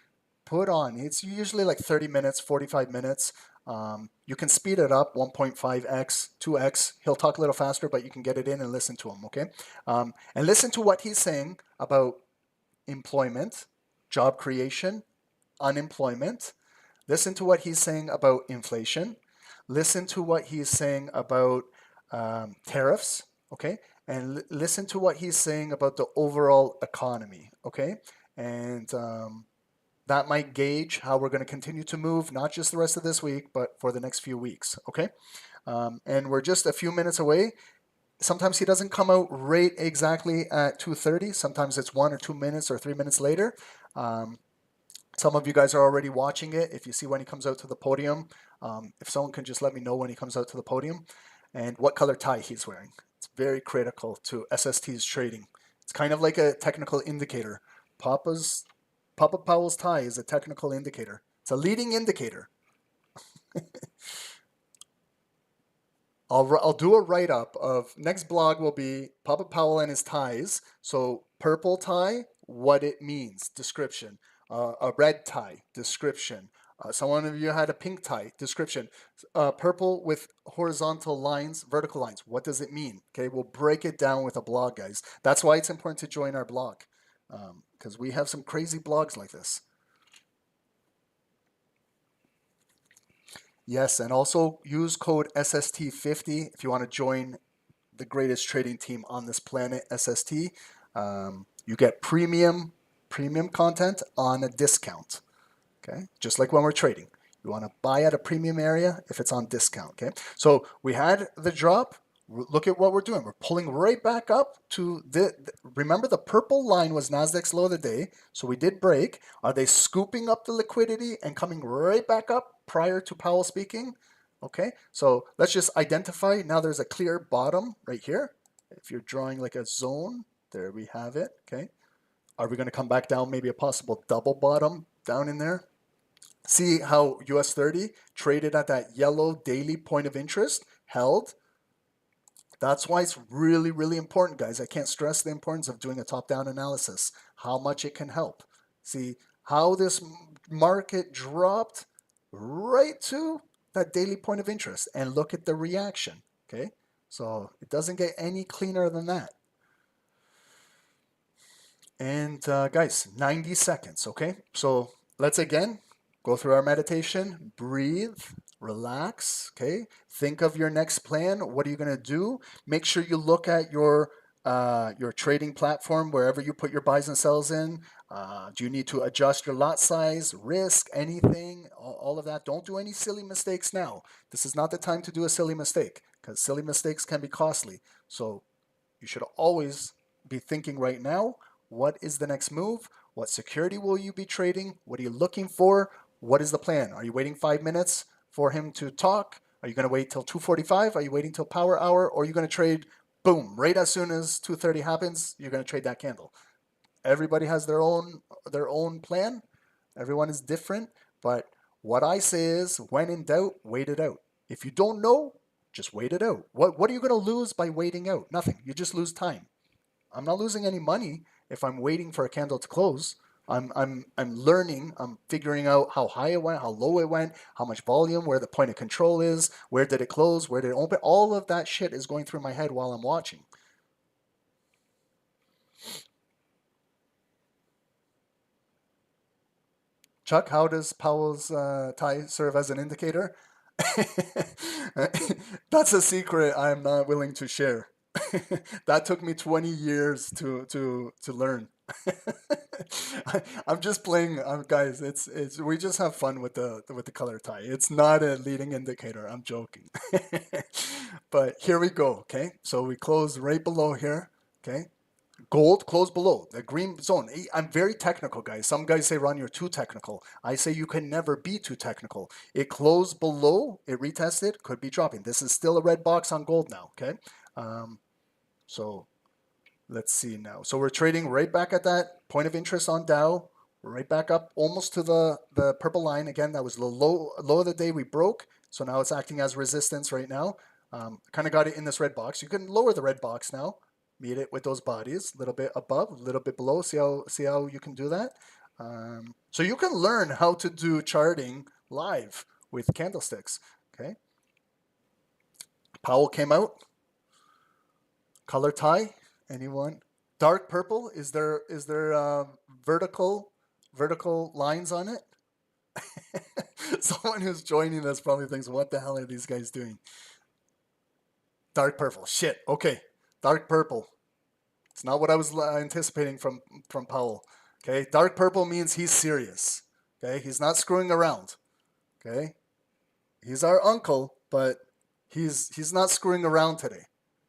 S4: put on. It's usually like 30 minutes, 45 minutes. You can speed it up 1.5x, 2x. He'll talk a little faster, but you can get it in and listen to him, okay? And listen to what he's saying about employment, job creation, unemployment. Listen to what he's saying about inflation. Listen to what he's saying about tariffs, okay? And listen to what he's saying about the overall economy, okay? And that might gauge how we're going to continue to move, not just the rest of this week, but for the next few weeks, okay? And we're just a few minutes away. Sometimes he doesn't come out right exactly at 2:30. Sometimes it's 1 or 2 minutes or 3 minutes later. Some of you guys are already watching it. If you see when he comes out to the podium, if someone can just let me know when he comes out to the podium and what color tie he's wearing. It's very critical to SST's trading. It's kind of like a technical indicator. Papa Powell's tie is a technical indicator. It's a leading indicator. I'll do a write-up of, next blog will be Papa Powell and his ties. So purple tie, what it means, description. A red tie, description. Some of you had a pink tie, description. Purple with horizontal lines, vertical lines, what does it mean? Okay, we'll break it down with a blog, guys. That's why it's important to join our blog, because we have some crazy blogs like this. Yes, and also use code SST50 if you want to join the greatest trading team on this planet, SST. You get premium content on a discount. Okay, just like when we're trading, you want to buy at a premium area if it's on discount. Okay, so we had the drop. Look at what we're doing. We're pulling right back up to remember the purple line was NASDAQ's low of the day. So we did break. Are they scooping up the liquidity and coming right back up prior to Powell speaking? Okay, so let's just identify. Now there's a clear bottom right here. If you're drawing like a zone, there we have it. Okay, are we going to come back down? Maybe a possible double bottom down in there. See how US 30 traded at that yellow daily point of interest, held. That's why it's really, really important, guys. I can't stress the importance of doing a top-down analysis, how much it can help. See how this market dropped right to that daily point of interest, and look at the reaction, okay? So it doesn't get any cleaner than that. And guys, 90 seconds, okay? So let's again go through our meditation, breathe, relax, okay? Think of your next plan. What are you going to do? Make sure you look at your trading platform, wherever you put your buys and sells in. Do you need to adjust your lot size, risk, anything, all of that? Don't do any silly mistakes now. This is not the time to do a silly mistake, because silly mistakes can be costly. So you should always be thinking right now, what is the next move? What security will you be trading? What are you looking for? What is the plan? Are you waiting 5 minutes for him to talk? Are you going to wait till 2:45? Are you waiting till power hour? Or are you going to trade, boom, right as soon as 2:30 happens, you're going to trade that candle? Everybody has their own plan. Everyone is different. But what I say is, when in doubt, wait it out. If you don't know, just wait it out. What are you going to lose by waiting out? Nothing. You just lose time. I'm not losing any money if I'm waiting for a candle to close. I'm learning, I'm figuring out how high it went, how low it went, how much volume, where the point of control is, where did it close, where did it open. All of that shit is going through my head while I'm watching. Chuck, how does Powell's tie serve as an indicator? That's a secret I'm not willing to share. That took me 20 years to learn. I'm just playing, guys. It's we just have fun with the color tie. It's not a leading indicator. I'm joking. But here we go. Okay, so we close right below here. Okay, gold close below the green zone. I'm very technical, guys. Some guys say, Ron, you're too technical. I say you can never be too technical. It closed below. It retested. Could be dropping. This is still a red box on gold now. Okay, so let's see now. So we're trading right back at that point of interest on Dow. We're right back up almost to the purple line. Again, that was the low of the day we broke. So now it's acting as resistance right now. Kind of got it in this red box. You can lower the red box now. Meet it with those bodies. A little bit above, a little bit below. See how you can do that? So you can learn how to do charting live with candlesticks. Okay. Powell came out. Color tie. Anyone? Dark purple. Is there vertical lines on it? Someone who's joining this probably thinks, what the hell are these guys doing? Dark purple. Shit. Okay. Dark purple. It's not what I was anticipating from Powell. Okay. Dark purple means he's serious. Okay. He's not screwing around. Okay. He's our uncle, but he's not screwing around today.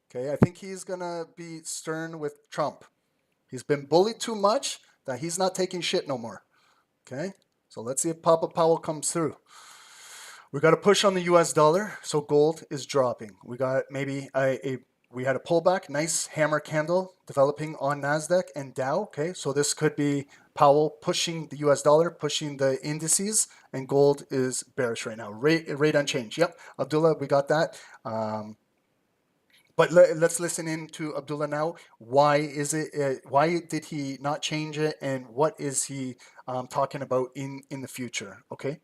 S4: Okay, I think he's going to be stern with Trump. He's been bullied too much that he's not taking shit no more. Okay? So let's see if Papa Powell comes through. We got a push on the US dollar, so gold is dropping. We got maybe we had a pullback, nice hammer candle developing on NASDAQ and Dow. Okay, so this could be Powell pushing the US dollar, pushing the indices, and gold is bearish right now. Rate unchanged. Yep, Abdullah, we got that. But let's listen in to Abdullah now. Why is it? Why did he not change it? And what is he talking about in the future? Okay.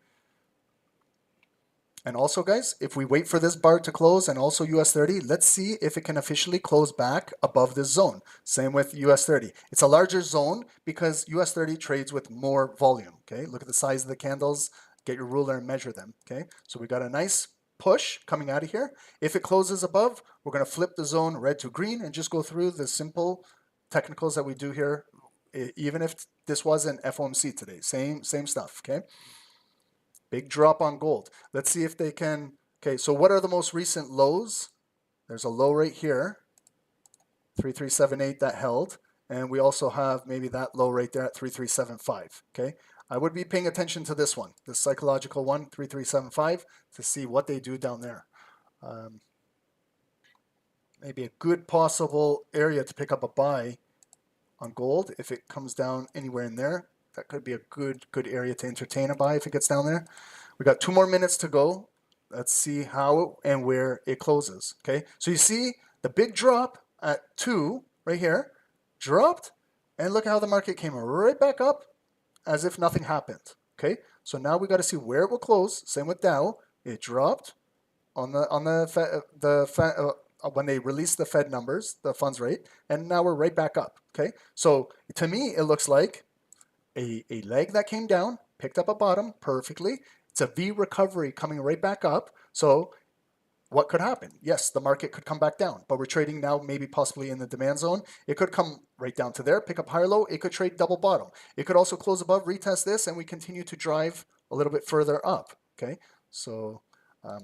S4: And also, guys, if we wait for this bar to close and also US 30, let's see if it can officially close back above this zone. Same with US 30. It's a larger zone because US 30 trades with more volume. Okay. Look at the size of the candles. Get your ruler and measure them. Okay. So we got a nice push coming out of here. If it closes above, we're going to flip the zone red to green and just go through the simple technicals that we do here, even if this wasn't FOMC today. Same stuff, okay? Big drop on gold. Let's see if they can, okay, so what are the most recent lows? There's a low right here, 3378 that held, and we also have maybe that low right there at 3375, okay? I would be paying attention to this one, the psychological one, 3375, to see what they do down there. Maybe a good possible area to pick up a buy on gold if it comes down anywhere in there. That could be a good area to entertain a buy if it gets down there. We got 2 more minutes to go. Let's see how and where it closes. Okay, so you see the big drop at 2 right here, dropped, and look how the market came right back up as if nothing happened. Okay, so now we got to see where it will close. Same with Dow. It dropped on when they released the Fed numbers, the funds rate, and now we're right back up. Okay, so to me it looks like a leg that came down, picked up a bottom perfectly. It's a V recovery coming right back up. So what could happen? Yes, the market could come back down, but we're trading now maybe possibly in the demand zone. It could come right down to there, pick up higher low. It could trade double bottom. It could also close above, retest this, and we continue to drive a little bit further up. Okay, so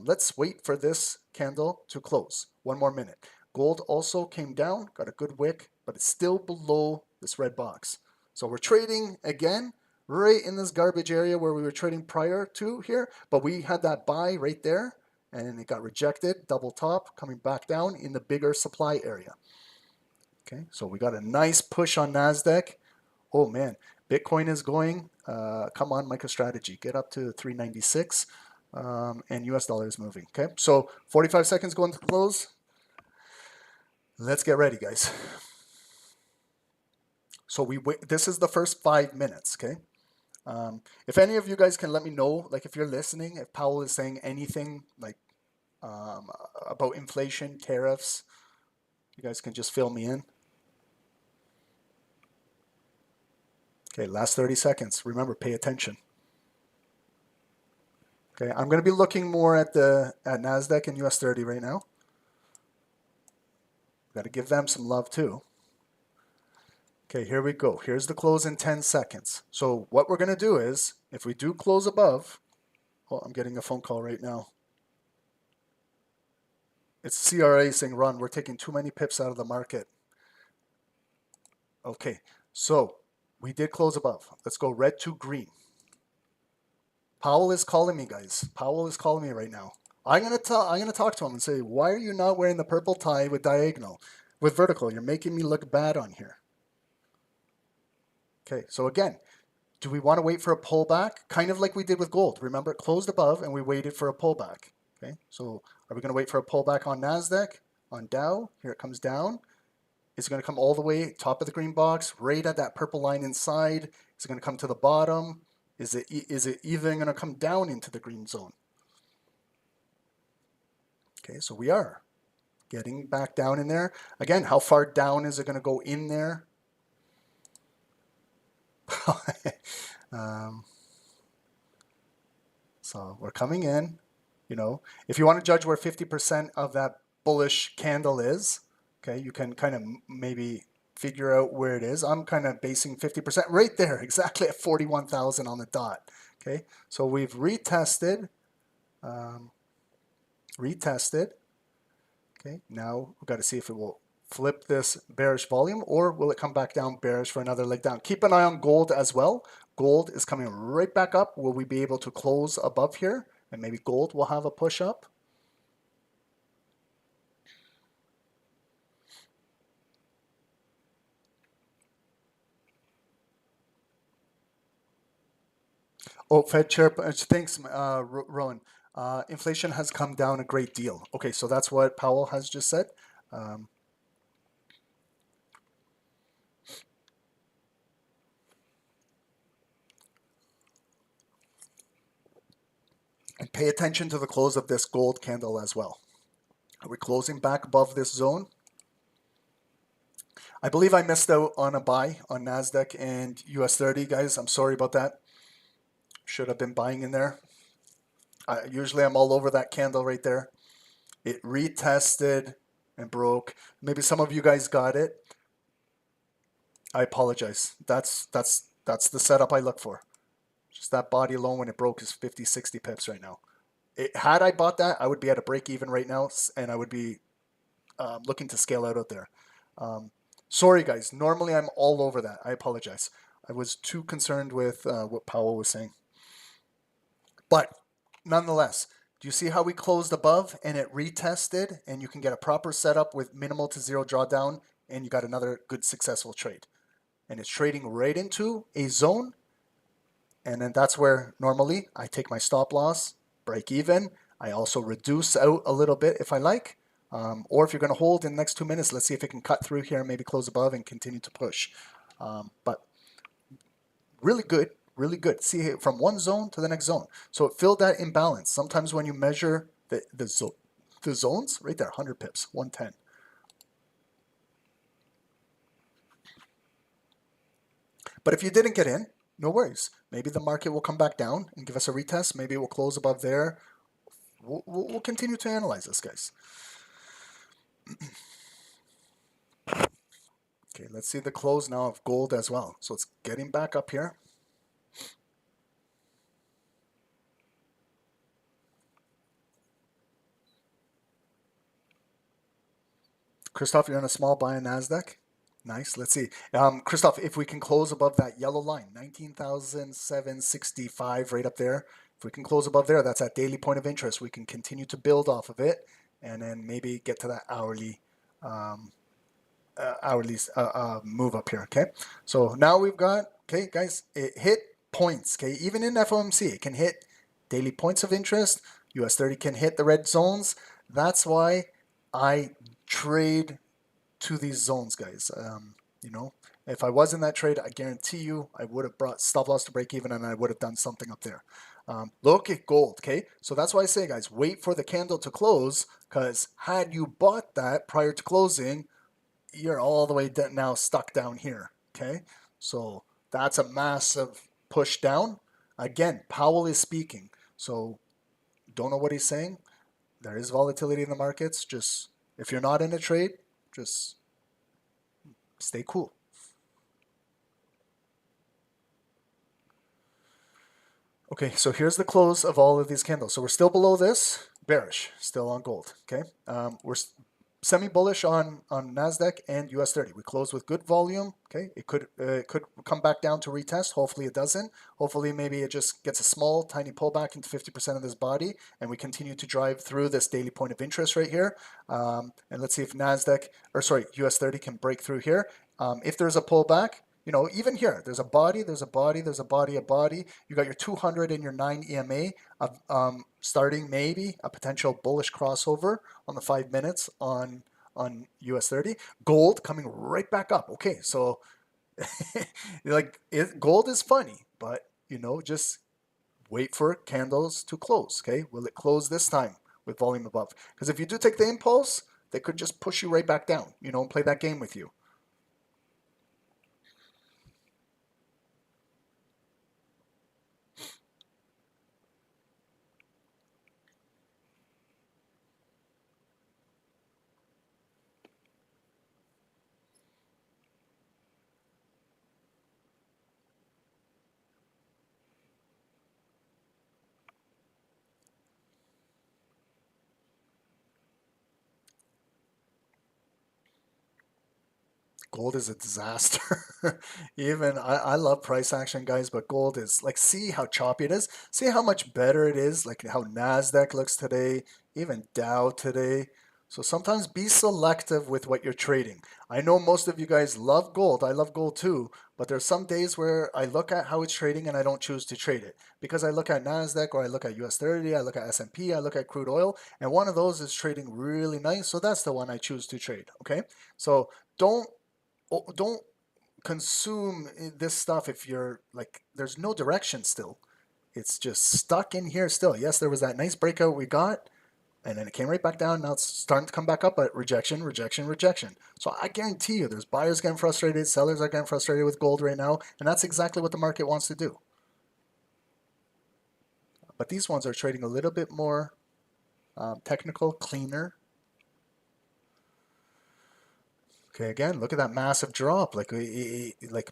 S4: let's wait for this candle to close. 1 more minute. Gold also came down, got a good wick, but it's still below this red box. So we're trading again right in this garbage area where we were trading prior to here, but we had that buy right there and it got rejected, double top, coming back down in the bigger supply area. Okay, so we got a nice push on NASDAQ. Oh man, Bitcoin is going, come on MicroStrategy, get up to 396 and US dollar is moving. Okay, so 45 seconds going to close. Let's get ready, guys. So we wait. This is the first 5 minutes, okay? If any of you guys can let me know, like if you're listening, if Powell is saying anything like about inflation, tariffs, you guys can just fill me in. Okay, last 30 seconds. Remember, pay attention. Okay, I'm going to be looking more at NASDAQ and US 30 right now. Got to give them some love too. Okay, here we go. Here's the close in 10 seconds. So what we're going to do is, if we do close above, oh, I'm getting a phone call right now. It's CRA saying, Ron, we're taking too many pips out of the market. Okay, so we did close above. Let's go red to green. Powell is calling me, guys. Powell is calling me right now. I'm gonna talk to him and say, why are you not wearing the purple tie with diagonal, with vertical? You're making me look bad on here. Okay, so again, do we want to wait for a pullback? Kind of like we did with gold. Remember, it closed above and we waited for a pullback. Okay, so are we going to wait for a pullback on NASDAQ, on Dow? Here it comes down. Is it going to come all the way top of the green box, right at that purple line inside? Is it going to come to the bottom? Is it even going to come down into the green zone? Okay, so we are getting back down in there. Again, how far down is it going to go in there? So we're coming in, you know, if you want to judge where 50% of that bullish candle is, okay, you can kind of maybe figure out where it is. I'm kind of basing 50% right there, exactly at 41,000 on the dot. Okay, so we've retested. Okay, now we've got to see if it will flip this bearish volume, or will it come back down bearish for another leg down? Keep an eye on gold as well. Gold is coming right back up. Will we be able to close above here? And maybe gold will have a push up. Oh, Fed Chair, thanks, Rowan. Inflation has come down a great deal. Okay, so that's what Powell has just said. And pay attention to the close of this gold candle as well. Are we closing back above this zone? I believe I missed out on a buy on NASDAQ and US 30, guys. I'm sorry about that. Should have been buying in there. Usually I'm all over that candle right there. It retested and broke. Maybe some of you guys got it. I apologize. That's the setup I look for. Just that body alone when it broke is 50, 60 pips right now. Had I bought that, I would be at a break even right now, and I would be looking to scale out there. Sorry, guys. Normally, I'm all over that. I apologize. I was too concerned with what Powell was saying. But nonetheless, do you see how we closed above and it retested, and you can get a proper setup with minimal to zero drawdown, and you got another good successful trade. And it's trading right into a zone. And then that's where normally I take my stop loss, break even. I also reduce out a little bit if I like. Or if you're going to hold in the next 2 minutes, let's see if it can cut through here and maybe close above and continue to push. But really good, really good. See from one zone to the next zone. So it filled that imbalance. Sometimes when you measure the zones, right there, 100 pips, 110. But if you didn't get in, no worries. Maybe the market will come back down and give us a retest. Maybe it will close above there. We'll continue to analyze this, guys. Okay, let's see the close now of gold as well. So it's getting back up here. Christoph, you're on a small buy in NASDAQ. Nice. Let's see. Christoph, if we can close above that yellow line, 19,765 right up there. If we can close above there, that's that daily point of interest. We can continue to build off of it and then maybe get to that hourly move up here. Okay. So now we've got, okay, guys, it hit points. Okay. Even in FOMC, it can hit daily points of interest. US 30 can hit the red zones. That's why I trade to these zones, guys. You know, if I was in that trade, I guarantee you I would have brought stop loss to break even and I would have done something up there. Look at gold, okay? So that's why I say, guys, wait for the candle to close, because had you bought that prior to closing, you're all the way now stuck down here, okay? So that's a massive push down. Again, Powell is speaking, so don't know what he's saying. There is volatility in the markets. Just if you're not in a trade, just stay cool. Okay, so here's the close of all of these candles. So we're still below this, bearish, still on gold. Okay, we're semi-bullish on NASDAQ and US 30. We closed with good volume. Okay, it could come back down to retest. Hopefully it doesn't. Hopefully maybe it just gets a small, tiny pullback into 50% of this body, and we continue to drive through this daily point of interest right here. And let's see if US 30 can break through here. If there's a pullback, you know, even here, there's a body, there's a body, there's a body, a body. You got your 200 and your 9 EMA starting maybe a potential bullish crossover on the 5 minutes on US 30. Gold coming right back up. Okay, so gold is funny, but you know, just wait for candles to close. Okay, will it close this time with volume above? Because if you do take the impulse, they could just push you right back down, you know, and play that game with you. Gold is a disaster. Even I love price action, guys, but gold is like, see how choppy it is? See how much better it is? Like how NASDAQ looks today, even Dow today. So sometimes be selective with what you're trading. I know most of you guys love gold. I love gold too, but there's some days where I look at how it's trading and I don't choose to trade it because I look at NASDAQ or I look at US 30, I look at S&P, I look at crude oil, and one of those is trading really nice. So that's the one I choose to trade. Okay. So don't consume this stuff if you're like, there's no direction still. It's just stuck in here still. Yes, there was that nice breakout we got, and then it came right back down. Now it's starting to come back up, but rejection, rejection, rejection. So I guarantee you there's buyers getting frustrated, sellers are getting frustrated with gold right now, and that's exactly what the market wants to do. But these ones are trading a little bit more technical, cleaner. Okay, again, look at that massive drop, like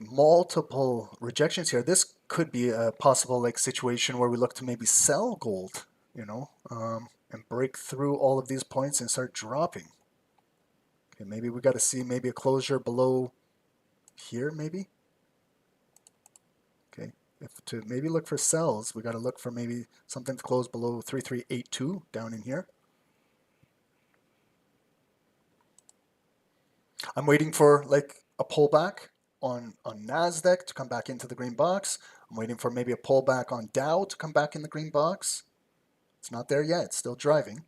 S4: multiple rejections here. This could be a possible like situation where we look to maybe sell gold, and break through all of these points and start dropping. Okay, maybe we got to see maybe a closure below here, maybe. Okay, if to maybe look for sells, we got to look for maybe something to close below 3382 down in here. I'm waiting for like a pullback on NASDAQ to come back into the green box. I'm waiting for maybe a pullback on Dow to come back in the green box. It's not there yet. It's still driving.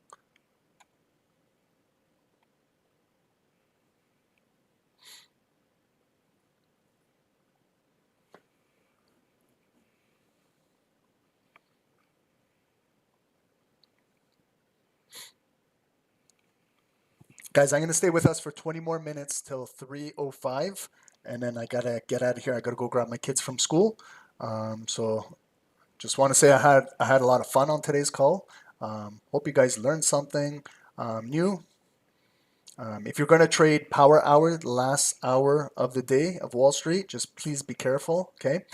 S4: Guys, I'm going to stay with us for 20 more minutes till 3:05, and then I got to get out of here. I got to go grab my kids from school. So just want to say I had a lot of fun on today's call. Hope you guys learned something new. If you're going to trade power hour, the last hour of the day of Wall Street, just please be careful, okay?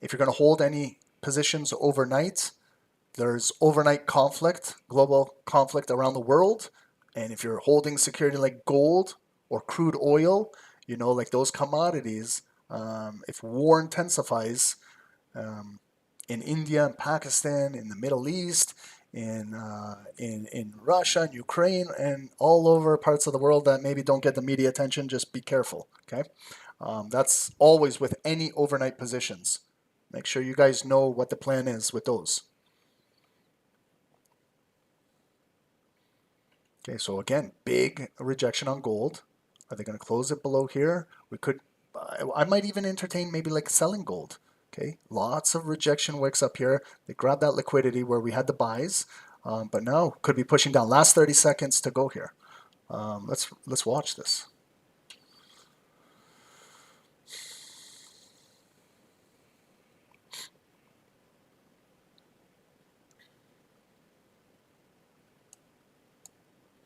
S4: If you're going to hold any positions overnight, there's overnight conflict, global conflict around the world. And if you're holding security like gold or crude oil, like those commodities, if war intensifies in India and Pakistan, in the Middle East, in Russia and Ukraine, and all over parts of the world that maybe don't get the media attention, just be careful, okay? That's always with any overnight positions. Make sure you guys know what the plan is with those. Okay, so again, big rejection on gold. Are they going to close it below here? I might even entertain maybe like selling gold. Okay, lots of rejection wicks up here. They grabbed that liquidity where we had the buys, but now could be pushing down. Last 30 seconds to go here. Let's watch this.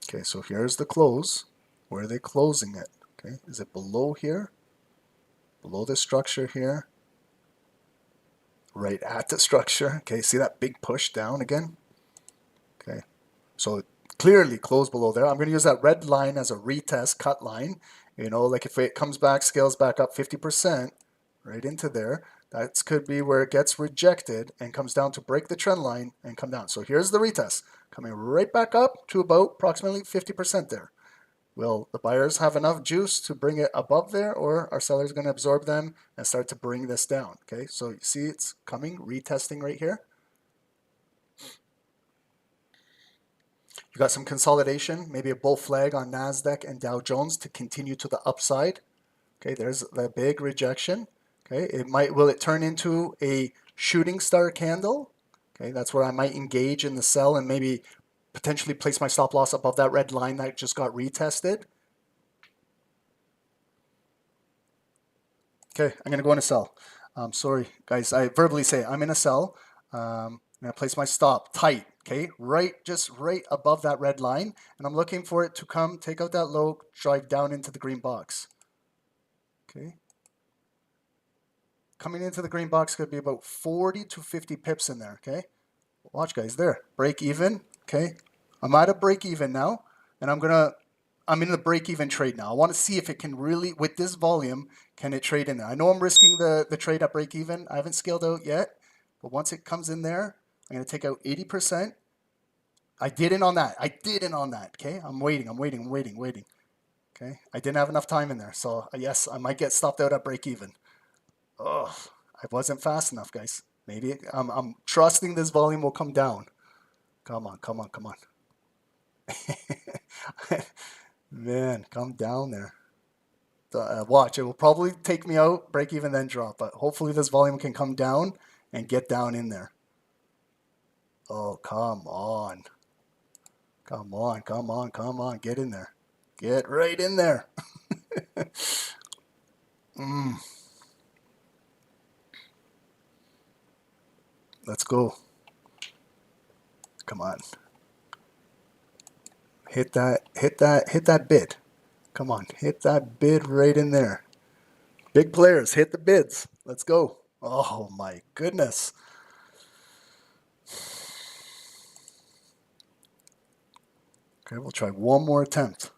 S4: Okay, so here's the close. Where are they closing it? Okay, is it below here? Below the structure here? Right at the structure. Okay, see that big push down again? Okay, so clearly closed below there. I'm going to use that red line as a retest cut line. Like if it comes back, scales back up 50% right into there, that could be where it gets rejected and comes down to break the trend line and come down. So here's the retest coming right back up to about approximately 50% there. Will the buyers have enough juice to bring it above there, or are sellers going to absorb them and start to bring this down? Okay, so you see it's coming, retesting right here. You got some consolidation, maybe a bull flag on NASDAQ and Dow Jones to continue to the upside. Okay, there's the big rejection. Okay, will it turn into a shooting star candle? Okay, that's where I might engage in the sell and maybe potentially place my stop loss above that red line that just got retested. Okay, I'm going to go in a sell. Sorry, guys, I verbally say I'm in a sell. I'm going to place my stop tight, okay, just right above that red line. And I'm looking for it to come, take out that low, drive down into the green box. Okay. Coming into the green box could be about 40 to 50 pips in there, okay? Watch, guys, there. Break even, okay? I'm at a break even now, and I'm going to I'm in the break-even trade now. I want to see if it can really, with this volume, can it trade in there? I know I'm risking the trade at break-even. I haven't scaled out yet, but once it comes in there, I'm going to take out 80%. I didn't on that. I didn't on that. Okay, I'm waiting. Okay, I didn't have enough time in there, so yes, I might get stopped out at break-even. Oh, I wasn't fast enough, guys. Maybe I'm trusting this volume will come down. Come on. Man, come down there. Watch, it will probably take me out, break even, then drop. But hopefully this volume can come down and get down in there. Oh, come on. Get in there. Get right in there. Let's go. Come on. Hit that bid. Come on, hit that bid right in there. Big players, hit the bids. Let's go. Oh my goodness. Okay, we'll try one more attempt.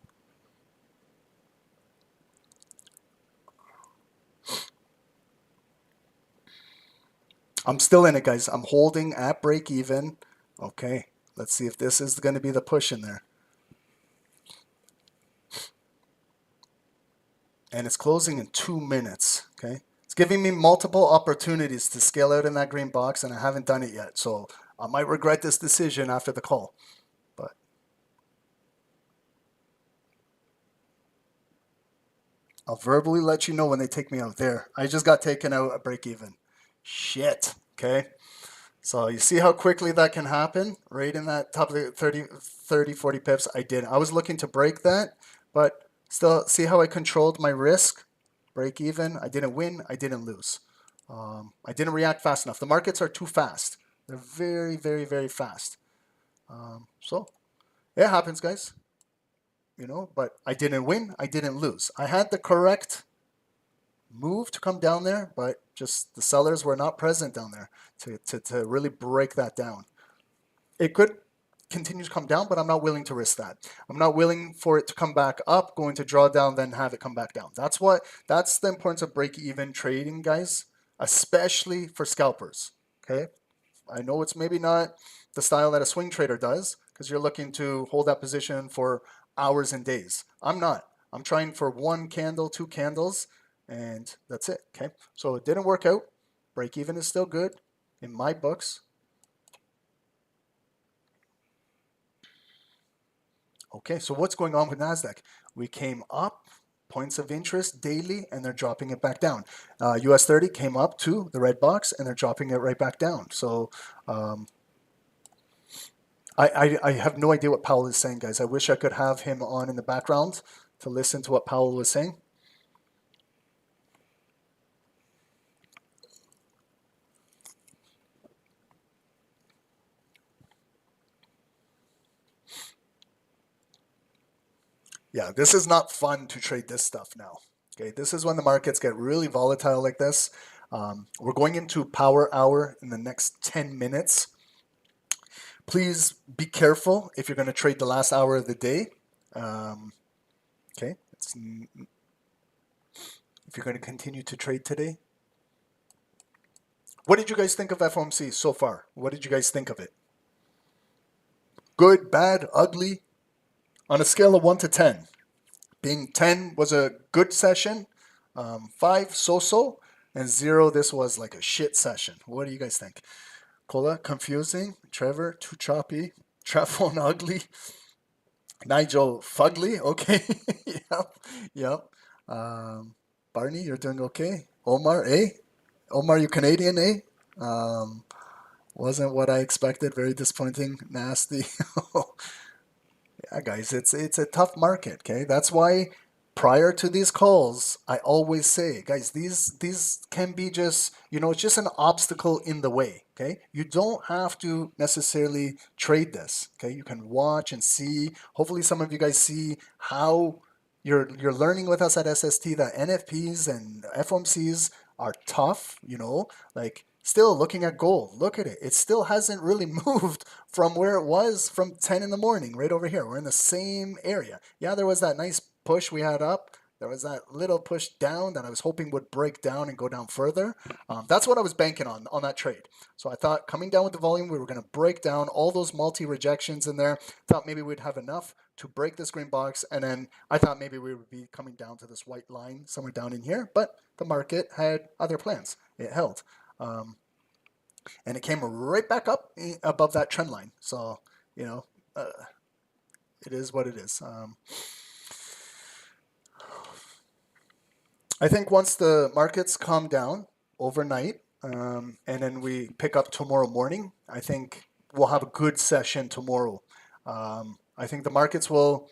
S4: I'm still in it, guys. I'm holding at break even. Okay, let's see if this is going to be the push in there. And it's closing in 2 minutes. Okay, it's giving me multiple opportunities to scale out in that green box, and I haven't done it yet. So I might regret this decision after the call. But I'll verbally let you know when they take me out there. I just got taken out at break even. Shit. Okay. So you see how quickly that can happen right in that top of the 30, 40 pips. I did. I was looking to break that, but still see how I controlled my risk. Break even. I didn't win. I didn't lose. I didn't react fast enough. The markets are too fast. They're very, very, very fast. So it happens, guys. You know, but I didn't win. I didn't lose. I had the correct move to come down there, but just the sellers were not present down there to really break that down. It could continue to come down, but I'm not willing to risk that. I'm not willing for it to come back up, going to draw down, then have it come back down. That's the importance of break-even trading, guys, especially for scalpers. Okay, I know it's maybe not the style that a swing trader does, because you're looking to hold that position for hours and days. I'm not. I'm trying for 1 candle, 2 candles, and that's it. Okay, so it didn't work out. Break even is still good in my books. Okay, so what's going on with NASDAQ? We came up, points of interest daily, and they're dropping it back down. US 30 came up to the red box, and they're dropping it right back down. So I have no idea what Powell is saying, guys. I wish I could have him on in the background to listen to what Powell was saying. Yeah, this is not fun to trade this stuff now. Okay, this is when the markets get really volatile like this. We're going into power hour in the next 10 minutes. Please be careful if you're going to trade the last hour of the day. Okay, if you're going to continue to trade today. What did you guys think of FOMC so far? What did you guys think of it? Good, bad, ugly? On a scale of 1 to 10, being 10 was a good session, 5 so-so, and 0 this was like a shit session. What do you guys think? Cola, confusing. Trevor, too choppy. Trafon, ugly. Nigel, fugly. Okay. Yep. Barney, you're doing okay. Omar, eh? Omar, you Canadian, eh? Wasn't what I expected. Very disappointing. Nasty. Yeah, guys, it's a tough market, okay? That's why prior to these calls, I always say, guys, these can be just, it's just an obstacle in the way, okay? You don't have to necessarily trade this, okay? You can watch and see. Hopefully some of you guys see how you're learning with us at SST that NFPs and FOMCs are tough, like Still looking at gold, look at it. It still hasn't really moved from where it was from 10 in the morning, right over here. We're in the same area. Yeah, there was that nice push we had up. There was that little push down that I was hoping would break down and go down further. That's what I was banking on that trade. So I thought coming down with the volume, we were going to break down all those multi-rejections in there. Thought maybe we'd have enough to break this green box. And then I thought maybe we would be coming down to this white line somewhere down in here. But the market had other plans. It held. And it came right back up above that trend line. So, you know, it is what it is. I think once the markets calm down overnight, and then we pick up tomorrow morning, I think we'll have a good session tomorrow. I think the markets will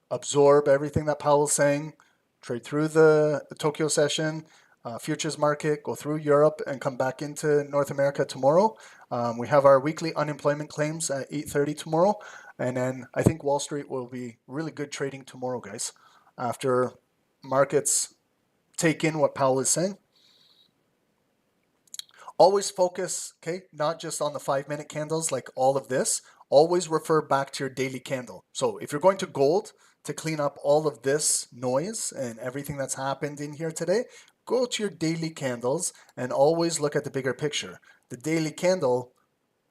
S4: absorb everything that Powell's saying, trade through the Tokyo session, futures market, go through Europe and come back into North America tomorrow. We have our weekly unemployment claims at 8:30 tomorrow. And then I think Wall Street will be really good trading tomorrow, guys, after markets take in what Powell is saying. Always focus, okay, not just on the 5-minute candles like all of this. Always refer back to your daily candle. So if you're going to gold to clean up all of this noise and everything that's happened in here today, go to your daily candles and always look at the bigger picture. The daily candle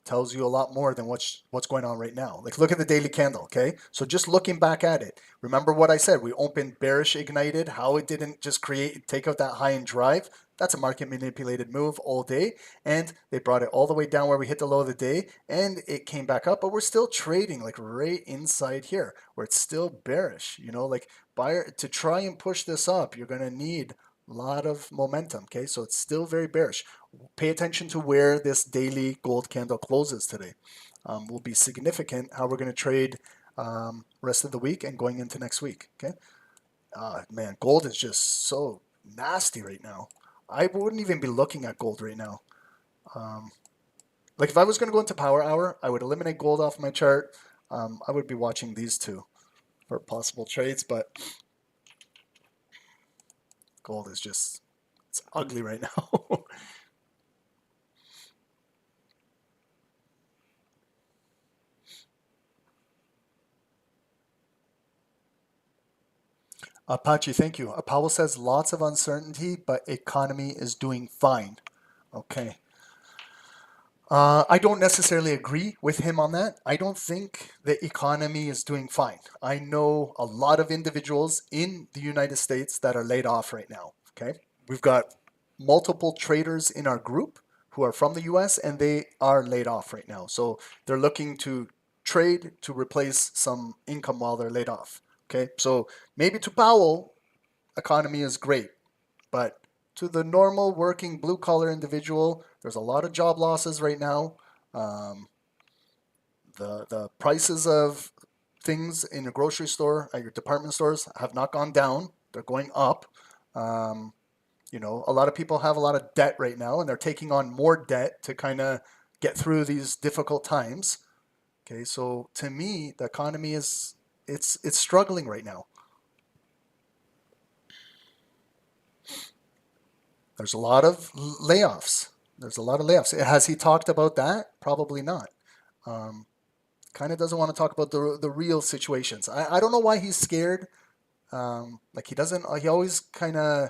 S4: tells you a lot more than what's going on right now. Like, look at the daily candle, okay? So just looking back at it, remember what I said, we opened bearish ignited, how it didn't just take out that high and drive. That's a market manipulated move all day, and they brought it all the way down where we hit the low of the day, and it came back up, but we're still trading like right inside here where it's still bearish. You know, like buyer to try and push this up, you're going to need a lot of momentum, okay? So it's still very bearish. Pay attention to where this daily gold candle closes today. Will be significant how we're going to trade rest of the week and going into next week, okay? Man, gold is just so nasty right now. I wouldn't even be looking at gold right now. Like if I was going to go into power hour, I would eliminate gold off my chart. I would be watching these two for possible trades, but gold is just, it's ugly right now. Apache, thank you. Powell says lots of uncertainty, but economy is doing fine. Okay. I don't necessarily agree with him on that. I don't think the economy is doing fine. I know a lot of individuals in the United States that are laid off right now. Okay. We've got multiple traders in our group who are from the US and they are laid off right now. So they're looking to trade to replace some income while they're laid off. Okay, so maybe to Powell, economy is great, but to the normal working blue collar individual, there's a lot of job losses right now. The prices of things in your grocery store, at your department stores, have not gone down. They're going up. You know, a lot of people have a lot of debt right now, and they're taking on more debt to kind of get through these difficult times. Okay, so to me, the economy is it's struggling right now. There's a lot of layoffs. Has he talked about that? Probably not. Kind of doesn't want to talk about the real situations. I don't know why he's scared. Like he doesn't. He always kind of,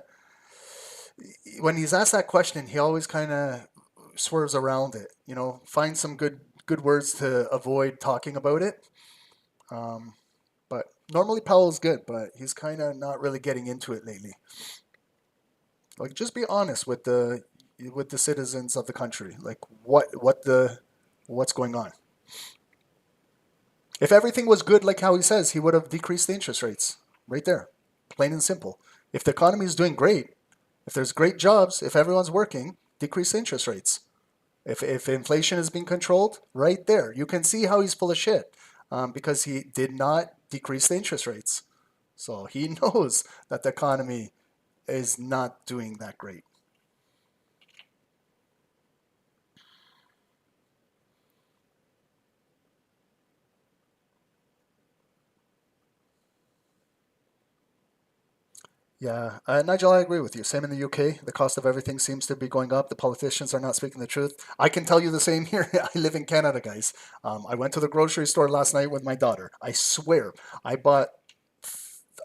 S4: when he's asked that question, he always kind of swerves around it. You know, finds some good words to avoid talking about it. But normally Powell's good, but he's kind of not really getting into it lately. Like, just be honest with the citizens of the country. Like, what's going on? If everything was good, like how he says, he would have decreased the interest rates right there, plain and simple. If the economy is doing great, if there's great jobs, if everyone's working, decrease the interest rates. If inflation is being controlled, right there, you can see how he's full of shit. Because he did not decrease the interest rates. So he knows that the economy is not doing that great. Yeah, Nigel, I agree with you. Same in the UK. The cost of everything seems to be going up. The politicians are not speaking the truth. I can tell you the same here. I live in Canada, guys. I went to the grocery store last night with my daughter. I swear, I bought,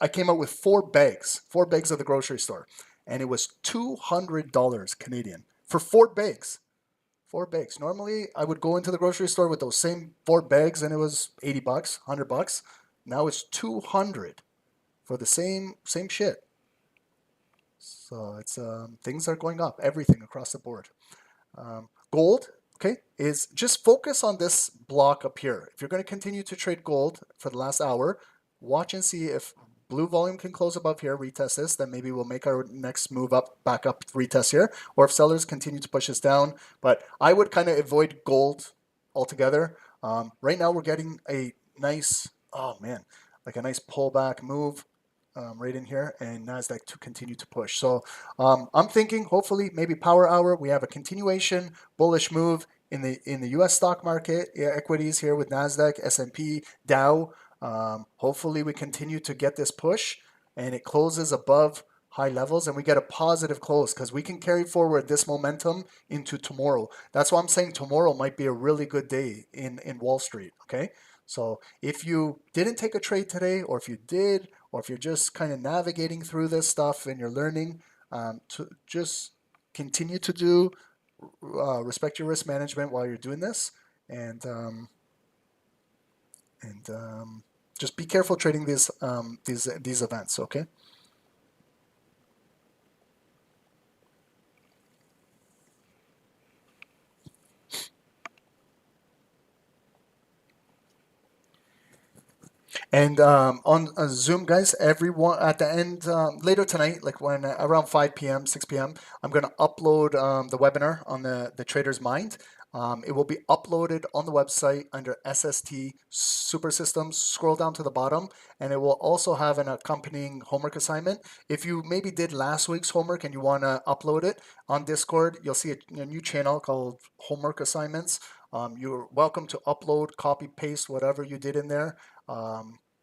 S4: I came out with 4 bags of the grocery store, and it was $200 Canadian for 4 bags. 4 bags. Normally, I would go into the grocery store with those same 4 bags, and it was $80, $100. Now it's 200 for the same shit. So it's things are going up, everything across the board. Gold, okay, is just focus on this block up here. If you're going to continue to trade gold for the last hour, watch and see if blue volume can close above here, retest this, then maybe we'll make our next move up, back up, retest here, or if sellers continue to push us down. But I would kind of avoid gold altogether. Right now we're getting a nice, oh man, like a nice pullback move. Right in here, and NASDAQ to continue to push. So I'm thinking hopefully maybe power hour, we have a continuation bullish move in the US stock market, equities here with NASDAQ, S&P, Dow. Hopefully we continue to get this push and it closes above high levels and we get a positive close because we can carry forward this momentum into tomorrow. That's why I'm saying tomorrow might be a really good day in Wall Street, okay? So if you didn't take a trade today, or if you did, or if you're just kind of navigating through this stuff and you're learning, to just continue to do respect your risk management while you're doing this, and just be careful trading these events. Okay. And on Zoom, guys, everyone at the end later tonight, like when around 5 p.m., 6 p.m., I'm going to upload the webinar on the Trader's Mind. It will be uploaded on the website under SST Super Systems. Scroll down to the bottom, and it will also have an accompanying homework assignment. If you maybe did last week's homework and you want to upload it on Discord, you'll see a new channel called Homework Assignments. You're welcome to upload, copy, paste whatever you did in there.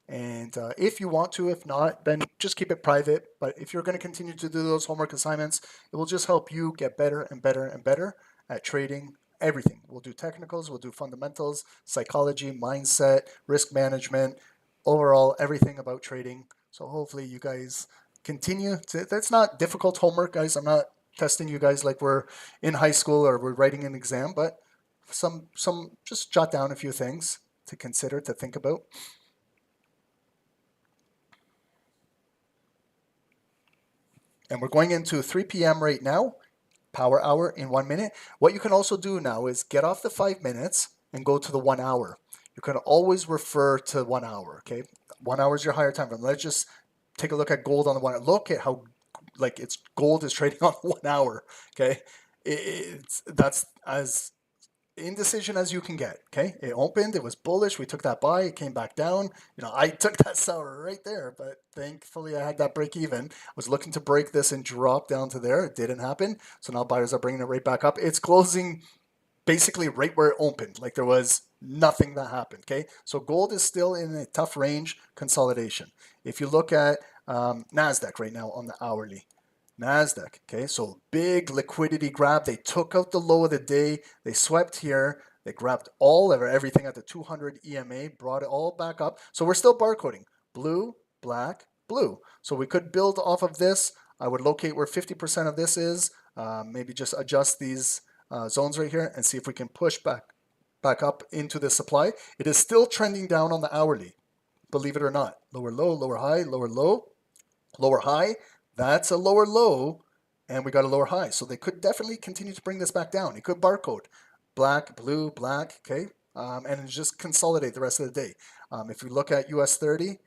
S4: And if you want to, if not, then just keep it private. But if you're going to continue to do those homework assignments, it will just help you get better and better and better at trading everything. We'll do technicals, we'll do fundamentals, psychology, mindset, risk management, overall everything about trading. So hopefully you guys continue to, that's not difficult homework, guys. I'm not testing you guys like we're in high school or we're writing an exam, but some just jot down a few things to consider, to think about. And we're going into 3 p.m. right now, power hour in 1 minute. What you can also do now is get off the 5 minutes and go to the 1 hour. You can always refer to 1 hour, okay? 1 hour is your higher time frame. Let's just take a look at gold on the 1 hour. Look at how, like, it's gold is trading on 1 hour, okay? That's as indecision as you can get. Okay, it opened, it was bullish, we took that buy, it came back down. You know, I took that seller right there, but thankfully I had that break even. I was looking to break this and drop down to there. It didn't happen, so now buyers are bringing it right back up. It's closing basically right where it opened, like there was nothing that happened. Okay, so gold is still in a tough range consolidation. If you look at NASDAQ right now on the hourly, NASDAQ, okay, so big liquidity grab. They took out the low of the day. They swept here. They grabbed all of everything at the 200 EMA, brought it all back up. So we're still barcoding. Blue, black, blue. So we could build off of this. I would locate where 50% of this is. Maybe just adjust these zones right here and see if we can push back up into the supply. It is still trending down on the hourly, believe it or not. Lower low, lower high, lower low, lower high. That's a lower low, and we got a lower high. So they could definitely continue to bring this back down. It could barcode black, blue, black, okay, and just consolidate the rest of the day. If we look at US 30,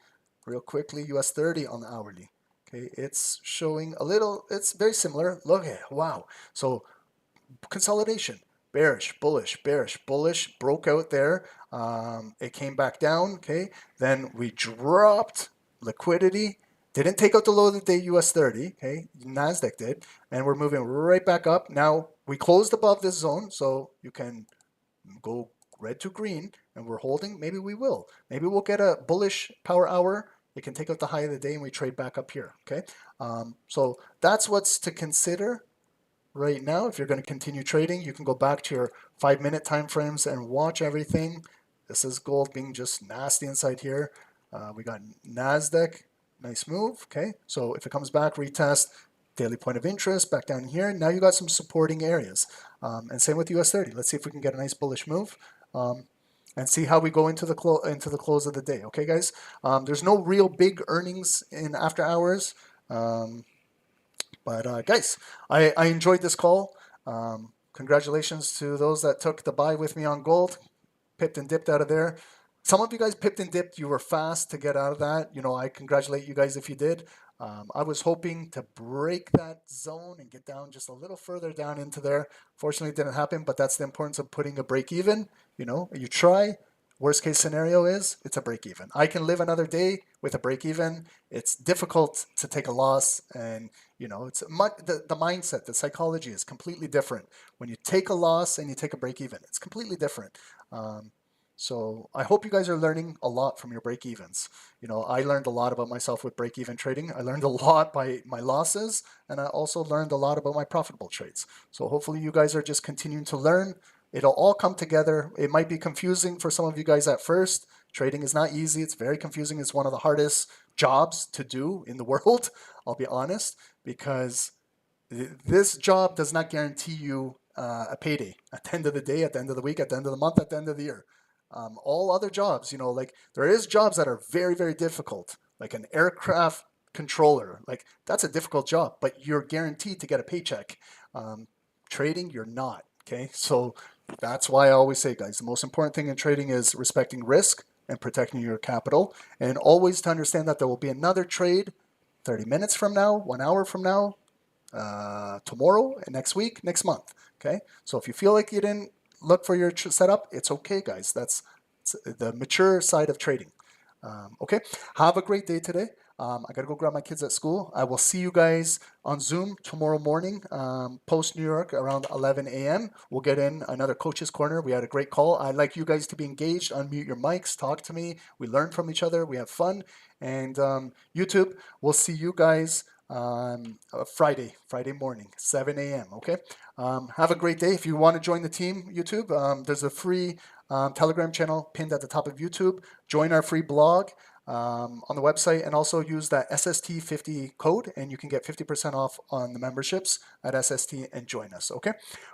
S4: real quickly, US 30 on the hourly, okay, it's showing a little, it's very similar. Look at, wow. So consolidation, bearish, bullish, bearish, bullish, broke out there. It came back down, okay. Then we dropped liquidity. Didn't take out the low of the day, US 30, okay, NASDAQ did, and we're moving right back up. Now, we closed above this zone, so you can go red to green, and we're holding. Maybe we will. Maybe we'll get a bullish power hour it can take out the high of the day and we trade back up here, okay? So that's what's to consider right now. If you're going to continue trading, you can go back to your 5-minute time frames and watch everything. This is gold being just nasty inside here. We got NASDAQ, nice move, okay? So if it comes back, retest, daily point of interest, back down here. Now you got some supporting areas. And same with US 30. Let's see if we can get a nice bullish move. And see how we go into the close of the day. Okay, guys. There's no real big earnings in after hours, but guys, I enjoyed this call. Congratulations to those that took the buy with me on gold, pipped and dipped out of there. Some of you guys pipped and dipped. You were fast to get out of that. You know, I congratulate you guys if you did. I was hoping to break that zone and get down just a little further down into there. Fortunately, it didn't happen, but that's the importance of putting a break even. You know, you try. Worst case scenario is it's a break even. I can live another day with a break even. It's difficult to take a loss, and you know, it's the mindset, the psychology is completely different. When you take a loss and you take a break even, it's completely different. So I hope you guys are learning a lot from your break evens. You know, I learned a lot about myself with break even trading. I learned a lot by my losses, and I also learned a lot about my profitable trades. So hopefully you guys are just continuing to learn. It'll all come together. It might be confusing for some of you guys at first. Trading is not easy. It's very confusing. It's one of the hardest jobs to do in the world, I'll be honest, because this job does not guarantee you a payday at the end of the day, at the end of the week, at the end of the month, at the end of the year. All other jobs, you know, like there is jobs that are very, very difficult, like an aircraft controller. Like that's a difficult job, but you're guaranteed to get a paycheck. Trading, you're not. Okay, so that's why I always say, guys, the most important thing in trading is respecting risk and protecting your capital, and always to understand that there will be another trade 30 minutes from now, 1 hour from now, tomorrow, next week, next month. Okay, so if you feel like you didn't look for your setup, it's okay, guys. That's the mature side of trading. Okay, have a great day today. I gotta go grab my kids at school. I will see you guys on Zoom tomorrow morning, post New York around 11 a.m. We'll get in another coach's corner. We had a great call. I'd like you guys to be engaged, unmute your mics, talk to me. We learn from each other. We have fun. And YouTube, we'll see you guys Friday morning, 7 a.m. Okay. Have a great day. If you want to join the team, YouTube, there's a free Telegram channel pinned at the top of YouTube. Join our free blog on the website, and also use that SST50 code, and you can get 50% off on the memberships at SST and join us. Okay.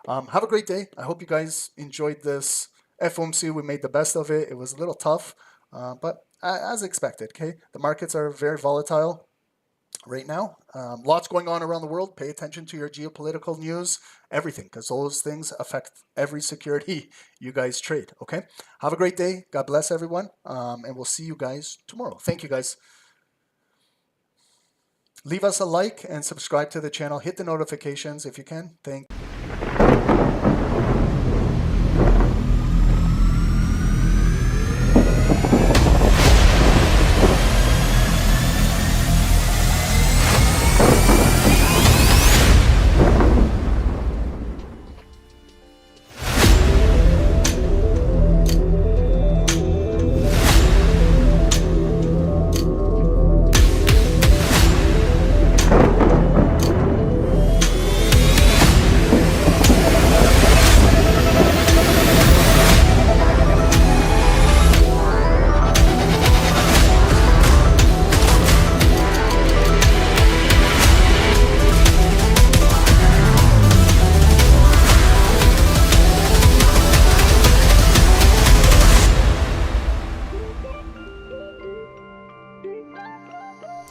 S4: Have a great day. I hope you guys enjoyed this FOMC. We made the best of it. It was a little tough, but as expected. Okay. The markets are very volatile right now. Lots going on around the world. Pay attention to your geopolitical news, everything, because those things affect every security you guys trade. Okay. Have a great day. God bless everyone. And we'll see you guys tomorrow. Thank you, guys. Leave us a like and subscribe to the channel. Hit the notifications if you can. Thank you.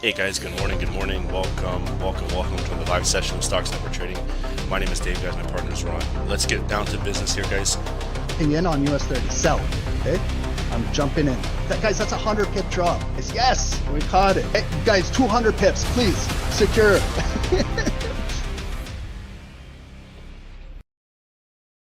S1: Hey guys, good morning. Welcome to the live session of Stocks Sniper Trading. My name is Dave, guys. My partner is Ron. Let's get down to business here, guys.
S2: In on US 30, sell. Okay, I'm jumping in. Guys, that's a 100 pip drop. Yes, we caught it. Hey, guys, 200 pips, please secure.